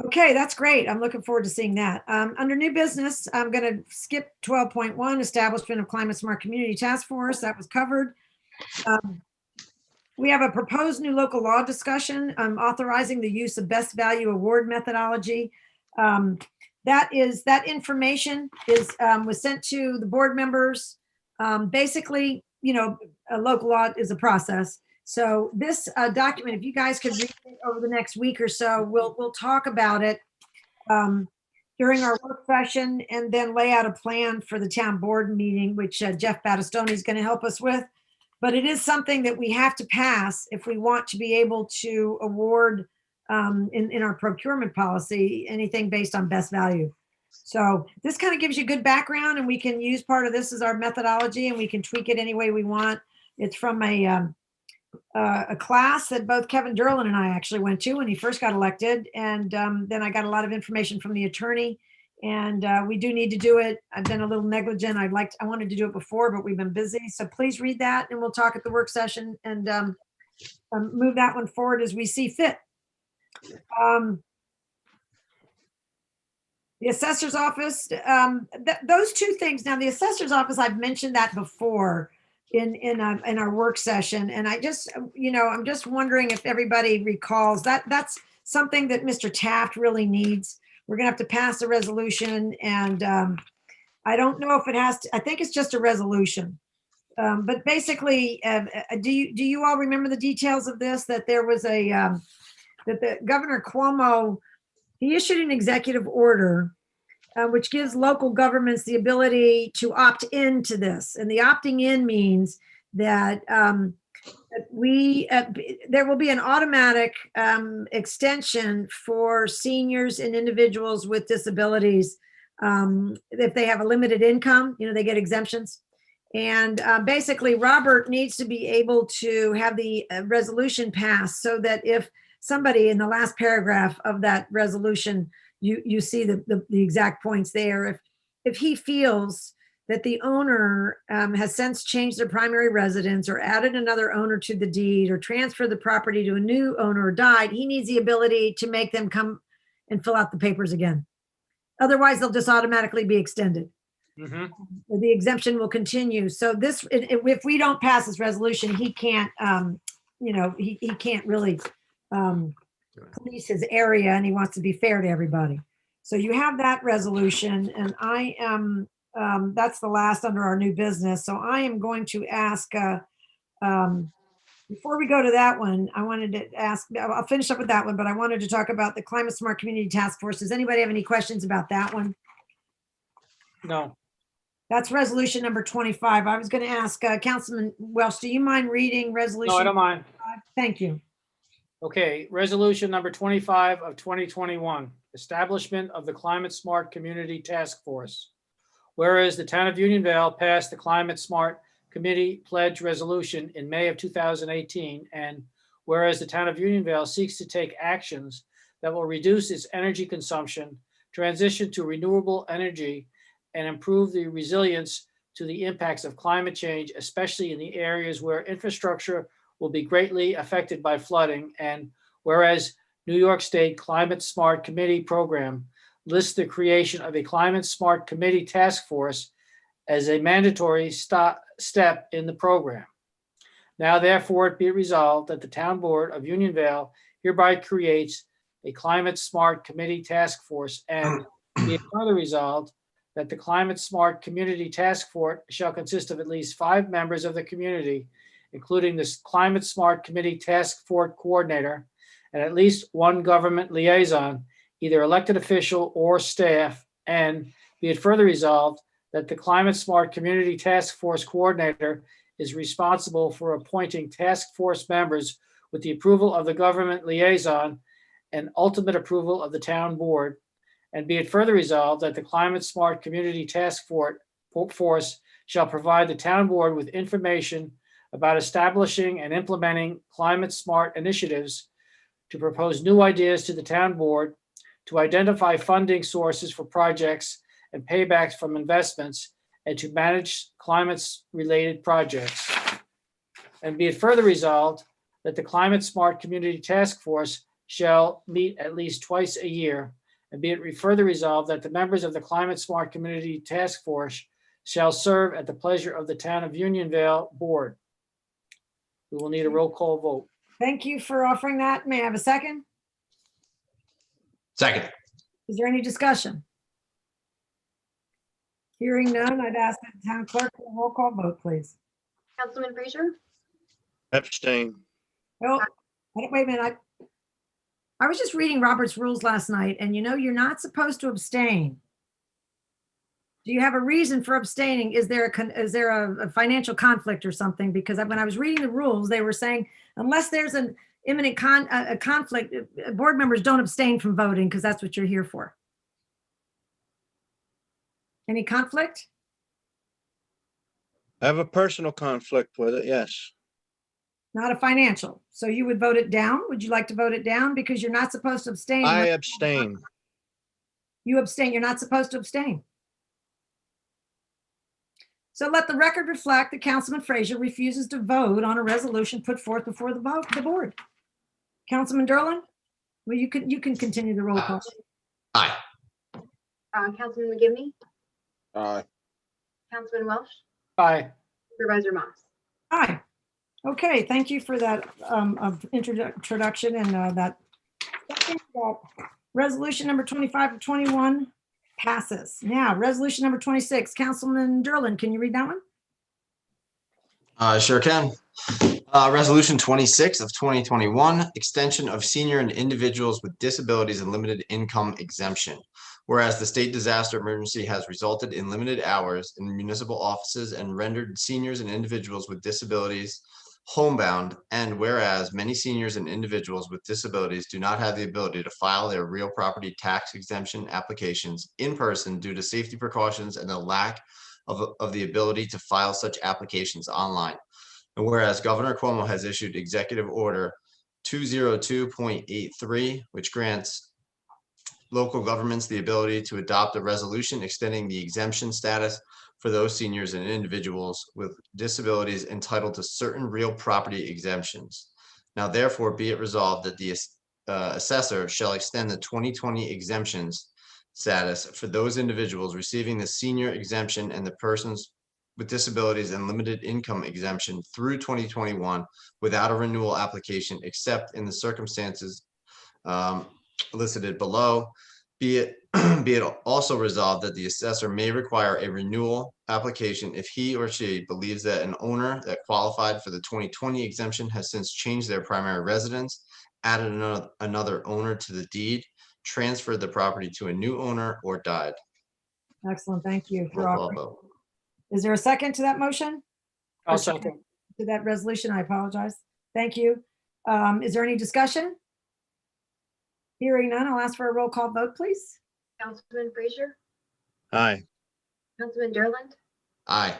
Okay, that's great. I'm looking forward to seeing that. Under new business, I'm going to skip 12.1, establishment of climate smart community task force. That was covered. We have a proposed new local law discussion authorizing the use of best value award methodology. That information was sent to the board members. Basically, you know, a local law is a process. So this document, if you guys could read it over the next week or so, we'll talk about it during our work session, and then lay out a plan for the town board meeting, which Jeff Battistoni is going to help us with. But it is something that we have to pass if we want to be able to award in our procurement policy anything based on best value. So this kind of gives you good background, and we can use part of this as our methodology, and we can tweak it any way we want. It's from a class that both Kevin Derlin and I actually went to when he first got elected. And then I got a lot of information from the attorney, and we do need to do it. I've been a little negligent. I wanted to do it before, but we've been busy. So please read that, and we'll talk at the work session and move that one forward as we see fit. The assessor's office, those two things. Now, the assessor's office, I've mentioned that before in our work session, and I just, you know, I'm just wondering if everybody recalls that that's something that Mr. Taft really needs. We're gonna have to pass a resolution, and I don't know if it has to. I think it's just a resolution, but basically, do you all remember the details of this? That there was that the Governor Cuomo, he issued an executive order which gives local governments the ability to opt into this. And the opting in means that there will be an automatic extension for seniors and individuals with disabilities. If they have a limited income, you know, they get exemptions. And basically, Robert needs to be able to have the resolution passed so that if somebody in the last paragraph of that resolution, you see the exact points there. If he feels that the owner has since changed their primary residence or added another owner to the deed or transferred the property to a new owner or died, he needs the ability to make them come and fill out the papers again. Otherwise, they'll just automatically be extended. Mm-hmm. The exemption will continue. So this, if we don't pass this resolution, he can't, you know, he can't really police his area, and he wants to be fair to everybody. So you have that resolution, and I am, that's the last under our new business. So I am going to ask, before we go to that one, I wanted to ask, I'll finish up with that one, but I wanted to talk about the Climate Smart Community Task Force. Does anybody have any questions about that one? No. That's resolution number 25. I was going to ask Councilman Welch, do you mind reading resolution? No, I don't mind. 25? Thank you. Okay, resolution number 25 of 2021, establishment of the Climate Smart Community Task Force. Whereas the town of Unionville passed the Climate Smart Committee Pledge Resolution in May of 2018, and whereas the town of Unionville seeks to take actions that will reduce its energy consumption, transition to renewable energy, and improve the resilience to the impacts of climate change, especially in the areas where infrastructure will be greatly affected by flooding. And whereas New York State Climate Smart Committee program lists the creation of a Climate Smart Committee task force as a mandatory step in the program. Now therefore it be resolved that the town board of Unionville hereby creates a Climate Smart Committee task force, and be it further resolved that the Climate Smart Community Task Force shall consist of at least 5 members of the community, including this Climate Smart Committee Task Force coordinator and at least 1 government liaison, either elected official or staff. And be it further resolved that the Climate Smart Community Task Force coordinator is responsible for appointing task force members with the approval of the government liaison and ultimate approval of the town board. And be it further resolved that the Climate Smart Community Task Force shall provide the town board with information about establishing and implementing climate smart initiatives, to propose new ideas to the town board, to identify funding sources for projects and paybacks from investments, and to manage climate-related projects. And be it further resolved that the Climate Smart Community Task Force shall meet at least twice a year. And be it further resolved that the members of the Climate Smart Community Task Force shall serve at the pleasure of the Town of Unionville Board. We will need a roll call vote. Thank you for offering that. May I have a second? Second. Is there any discussion? Hearing none, I'd ask the town clerk for a roll call vote, please. Councilman Frazier, Abstain. Oh, wait a minute. I was just reading Robert's rules last night, and you know, you're not supposed to abstain. Do you have a reason for abstaining? Is there a financial conflict or something? Because when I was reading the rules, they were saying unless there's an imminent conflict, board members don't abstain from voting because that's what you're here for. Any conflict? I have a personal conflict with it, yes. Not a financial. So you would vote it down? Would you like to vote it down? Because you're not supposed to abstain. I abstain. You abstain. You're not supposed to abstain. So let the record reflect that Councilman Frazier refuses to vote on a resolution put forth before the board. Councilman Derlin, well, you can continue the roll call. Aye. Councilman McGivney, Aye. Councilman Welsh, Aye. Supervisor Moss. Aye. Okay, thank you for that introduction and that. Resolution number 25 of 21 passes. Now, resolution number 26, Councilman Derlin, can you read that one? Sure can. Resolution 26 of 2021, extension of senior and individuals with disabilities and limited income exemption. Whereas the state disaster emergency has resulted in limited hours in municipal offices and rendered seniors and individuals with disabilities homebound, and whereas many seniors and individuals with disabilities do not have the ability to file their real property tax exemption applications in person due to safety precautions and the lack of the ability to file such applications online. And whereas Governor Cuomo has issued Executive Order 202.83, which grants local governments the ability to adopt a resolution extending the exemption status for those seniors and individuals with disabilities entitled to certain real property exemptions. Now, therefore, be it resolved that the assessor shall extend the 2020 exemptions status for those individuals receiving the senior exemption and the persons with disabilities and limited income exemption through 2021 without a renewal application, except in the circumstances listed below. Be it also resolved that the assessor may require a renewal application if he or she believes that an owner that qualified for the 2020 exemption has since changed their primary residence, added another owner to the deed, transferred the property to a new owner, or died. Excellent, thank you. Roll call vote. Is there a second to that motion? I'll second. To that resolution, I apologize. Thank you. Is there any discussion? Hearing none, I'll ask for a roll call vote, please. Councilman Frazier, Aye. Councilman Derland, Aye.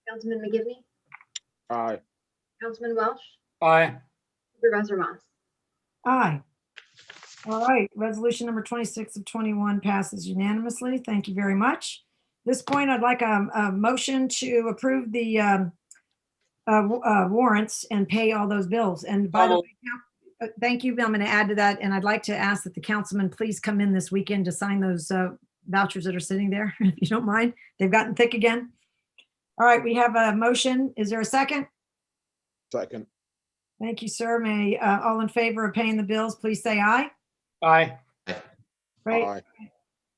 Councilman McGivney, Aye. Councilman Welsh, Aye. Supervisor Moss. Aye. All right, resolution number 26 of 21 passes unanimously. Thank you very much. At this point, I'd like a motion to approve the warrants and pay all those bills. And by the way, thank you. I'm going to add to that. And I'd like to ask that the councilman please come in this weekend to sign those vouchers that are sitting there, if you don't mind. They've gotten thick again. All right, we have a motion. Is there a second? Second. Thank you, sir. May all in favor of paying the bills, please say aye. Aye. Great. Aye.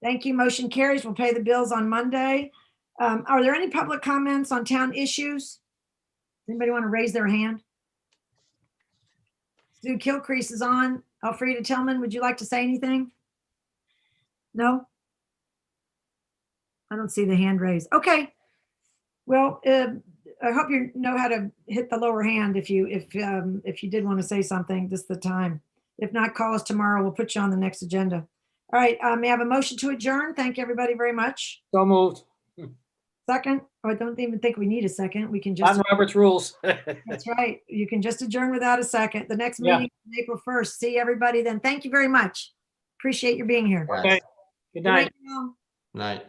Thank you. Motion carries. We'll pay the bills on Monday. Are there any public comments on town issues? Anybody want to raise their hand? Stu Kilcrease is on. Alfreda Tillman, would you like to say anything? No? I don't see the hand raised. Okay. Well, I hope you know how to hit the lower hand if you did want to say something. This is the time. If not, call us tomorrow. We'll put you on the next agenda. All right. May I have a motion to adjourn? Thank you, everybody, very much. So moved. Second? Oh, I don't even think we need a second. We can just. On Robert's rules. That's right. You can just adjourn without a second. The next Yeah. meeting is April 1st. See everybody then. Thank you very much. Appreciate your being here. Okay. Good night. Good night. Night.